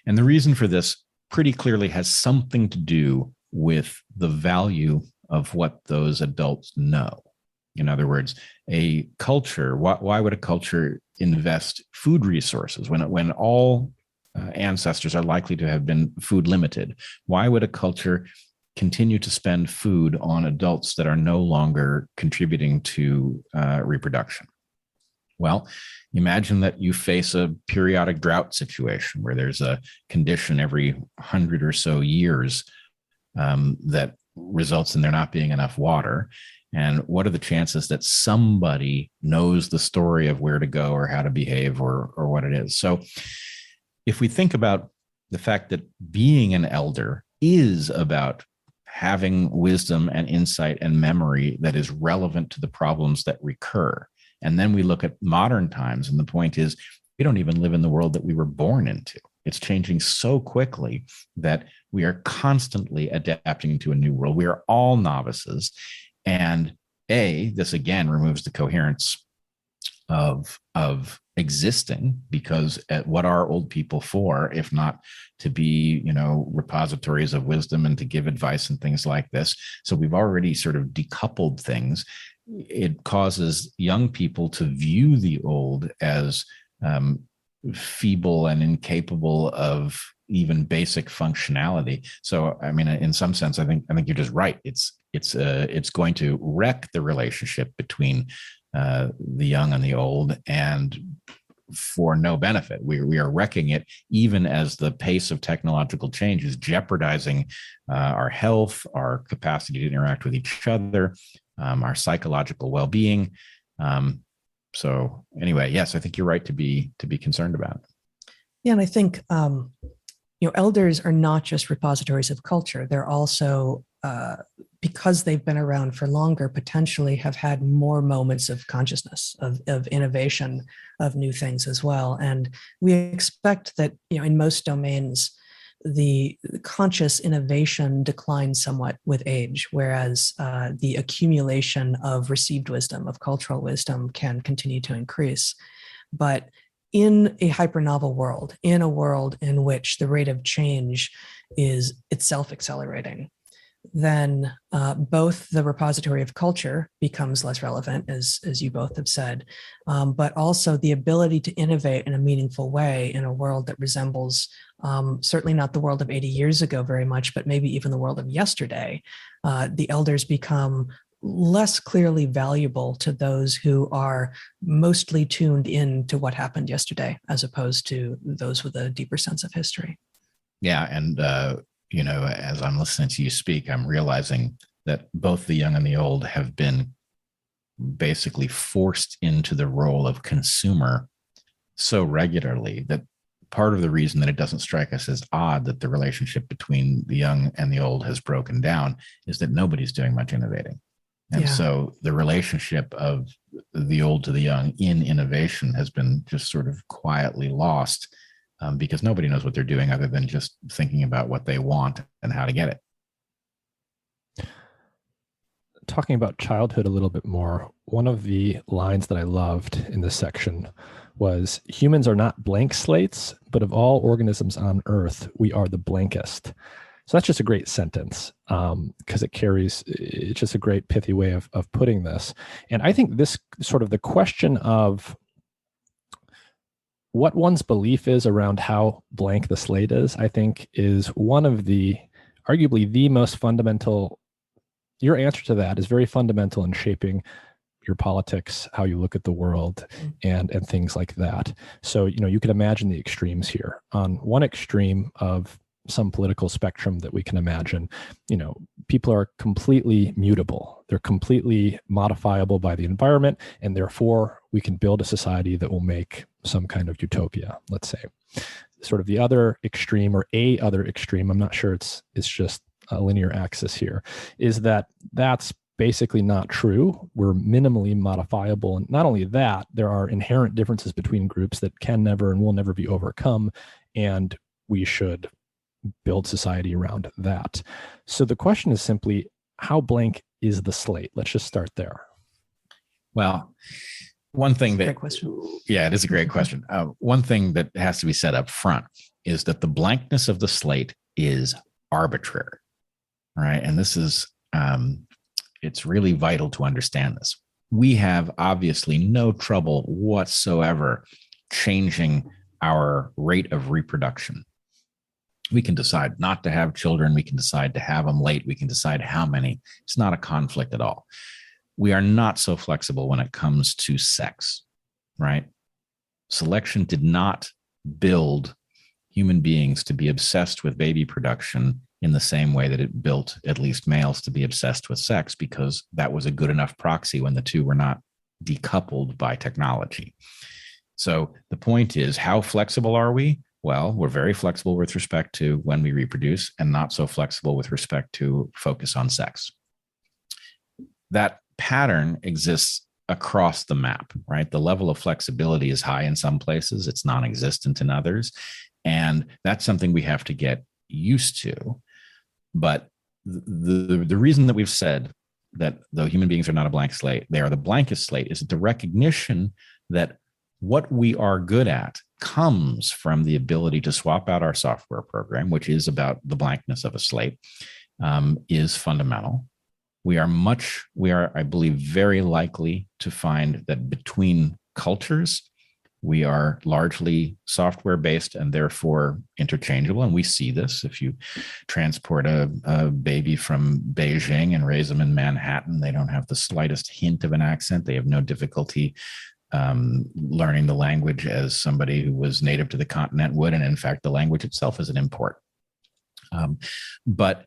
S2: And the reason for this pretty clearly has something to do with the value of what those adults know. In other words, a culture, why would a culture invest food resources when all ancestors are likely to have been food limited? Why would a culture continue to spend food on adults that are no longer contributing to reproduction? Well, imagine that you face a periodic drought situation where there's a condition every 100 or so years that results in there not being enough water. And what are the chances that somebody knows the story of where to go or how to behave or what it is? So if we think about the fact that being an elder is about having wisdom and insight and memory that is relevant to the problems that recur, and then we look at modern times, and the point is we don't even live in the world that we were born into. It's changing so quickly that we are constantly adapting to a new world. We are all novices. And this again removes the coherence of existing, because what are old people for if not to be, repositories of wisdom and to give advice and things like this? So we've already sort of decoupled things. It causes young people to view the old as feeble and incapable of even basic functionality. So, I mean, in some sense, I think you're just right. It's going to wreck the relationship between the young and the old, and for no benefit. We are wrecking it, even as the pace of technological change is jeopardizing our health, our capacity to interact with each other, our psychological well-being. So anyway, yes, I think you're right to be concerned about it.
S3: Yeah, and I think elders are not just repositories of culture. They're also, because they've been around for longer, potentially have had more moments of consciousness, of innovation, of new things as well. And we expect that, in most domains, the conscious innovation declines somewhat with age, whereas the accumulation of received wisdom, of cultural wisdom, can continue to increase. But in a hypernovel world, in a world in which the rate of change is itself accelerating, then both the repository of culture becomes less relevant, as you both have said, but also the ability to innovate in a meaningful way in a world that resembles certainly not the world of 80 years ago very much, but maybe even the world of yesterday. The elders become less clearly valuable to those who are mostly tuned in to what happened yesterday, as opposed to those with a deeper sense of history.
S2: Yeah, and as I'm listening to you speak, I'm realizing that both the young and the old have been basically forced into the role of consumer so regularly that part of the reason that it doesn't strike us as odd that the relationship between the young and the old has broken down is that nobody's doing much innovating. And so the relationship of the old to the young in innovation has been just sort of quietly lost. Because nobody knows what they're doing other than just thinking about what they want and how to get it.
S1: Talking about childhood a little bit more, one of the lines that I loved in this section was, humans are not blank slates, but of all organisms on Earth, we are the blankest. So that's just a great sentence because it's just a great pithy way of putting this. And I think this sort of the question of what one's belief is around how blank the slate is, I think is one of arguably the most fundamental. Your answer to that is very fundamental in shaping your politics, how you look at the world, and things like that. So, you can imagine the extremes here. On one extreme of some political spectrum that we can imagine, people are completely mutable. They're completely modifiable by the environment, and therefore we can build a society that will make some kind of utopia, let's say. Sort of the other extreme, or a other extreme, I'm not sure it's just a linear axis here, is that's basically not true. We're minimally modifiable. And not only that, there are inherent differences between groups that can never and will never be overcome. And we should build society around that. So the question is simply, how blank is the slate? Let's just start there.
S2: Well, one thing
S3: Great question.
S2: Yeah, it is a great question. One thing that has to be said up front is that the blankness of the slate is arbitrary, right? And this is, it's really vital to understand this. We have obviously no trouble whatsoever changing our rate of reproduction. We can decide not to have children. We can decide to have them late. We can decide how many. It's not a conflict at all. We are not so flexible when it comes to sex, right? Selection did not build human beings to be obsessed with baby production in the same way that it built at least males to be obsessed with sex, because that was a good enough proxy when the two were not decoupled by technology. So the point is, how flexible are we? Well, we're very flexible with respect to when we reproduce, and not so flexible with respect to focus on sex. That pattern exists across the map, right? The level of flexibility is high in some places, it's non-existent in others. And that's something we have to get used to. But the reason that we've said that though human beings are not a blank slate, they are the blankest slate, is the recognition that what we are good at comes from the ability to swap out our software program, which is about the blankness of a slate, is fundamental. We are, I believe, very likely to find that between cultures, we are largely software-based and therefore interchangeable. And we see this. If you transport a baby from Beijing and raise them in Manhattan, they don't have the slightest hint of an accent. They have no difficulty learning the language as somebody who was native to the continent would. And in fact, the language itself is an import. But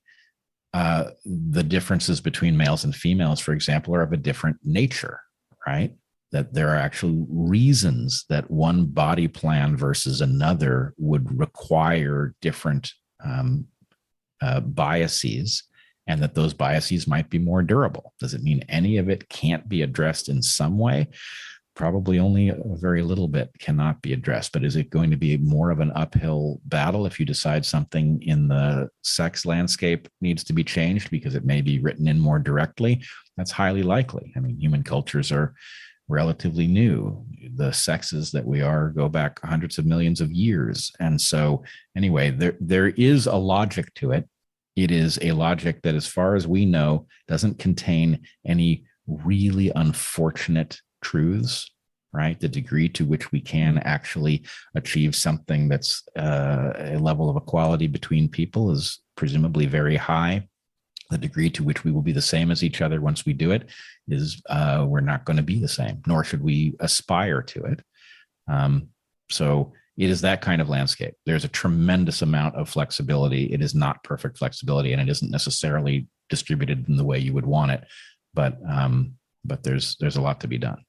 S2: the differences between males and females, for example, are of a different nature, right? That there are actual reasons that one body plan versus another would require different biases, and that those biases might be more durable. Does it mean any of it can't be addressed in some way? Probably only a very little bit cannot be addressed. But is it going to be more of an uphill battle if you decide something in the sex landscape needs to be changed because it may be written in more directly? That's highly likely. I mean, human cultures are relatively new. The sexes that we are go back hundreds of millions of years. And so anyway, there is a logic to it. It is a logic that, as far as we know, doesn't contain any really unfortunate truths, right? The degree to which we can actually achieve something that's a level of equality between people is presumably very high. The degree to which we will be the same as each other once we do it is we're not going to be the same, nor should we aspire to it. So it is that kind of landscape. There's a tremendous amount of flexibility. It is not perfect flexibility, and it isn't necessarily distributed in the way you would want it. But there's a lot to be done.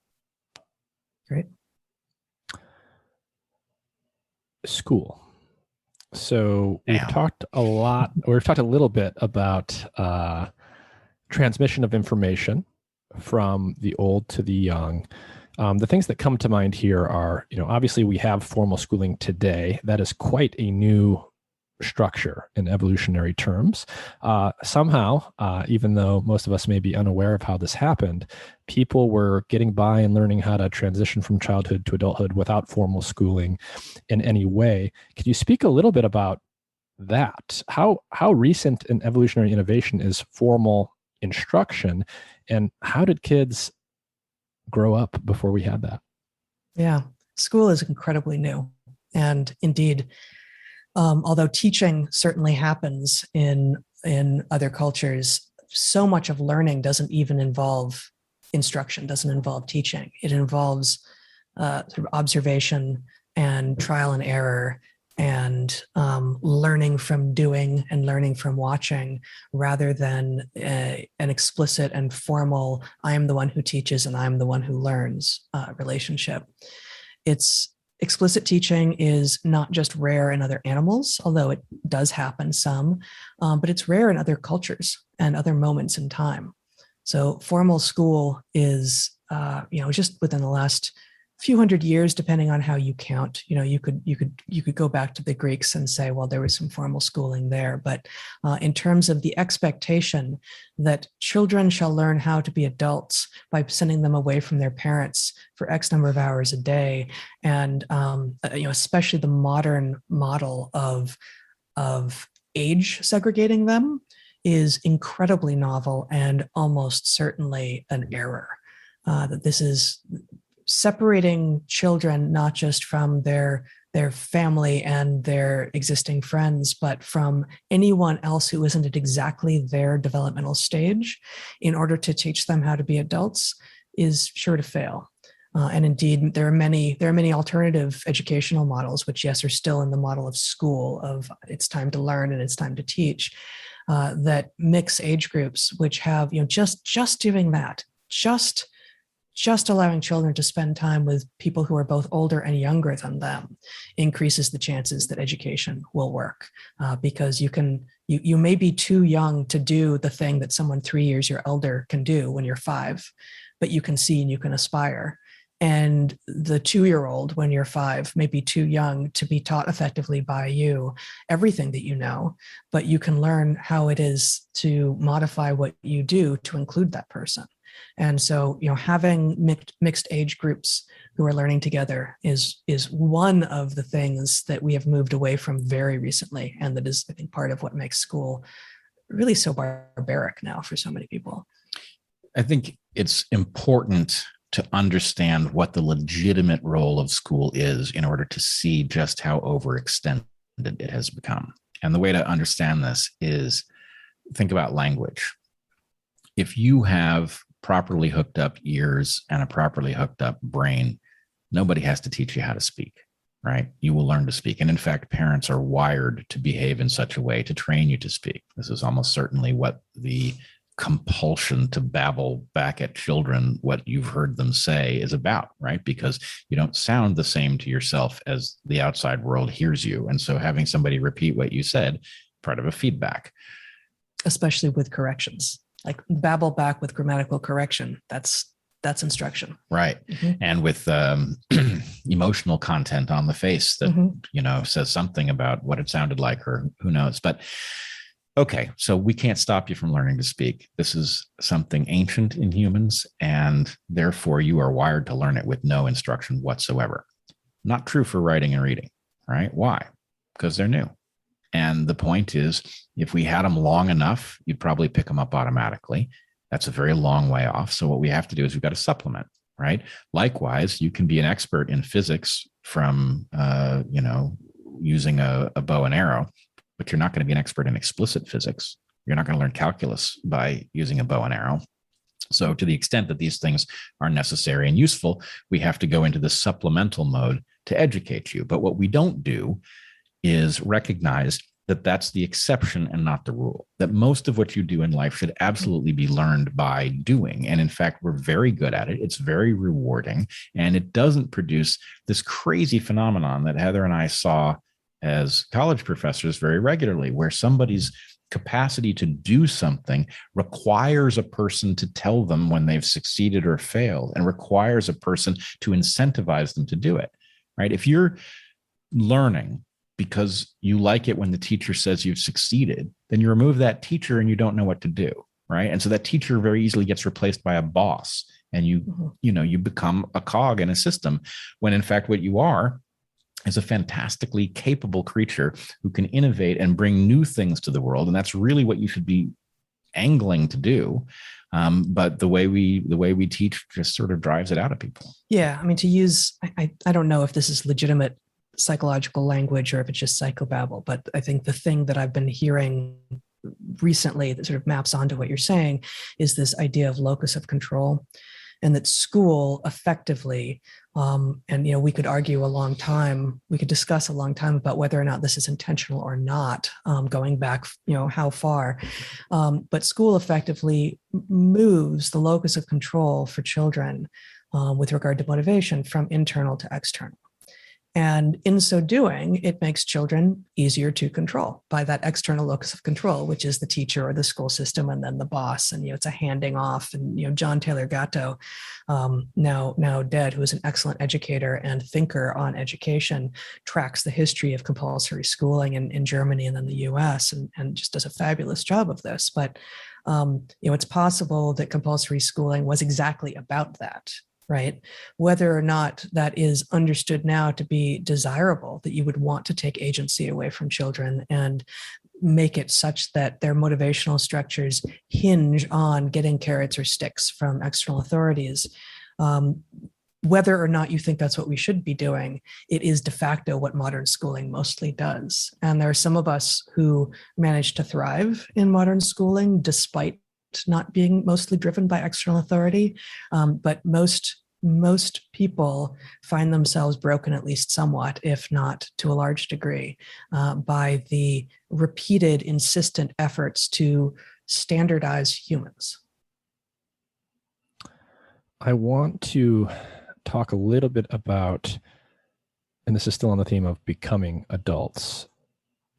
S3: Great.
S1: School. So we've talked a little bit about transmission of information from the old to the young. The things that come to mind here are, obviously we have formal schooling today. That is quite a new structure in evolutionary terms. Somehow, even though most of us may be unaware of how this happened, people were getting by and learning how to transition from childhood to adulthood without formal schooling in any way. Could you speak a little bit about that. How recent in evolutionary innovation is formal instruction, and how did kids grow up before we had that?
S3: Yeah, school is incredibly new. And indeed, although teaching certainly happens in other cultures, so much of learning doesn't even involve instruction, doesn't involve teaching. It involves sort of observation and trial and error and learning from doing and learning from watching, rather than an explicit and formal, I am the one who teaches and I'm the one who learns relationship. It's explicit teaching is not just rare in other animals, although it does happen some, but it's rare in other cultures and other moments in time. So formal school is, just within the last few hundred years, depending on how you count. You could go back to the Greeks and say, well, there was some formal schooling there. But in terms of the expectation that children shall learn how to be adults by sending them away from their parents for X number of hours a day, and especially the modern model of age segregating them, is incredibly novel and almost certainly an error. That this is separating children not just from their family and their existing friends, but from anyone else who isn't at exactly their developmental stage in order to teach them how to be adults is sure to fail. And indeed, there are many alternative educational models, which, yes, are still in the model of school, of it's time to learn and it's time to teach, that mix age groups, which have, just doing that, just allowing children to spend time with people who are both older and younger than them increases the chances that education will work, because you may be too young to do the thing that someone 3 years your elder can do when you're 5, but you can see and you can aspire. And the 2-year-old, when you're 5, may be too young to be taught effectively by you everything that you know, but you can learn how it is to modify what you do to include that person. And so, having mixed age groups who are learning together is one of the things that we have moved away from very recently, and that is, I think, part of what makes school really so barbaric now for so many people.
S2: I think it's important to understand what the legitimate role of school is in order to see just how overextended it has become. And the way to understand this is think about language. If you have properly hooked up ears and a properly hooked up brain, nobody has to teach you how to speak, right? You will learn to speak. And in fact, parents are wired to behave in such a way to train you to speak. This is almost certainly what the compulsion to babble back at children what you've heard them say is about, right? Because you don't sound the same to yourself as the outside world hears you. And so having somebody repeat what you said, part of a feedback.
S3: Especially with corrections. Like babble back with grammatical correction. That's instruction.
S2: Right. Mm-hmm. And with emotional content on the face that, says something about what it sounded like, or who knows. But okay, so we can't stop you from learning to speak. This is something ancient in humans, and therefore you are wired to learn it with no instruction whatsoever. Not true for writing and reading, right? Why? Because they're new. And the point is, if we had them long enough, you'd probably pick them up automatically. That's a very long way off. So what we have to do is we've got to supplement, right? Likewise, you can be an expert in physics from, using a bow and arrow, but you're not going to be an expert in explicit physics. You're not going to learn calculus by using a bow and arrow. So to the extent that these things are necessary and useful, we have to go into the supplemental mode to educate you. But what we don't do is recognize that that's the exception and not the rule, that most of what you do in life should absolutely be learned by doing. And in fact, we're very good at it. It's very rewarding, and it doesn't produce this crazy phenomenon that Heather and I saw as college professors very regularly, where somebody's capacity to do something requires a person to tell them when they've succeeded or failed, and requires a person to incentivize them to do it, right? If you're learning because you like it when the teacher says you've succeeded, then you remove that teacher and you don't know what to do, right? And so that teacher very easily gets replaced by a boss, and you become a cog in a system, when in fact what you are is a fantastically capable creature who can innovate and bring new things to the world. And that's really what you should be angling to do. But the way we teach just sort of drives it out of people.
S3: Yeah. I mean, to use, I don't know if this is legitimate psychological language or if it's just psychobabble, but I think the thing that I've been hearing recently that sort of maps onto what you're saying is this idea of locus of control, and that school effectively, and we could argue a long time, we could discuss a long time about whether or not this is intentional or not, going back, how far, but school effectively moves the locus of control for children with regard to motivation from internal to external. And in so doing, it makes children easier to control by that external locus of control, which is the teacher or the school system, and then the boss. And it's a handing off. And John Taylor Gatto, now dead, who is an excellent educator and thinker on education, tracks the history of compulsory schooling in Germany and then the U.S. and just does a fabulous job of this. But it's possible that compulsory schooling was exactly about that. Right? Whether or not that is understood now to be desirable, that you would want to take agency away from children and make it such that their motivational structures hinge on getting carrots or sticks from external authorities. Whether or not you think that's what we should be doing, it is de facto what modern schooling mostly does. And there are some of us who manage to thrive in modern schooling despite not being mostly driven by external authority, but most people find themselves broken at least somewhat, if not to a large degree, by the repeated, insistent efforts to standardize humans.
S1: I want to talk a little bit about, and this is still on the theme of becoming adults,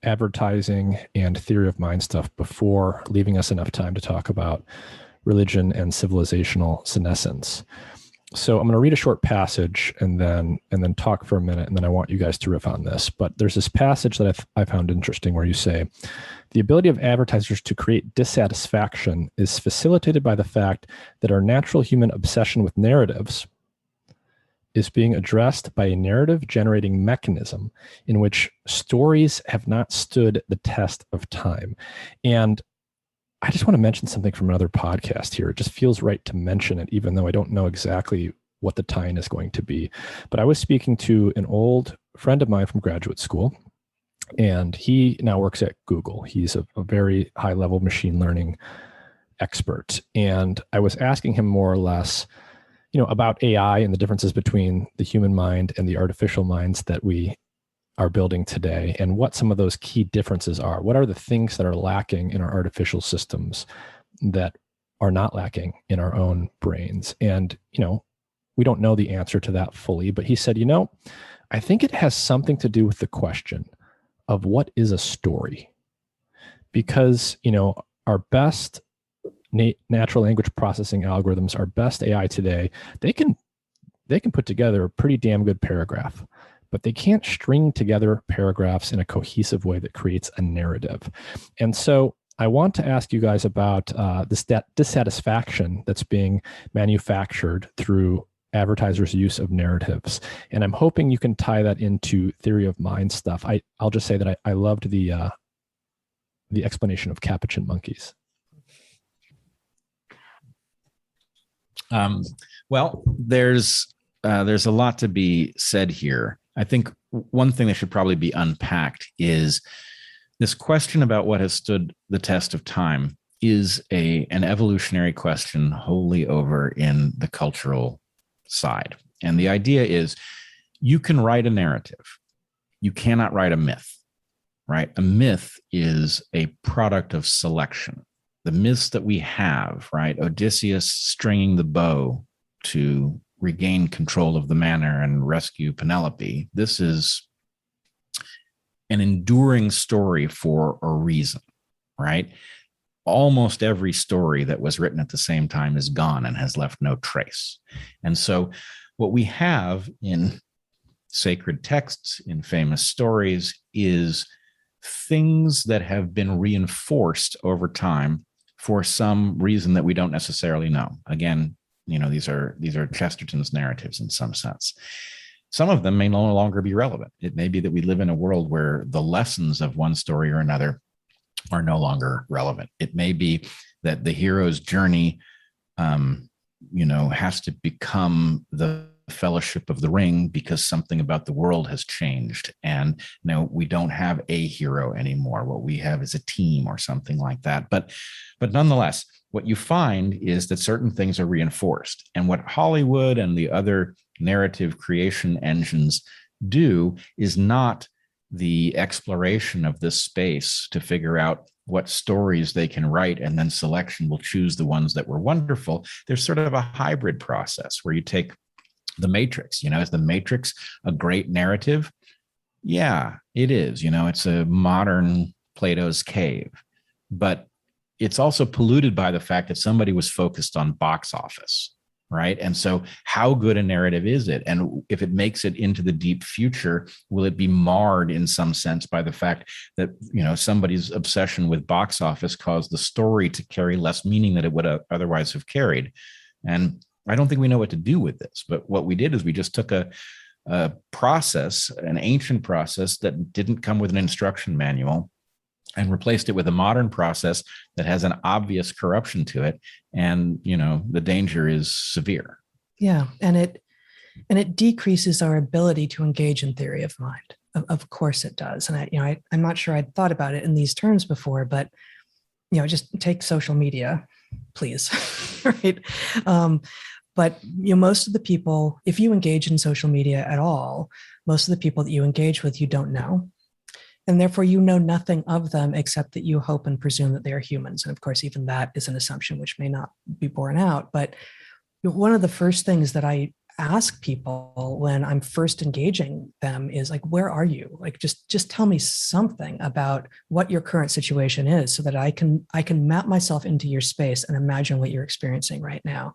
S1: advertising and theory of mind stuff before leaving us enough time to talk about religion and civilizational senescence. So I'm going to read a short passage and then talk for a minute, and then I want you guys to riff on this. But there's this passage that I found interesting where you say, the ability of advertisers to create dissatisfaction is facilitated by the fact that our natural human obsession with narratives is being addressed by a narrative-generating mechanism in which stories have not stood the test of time. And I just want to mention something from another podcast here. It just feels right to mention it, even though I don't know exactly what the tie-in is going to be. But I was speaking to an old friend of mine from graduate school, and he now works at Google. He's a very high-level machine learning expert. And I was asking him more or less, about AI and the differences between the human mind and the artificial minds that we are building today, and what some of those key differences are. What are the things that are lacking in our artificial systems that are not lacking in our own brains? And, we don't know the answer to that fully, but he said, I think it has something to do with the question of what is a story? Because, our best natural language processing algorithms, our best AI today, they can put together a pretty damn good paragraph, but they can't string together paragraphs in a cohesive way that creates a narrative. And so I want to ask you guys about this dissatisfaction that's being manufactured through advertisers' use of narratives. And I'm hoping you can tie that into theory of mind stuff. I'll just say that I loved the explanation of capuchin monkeys.
S2: Well, there's a lot to be said here. I think one thing that should probably be unpacked is this question about what has stood the test of time is an evolutionary question wholly over in the cultural side. And the idea is you can write a narrative. You cannot write a myth, right? A myth is a product of selection. The myths that we have, right? Odysseus stringing the bow to regain control of the manor and rescue Penelope. This is an enduring story for a reason, right? Almost every story that was written at the same time is gone and has left no trace. And so what we have in sacred texts, in famous stories, is things that have been reinforced over time for some reason that we don't necessarily know. Again, these are Chesterton's narratives in some sense. Some of them may no longer be relevant. It may be that we live in a world where the lessons of one story or another are no longer relevant. It may be that the hero's journey, has to become the Fellowship of the Ring because something about the world has changed. And we don't have a hero anymore. What we have is a team or something like that. But nonetheless, what you find is that certain things are reinforced. And what Hollywood and the other narrative creation engines do is not the exploration of this space to figure out what stories they can write, and then selection will choose the ones that were wonderful. There's sort of a hybrid process where you take The Matrix. Is The Matrix a great narrative? Yeah, it is. It's a modern Plato's cave, but it's also polluted by the fact that somebody was focused on box office, right? And so how good a narrative is it? And if it makes it into the deep future, will it be marred in some sense by the fact that, somebody's obsession with box office caused the story to carry less meaning than it would otherwise have carried? And I don't think we know what to do with this, but what we did is we just took a process, an ancient process that didn't come with an instruction manual, and replaced it with a modern process that has an obvious corruption to it. And, the danger is severe.
S3: Yeah. And it decreases our ability to engage in theory of mind. Of course it does. And I'm not sure I'd thought about it in these terms before, but, just take social media, please. Right. But most of the people, if you engage in social media at all, most of the people that you engage with, you don't know. And therefore, you know nothing of them except that you hope and presume that they are humans. And of course, even that is an assumption which may not be borne out. But one of the first things that I ask people when I'm first engaging them is like, where are you? Like, just tell me something about what your current situation is so that I can map myself into your space and imagine what you're experiencing right now.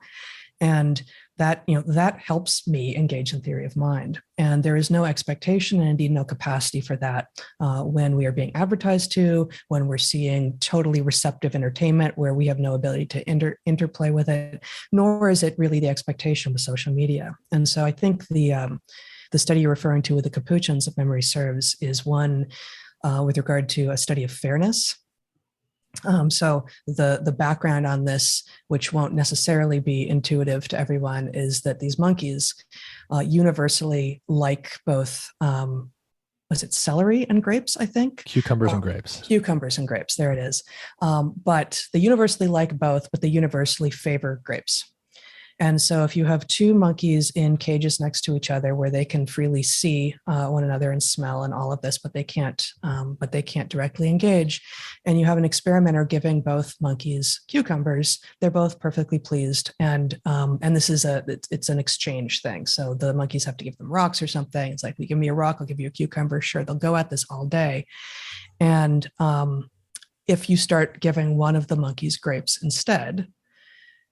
S3: And that, that helps me engage in theory of mind. And there is no expectation and indeed no capacity for that when we are being advertised to, when we're seeing totally receptive entertainment where we have no ability to interplay with it, nor is it really the expectation with social media. And so I think the study you're referring to with the Capuchins, if memory serves, is one with regard to a study of fairness. So the background on this, which won't necessarily be intuitive to everyone, is that these monkeys universally like both, was it celery and grapes, I think?
S1: Cucumbers and grapes.
S3: Cucumbers and grapes, there it is. But they universally like both, but they universally favor grapes. And so if you have two monkeys in cages next to each other where they can freely see one another and smell and all of this, but they can't directly engage, and you have an experimenter giving both monkeys cucumbers, they're both perfectly pleased. And this is it's an exchange thing. So the monkeys have to give them rocks or something. It's like, you give me a rock, I'll give you a cucumber. Sure, they'll go at this all day. And if you start giving one of the monkeys grapes instead,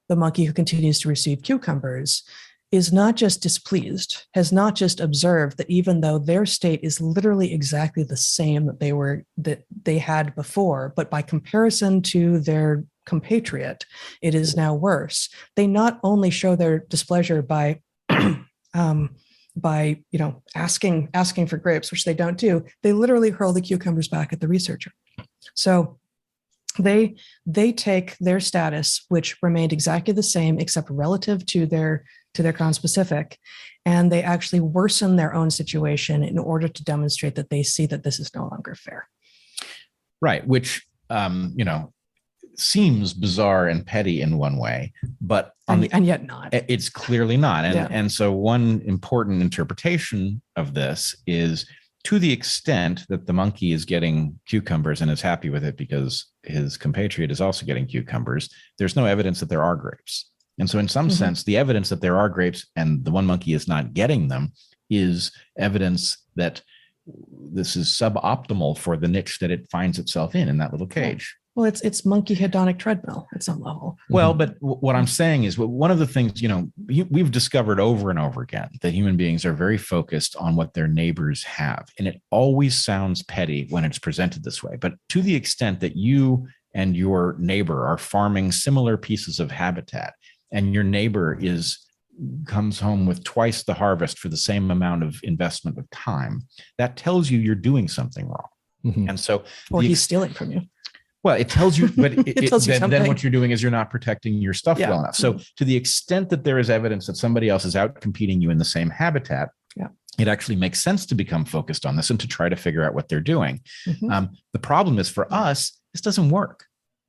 S3: the monkey who continues to receive cucumbers is not just displeased, has not just observed that even though their state is literally exactly the same that they had before, but by comparison to their compatriot, it is now worse. They not only show their displeasure by asking for grapes, which they don't do, they literally hurl the cucumbers back at the researcher. So they take their status, which remained exactly the same except relative to their conspecific, and they actually worsen their own situation in order to demonstrate that they see that this is no longer fair.
S2: Right, which seems bizarre and petty in one way, but
S3: and yet not.
S2: It's clearly not.
S3: Yeah.
S2: And so one important interpretation of this is, to the extent that the monkey is getting cucumbers and is happy with it because his compatriot is also getting cucumbers, there's no evidence that there are grapes. And so in some sense, the evidence that there are grapes and the one monkey is not getting them is evidence that this is suboptimal for the niche that it finds itself in that little cage.
S3: Well, it's monkey hedonic treadmill at some level.
S2: Well, but what I'm saying is, one of the things, we've discovered over and over again that human beings are very focused on what their neighbors have. And it always sounds petty when it's presented this way. But to the extent that you and your neighbor are farming similar pieces of habitat, and your neighbor is comes home with twice the harvest for the same amount of investment of time, that tells you you're doing something wrong.
S1: Mm-hmm.
S2: And so,
S3: or he's stealing from you.
S2: Well, it tells you, but
S3: it tells you
S2: then what you're doing is you're not protecting your stuff well enough. So to the extent that there is evidence that somebody else is out competing you in the same habitat, it actually makes sense to become focused on this and to try to figure out what they're doing. Mm-hmm. The problem is for us, this doesn't work,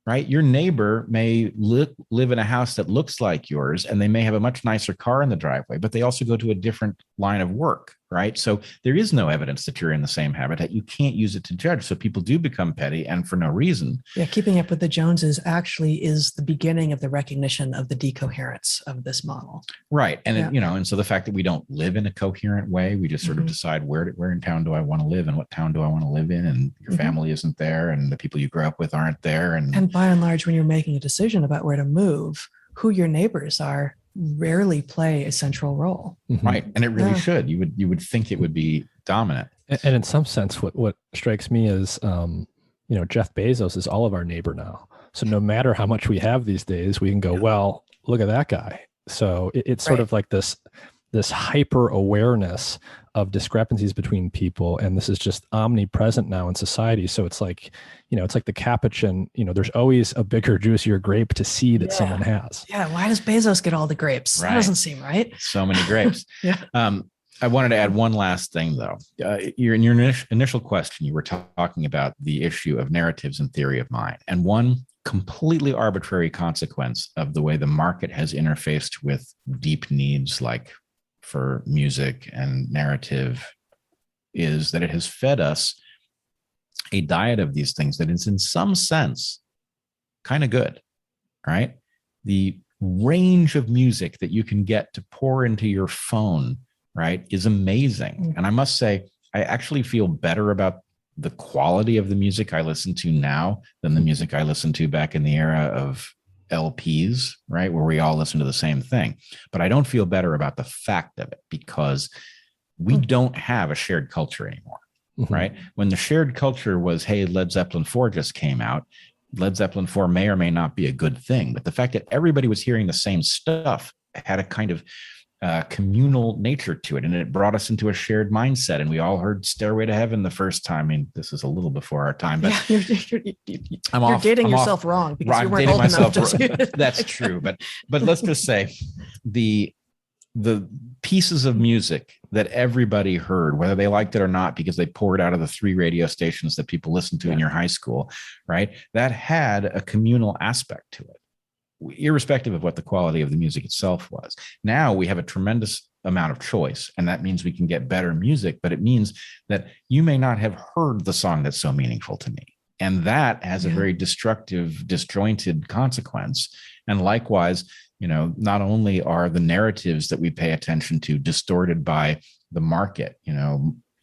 S2: right? Your neighbor may live in a house that looks like yours, and they may have a much nicer car in the driveway, but they also go to a different line of work, right? So there is no evidence that you're in the same habitat. You can't use it to judge. So people do become petty, and for no reason.
S3: Yeah, keeping up with the Joneses actually is the beginning of the recognition of the decoherence of this model.
S2: Right. And, and so the fact that we don't live in a coherent way, we just sort of decide where in town do I want to live and what town do I want to live in, and your family isn't there and the people you grew up with aren't there.
S3: And by and large, when you're making a decision about where to move, who your neighbors are rarely play a central role.
S2: Right. And it really should. You would think it would be dominant.
S1: And in some sense, what strikes me is, Jeff Bezos is all of our neighbor now. So no matter how much we have these days, we can go, well, look at that guy. So it's sort of like this hyper awareness of discrepancies between people. And this is just omnipresent now in society. So it's like, it's like the capuchin, there's always a bigger, juicier grape to see that someone has.
S3: Yeah. Why does Bezos get all the grapes? Right. That doesn't seem right.
S2: So many grapes. I wanted to add one last thing, though. In your initial question, you were talking about the issue of narratives and theory of mind. And one completely arbitrary consequence of the way the market has interfaced with deep needs like for music and narrative is that it has fed us a diet of these things that is in some sense kind of good, right? The range of music that you can get to pour into your phone, right, is amazing. And I must say, I actually feel better about the quality of the music I listen to now than the music I listened to back in the era of LPs, right, where we all listen to the same thing. But I don't feel better about the fact of it because we don't have a shared culture anymore, right? When the shared culture was, hey, Led Zeppelin 4 just came out, Led Zeppelin 4 may or may not be a good thing, but the fact that everybody was hearing the same stuff had a kind of communal nature to it, and it brought us into a shared mindset. And we all heard "Stairway to Heaven" the first time. I mean, this is a little before our time, but
S3: you're dating yourself wrong because you weren't old enough.
S2: That's true, but let's just say the pieces of music that everybody heard, whether they liked it or not, because they poured out of the 3 radio stations that people listened to in your high school, right? That had a communal aspect to it, irrespective of what the quality of the music itself was. Now we have a tremendous amount of choice, and that means we can get better music, but it means that you may not have heard the song that's so meaningful to me. And that has a very destructive, disjointed consequence. And likewise, not only are the narratives that we pay attention to distorted by the market,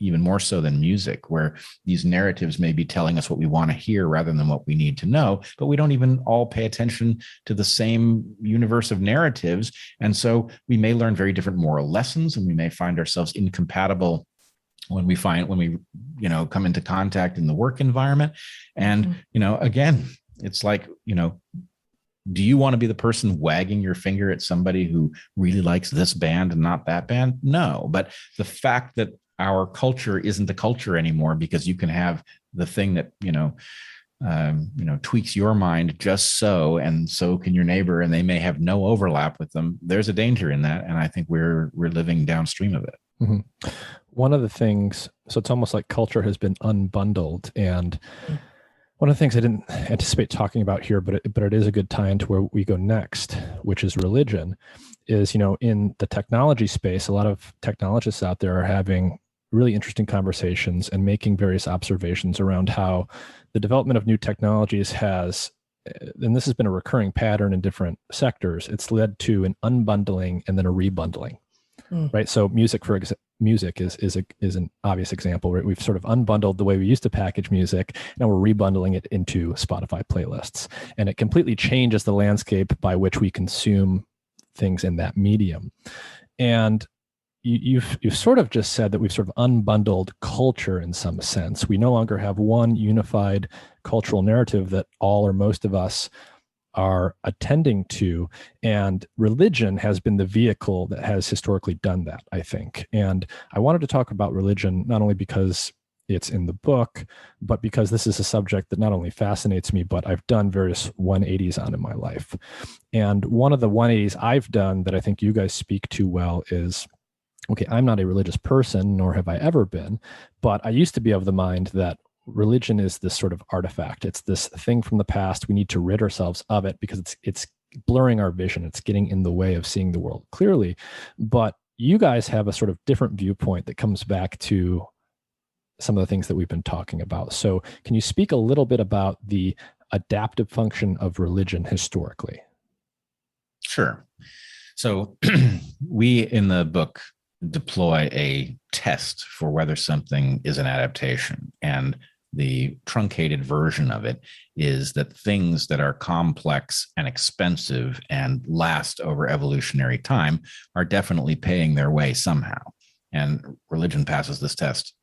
S2: even more so than music, where these narratives may be telling us what we want to hear rather than what we need to know, but we don't even all pay attention to the same universe of narratives. And so we may learn very different moral lessons, and we may find ourselves incompatible when we come into contact in the work environment. And, again, it's like, do you want to be the person wagging your finger at somebody who really likes this band and not that band? No. But the fact that our culture isn't the culture anymore because you can have the thing that, tweaks your mind just so, and so can your neighbor, and they may have no overlap with them. There's a danger in that. And I think we're living downstream of it.
S1: Mm-hmm. One of the things, so it's almost like culture has been unbundled. And one of the things I didn't anticipate talking about here, but it is a good tie into where we go next, which is religion, is, in the technology space, a lot of technologists out there are having really interesting conversations and making various observations around how the development of new technologies has, and this has been a recurring pattern in different sectors, it's led to an unbundling and then a rebundling, right? So music is an obvious example, right? We've sort of unbundled the way we used to package music, and we're rebundling it into Spotify playlists. And it completely changes the landscape by which we consume things in that medium. And you've sort of just said that we've sort of unbundled culture in some sense. We no longer have one unified cultural narrative that all or most of us are attending to. And religion has been the vehicle that has historically done that, I think. And I wanted to talk about religion not only because it's in the book, but because this is a subject that not only fascinates me, but I've done various 180s on in my life. And one of the 180s I've done that I think you guys speak to well is, okay, I'm not a religious person, nor have I ever been, but I used to be of the mind that religion is this sort of artifact. It's this thing from the past. We need to rid ourselves of it because it's blurring our vision. It's getting in the way of seeing the world clearly. But you guys have a sort of different viewpoint that comes back to some of the things that we've been talking about. So can you speak a little bit about the adaptive function of religion historically?
S2: Sure. So we in the book deploy a test for whether something is an adaptation. And the truncated version of it is that things that are complex and expensive and last over evolutionary time are definitely paying their way somehow. And religion passes this test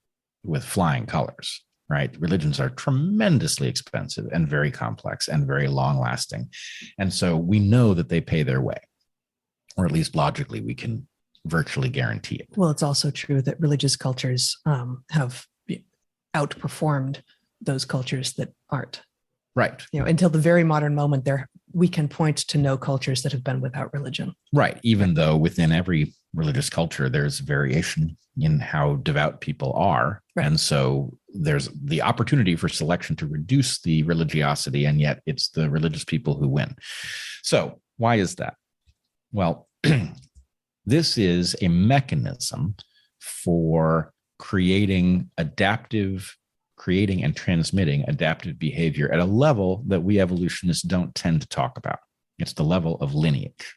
S2: with flying colors, right? Religions are tremendously expensive and very complex and very long lasting. And so we know that they pay their way, or at least logically, we can virtually guarantee it.
S3: Well, it's also true that religious cultures have outperformed those cultures that aren't.
S2: Right.
S3: Until the very modern moment, we can point to no cultures that have been without religion.
S2: Right. Even though within every religious culture, there's variation in how devout people are.
S3: Right.
S2: And so there's the opportunity for selection to reduce the religiosity, and yet it's the religious people who win. So why is that? Well, this is a mechanism for creating and transmitting adaptive behavior at a level that we evolutionists don't tend to talk about. It's the level of lineage.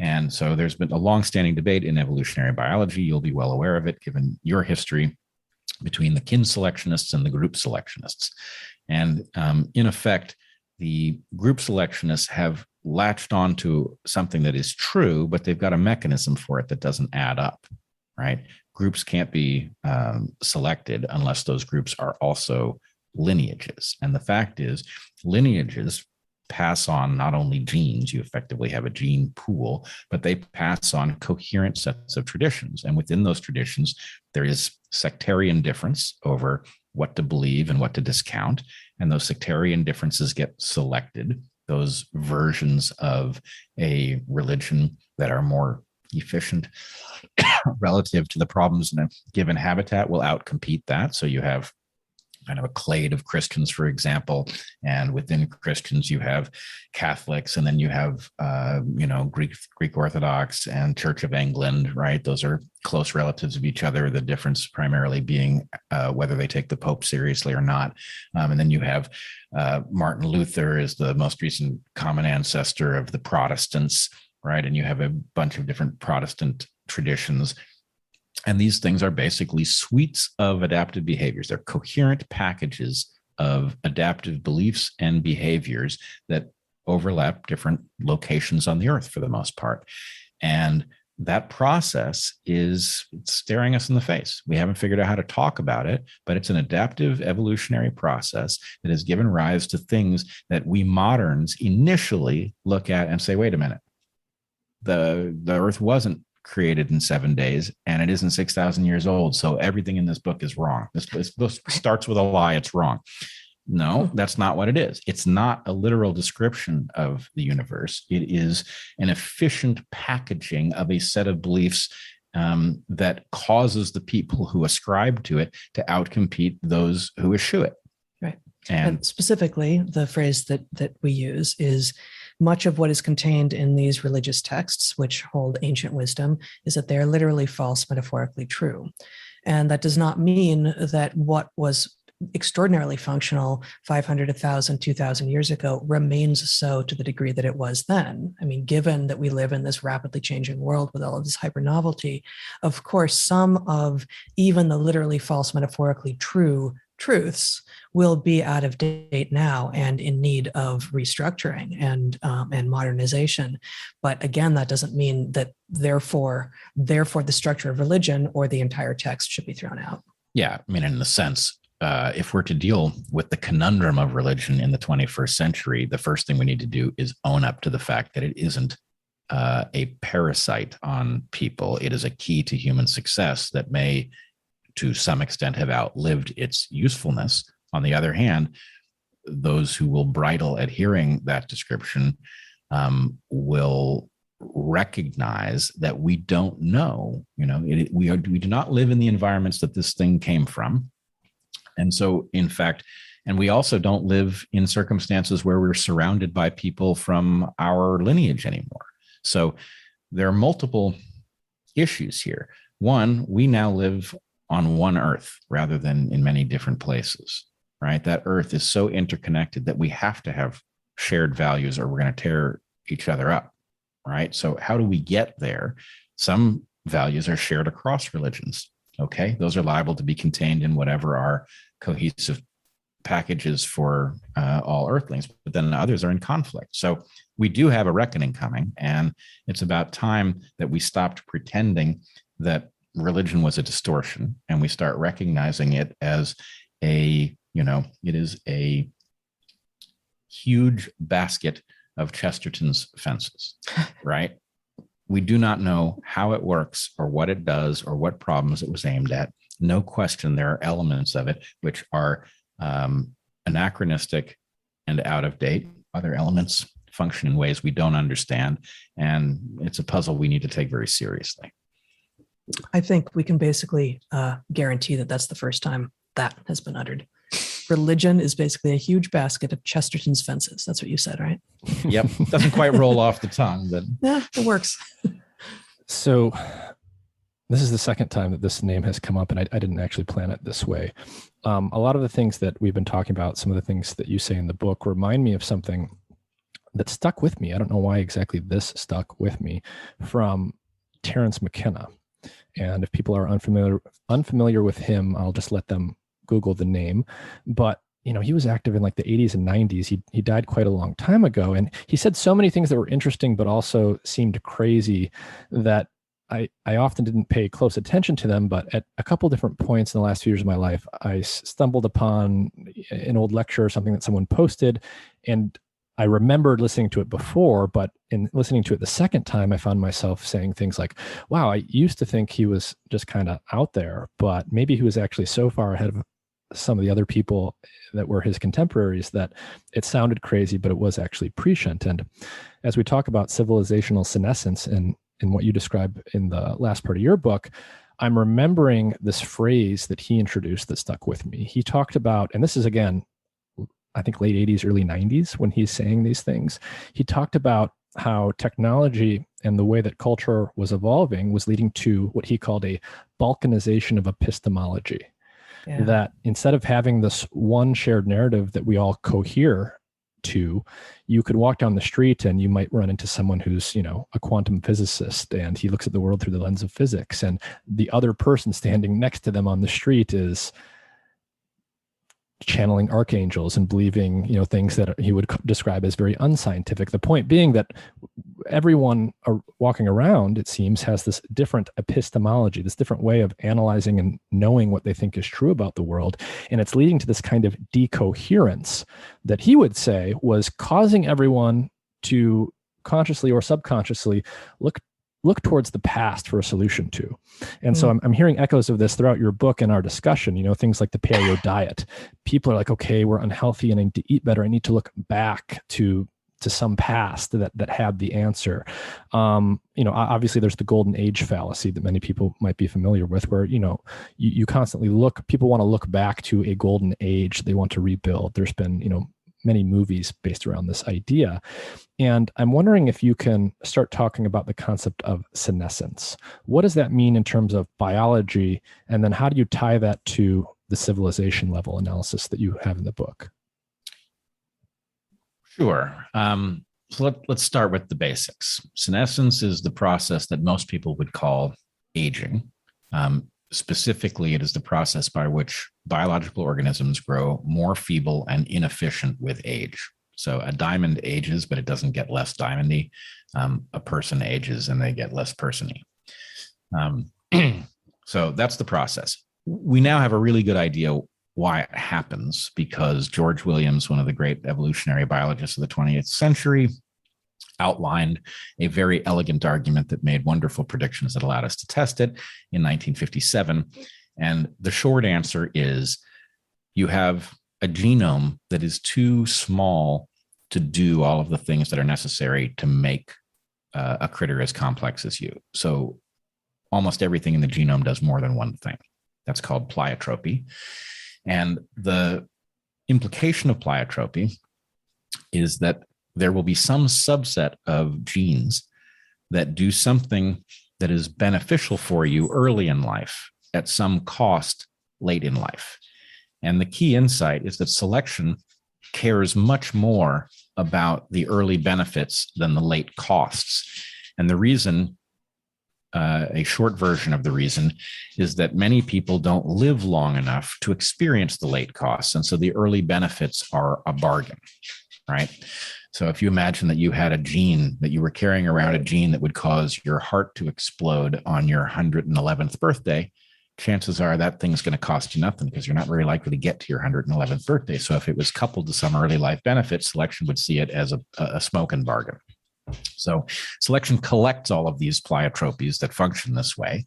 S2: And so there's been a longstanding debate in evolutionary biology. You'll be well aware of it, given your history, between the kin selectionists and the group selectionists. And in effect, the group selectionists have latched onto something that is true, but they've got a mechanism for it that doesn't add up, right? Groups can't be selected unless those groups are also lineages. And the fact is, lineages pass on not only genes, you effectively have a gene pool, but they pass on coherent sets of traditions. And within those traditions, there is sectarian difference over what to believe and what to discount. And those sectarian differences get selected. Those versions of a religion that are more efficient relative to the problems in a given habitat will outcompete that. So you have kind of a clade of Christians, for example, and within Christians you have Catholics, and then you have Greek Orthodox and Church of England, right? Those are close relatives of each other. The difference primarily being whether they take the Pope seriously or not. And then you have Martin Luther is the most recent common ancestor of the Protestants, right? And you have a bunch of different Protestant traditions. And these things are basically suites of adaptive behaviors. They're coherent packages of adaptive beliefs and behaviors that overlap different locations on the earth for the most part. And that process is staring us in the face. We haven't figured out how to talk about it, but it's an adaptive evolutionary process that has given rise to things that we moderns initially look at and say, wait a minute, the earth wasn't created in 7 days and it isn't 6,000 years old. So everything in this book is wrong. This book starts with a lie. It's wrong. No, that's not what it is. It's not a literal description of the universe. It is an efficient packaging of a set of beliefs that causes the people who ascribe to it to outcompete those who eschew it.
S3: Right. And specifically, the phrase that we use is much of what is contained in these religious texts, which hold ancient wisdom, is that they are literally false, metaphorically true. And that does not mean that what was extraordinarily functional 500, 1,000, 2,000 years ago remains so to the degree that it was then. I mean, given that we live in this rapidly changing world with all of this hyper novelty, of course, some of even the literally false, metaphorically true truths will be out of date now and in need of restructuring and modernization. But again, that doesn't mean that therefore the structure of religion or the entire text should be thrown out.
S2: Yeah, I mean, in the sense, if we're to deal with the conundrum of religion in the 21st century, the first thing we need to do is own up to the fact that it isn't a parasite on people. It is a key to human success that may, to some extent, have outlived its usefulness. On the other hand, those who will bridle at hearing that description will recognize that we don't know. We do not live in the environments that this thing came from. And so, in fact, and we also don't live in circumstances where we're surrounded by people from our lineage anymore. So there are multiple issues here. One, we now live on one earth rather than in many different places, right? That earth is so interconnected that we have to have shared values or we're going to tear each other up, right? So how do we get there? Some values are shared across religions. Okay, those are liable to be contained in whatever our cohesive packages for all earthlings, but then others are in conflict. So we do have a reckoning coming, and it's about time that we stopped pretending that religion was a distortion and we start recognizing it as it is a huge basket of Chesterton's fences, right? We do not know how it works or what it does or what problems it was aimed at. No question, there are elements of it which are anachronistic and out of date. Other elements function in ways we don't understand. And it's a puzzle we need to take very seriously.
S3: I think we can basically guarantee that that's the first time that has been uttered. Religion is basically a huge basket of Chesterton's fences. That's what you said, right?
S2: Yep. Doesn't quite roll off the tongue, but
S3: yeah, it works.
S1: So this is the second time that this name has come up, and I didn't actually plan it this way. A lot of the things that we've been talking about, some of the things that you say in the book, remind me of something that stuck with me. I don't know why exactly this stuck with me, from Terence McKenna. And if people are unfamiliar with him, I'll just let them Google the name. But he was active in like the 80s and 90s. He died quite a long time ago. And he said so many things that were interesting, but also seemed crazy that I often didn't pay close attention to them. But at a couple different points in the last few years of my life, I stumbled upon an old lecture or something that someone posted. And I remembered listening to it before, but in listening to it the second time, I found myself saying things like, wow, I used to think he was just kind of out there, but maybe he was actually so far ahead of some of the other people that were his contemporaries that it sounded crazy, but it was actually prescient. And as we talk about civilizational senescence and what you describe in the last part of your book, I'm remembering this phrase that he introduced that stuck with me. He talked about, and this is again, I think late 80s, early 90s, when he's saying these things, he talked about how technology and the way that culture was evolving was leading to what he called a balkanization of epistemology. Yeah. That instead of having this one shared narrative that we all cohere to, you could walk down the street and you might run into someone who's, a quantum physicist, and he looks at the world through the lens of physics. And the other person standing next to them on the street is channeling archangels and believing, things that he would describe as very unscientific. The point being that everyone walking around, it seems, has this different epistemology, this different way of analyzing and knowing what they think is true about the world. And it's leading to this kind of decoherence that he would say was causing everyone to consciously or subconsciously look towards the past for a solution to. And so I'm hearing echoes of this throughout your book and our discussion, things like the paleo diet. People are like, okay, we're unhealthy and I need to eat better. I need to look back to some past that had the answer. Obviously there's the golden age fallacy that many people might be familiar with, where, you constantly people want to look back to a golden age. They want to rebuild. There's been, many movies based around this idea. And I'm wondering if you can start talking about the concept of senescence. What does that mean in terms of biology? And then how do you tie that to the civilization level analysis that you have in the book?
S2: Sure. So let's start with the basics. Senescence is the process that most people would call aging. Specifically, it is the process by which biological organisms grow more feeble and inefficient with age. So a diamond ages, but it doesn't get less diamondy. A person ages and they get less persony. So that's the process. We now have a really good idea why it happens, because George Williams, one of the great evolutionary biologists of the 20th century, outlined a very elegant argument that made wonderful predictions that allowed us to test it in 1957. And the short answer is you have a genome that is too small to do all of the things that are necessary to make a critter as complex as you. So almost everything in the genome does more than one thing. That's called pleiotropy. And the implication of pleiotropy is that there will be some subset of genes that do something that is beneficial for you early in life at some cost late in life. And the key insight is that selection cares much more about the early benefits than the late costs. And the reason, a short version of the reason, is that many people don't live long enough to experience the late costs. And so the early benefits are a bargain, right? So if you imagine that you had a gene, that you were carrying around a gene that would cause your heart to explode on your 111th birthday, chances are that thing's going to cost you nothing because you're not very likely to get to your 111th birthday. So if it was coupled to some early life benefit, selection would see it as a smoking bargain. So selection collects all of these pleiotropies that function this way.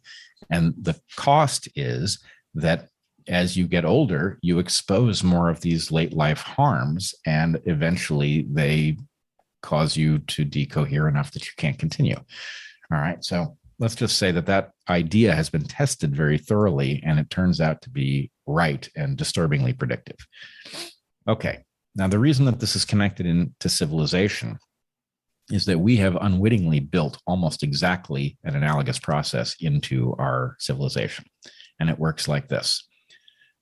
S2: And the cost is that as you get older, you expose more of these late life harms, and eventually they cause you to decohere enough that you can't continue. All right. So let's just say that idea has been tested very thoroughly, and it turns out to be right and disturbingly predictive. Okay. Now, the reason that this is connected into civilization is that we have unwittingly built almost exactly an analogous process into our civilization. And it works like this.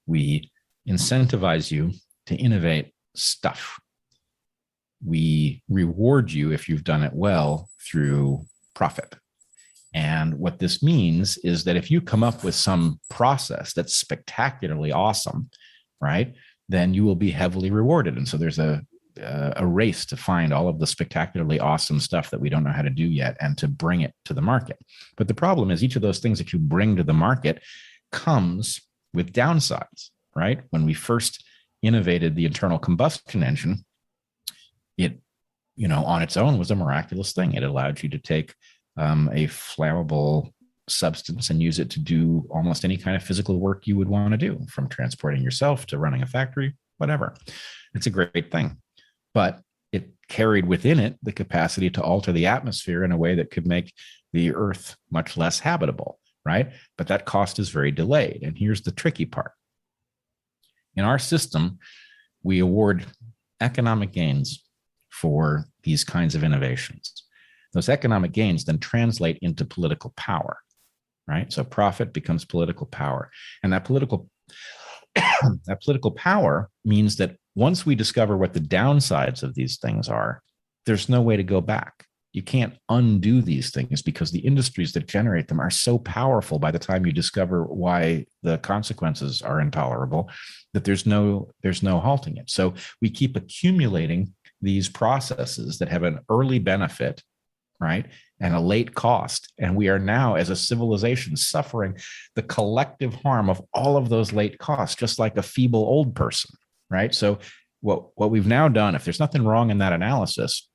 S2: We incentivize you to innovate stuff. We reward you if you've done it well through profit. And what this means is that if you come up with some process that's spectacularly awesome, right, then you will be heavily rewarded. And so there's a race to find all of the spectacularly awesome stuff that we don't know how to do yet and to bring it to the market. But the problem is each of those things that you bring to the market comes with downsides, right? When we first innovated the internal combustion engine, it, on its own was a miraculous thing. It allowed you to take a flammable substance and use it to do almost any kind of physical work you would want to do, from transporting yourself to running a factory, whatever. It's a great thing. But it carried within it the capacity to alter the atmosphere in a way that could make the Earth much less habitable, right? But that cost is very delayed. And here's the tricky part. In our system, we award economic gains for these kinds of innovations. Those economic gains then translate into political power, right? So profit becomes political power. And that political power means that once we discover what the downsides of these things are, there's no way to go back. You can't undo these things because the industries that generate them are so powerful by the time you discover why the consequences are intolerable that there's no halting it. So we keep accumulating these processes that have an early benefit, right, and a late cost. And we are now, as a civilization, suffering the collective harm of all of those late costs, just like a feeble old person, right? So what we've now done, if there's nothing wrong in that analysis,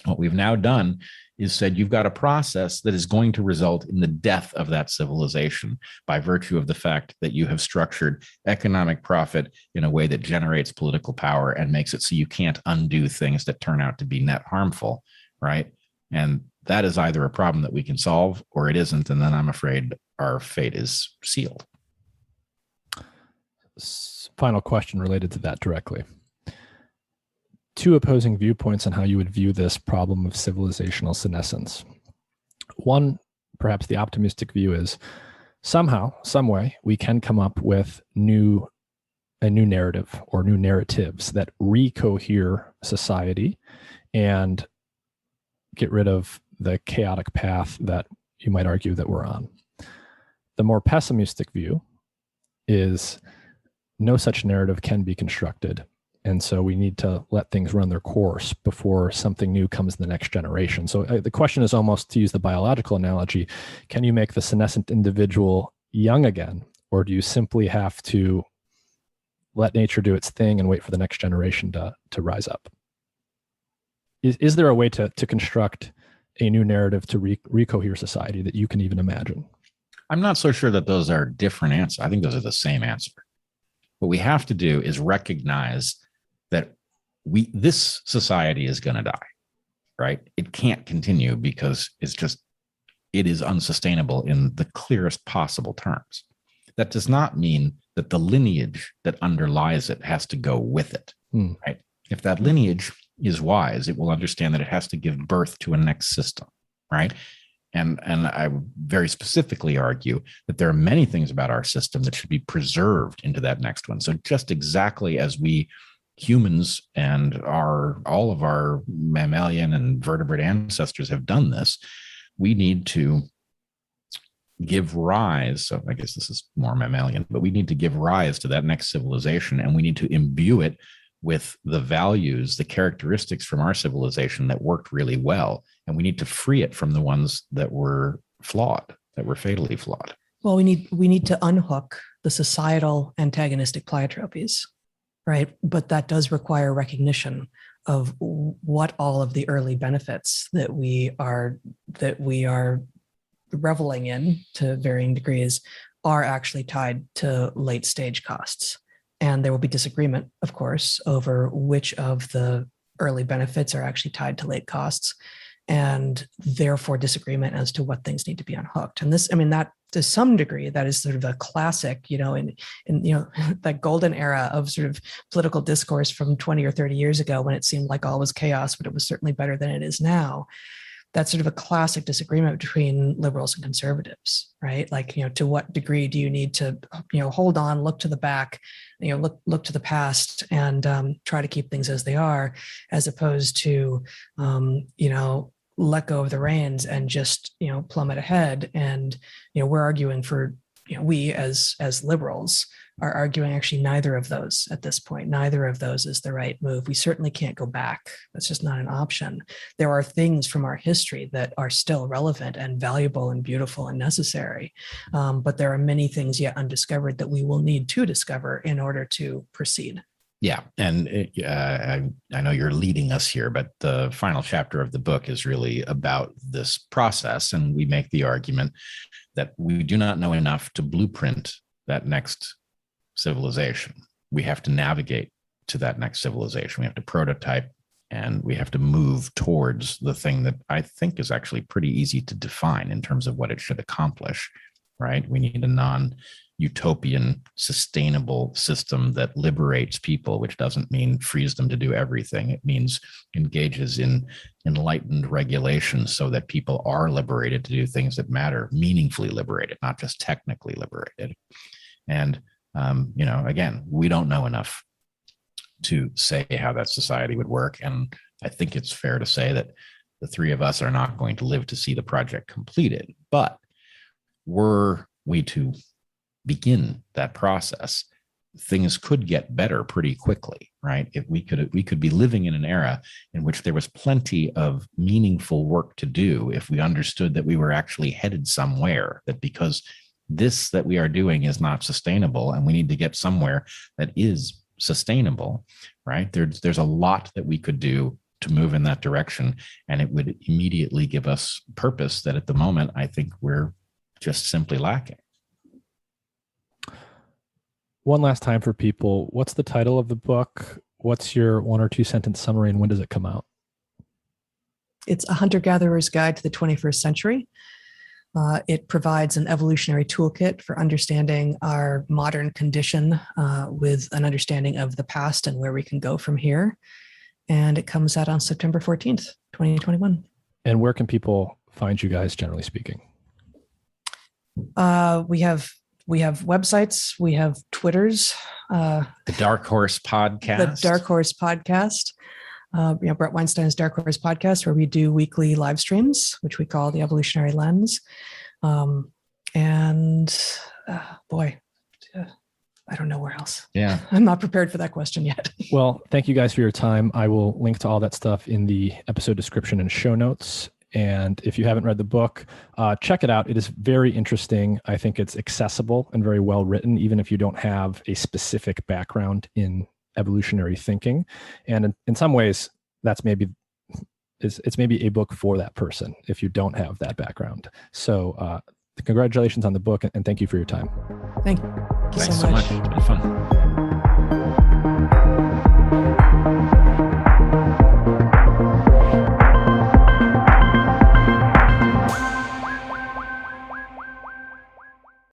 S2: what we've now done is said you've got a process that is going to result in the death of that civilization by virtue of the fact that you have structured economic profit in a way that generates political power and makes it so you can't undo things that turn out to be net harmful, right? And that is either a problem that we can solve or it isn't. And then I'm afraid our fate is sealed.
S1: Final question related to that directly. Two opposing viewpoints on how you would view this problem of civilizational senescence. One, perhaps the optimistic view, is somehow, some way, we can come up with a new narrative or new narratives that recohere society and get rid of the chaotic path that you might argue that we're on. The more pessimistic view is no such narrative can be constructed. And so we need to let things run their course before something new comes in the next generation. So the question is, almost to use the biological analogy, can you make the senescent individual young again? Or do you simply have to let nature do its thing and wait for the next generation to rise up. Is there a way to construct a new narrative to recohere society that you can even imagine?
S2: I'm not so sure that those are different answers. I think those are the same answer. What we have to do is recognize that this society is going to die, right? It can't continue because it is unsustainable in the clearest possible terms. That does not mean that the lineage that underlies it has to go with it, right? If that lineage is wise, it will understand that it has to give birth to a next system, right? And I very specifically argue that there are many things about our system that should be preserved into that next one. So just exactly as we humans and all of our mammalian and vertebrate ancestors have done this, we need to give rise. So I guess this is more mammalian, but we need to give rise to that next civilization, and we need to imbue it with the values, the characteristics from our civilization that worked really well. And we need to free it from the ones that were flawed, that were fatally flawed.
S3: Well, we need to unhook the societal antagonistic pleiotropes, right? But that does require recognition of what all of the early benefits that we are reveling in to varying degrees are actually tied to late stage costs. And there will be disagreement, of course, over which of the early benefits are actually tied to late costs, and therefore disagreement as to what things need to be unhooked. And this, I mean, that to some degree, that is sort of a classic, in that golden era of sort of political discourse from 20 or 30 years ago, when it seemed like all was chaos, but it was certainly better than it is now. That's sort of a classic disagreement between liberals and conservatives, right? Like, to what degree do you need to, hold on, look to the back, look to the past, and try to keep things as they are, as opposed to, let go of the reins and just, plummet ahead. And, we're arguing for, we as liberals are arguing actually neither of those at this point. Neither of those is the right move. We certainly can't go back. That's just not an option. There are things from our history that are still relevant and valuable and beautiful and necessary. But there are many things yet undiscovered that we will need to discover in order to proceed.
S2: Yeah. And I know you're leading us here, but the final chapter of the book is really about this process. And we make the argument that we do not know enough to blueprint that next civilization. We have to navigate to that next civilization. We have to prototype, and we have to move towards the thing that I think is actually pretty easy to define in terms of what it should accomplish, right? We need a non-utopian, sustainable system that liberates people, which doesn't mean frees them to do everything. It means engages in enlightened regulation so that people are liberated to do things that matter, meaningfully liberated, not just technically liberated. And again, we don't know enough to say how that society would work. And I think it's fair to say that the three of us are not going to live to see the project completed. But were we to begin that process, things could get better pretty quickly, right? If we could be living in an era in which there was plenty of meaningful work to do if we understood that we were actually headed somewhere, that because this that we are doing is not sustainable and we need to get somewhere that is sustainable, right? There's a lot that we could do to move in that direction, and it would immediately give us purpose that at the moment I think we're just simply lacking.
S1: One last time for people, what's the title of the book? What's your 1 or 2 sentence summary, and when does it come out?
S3: It's A Hunter-Gatherer's Guide to the 21st Century. It provides an evolutionary toolkit for understanding our modern condition with an understanding of the past and where we can go from here. And it comes out on September 14th, 2021.
S1: And where can people find you guys, generally speaking?
S3: We have websites, we have Twitters.
S2: The Dark Horse Podcast.
S3: The Dark Horse Podcast. Bret Weinstein's Dark Horse Podcast, where we do weekly live streams, which we call the Evolutionary Lens. I don't know where else.
S2: Yeah.
S3: I'm not prepared for that question yet.
S1: Well, thank you guys for your time. I will link to all that stuff in the episode description and show notes. And if you haven't read the book, check it out. It is very interesting. I think it's accessible and very well written, even if you don't have a specific background in evolutionary thinking. And in some ways, it's maybe a book for that person if you don't have that background. So congratulations on the book, and thank you for your time.
S3: Thank you
S2: Thanks
S3: so much.
S2: It's been fun.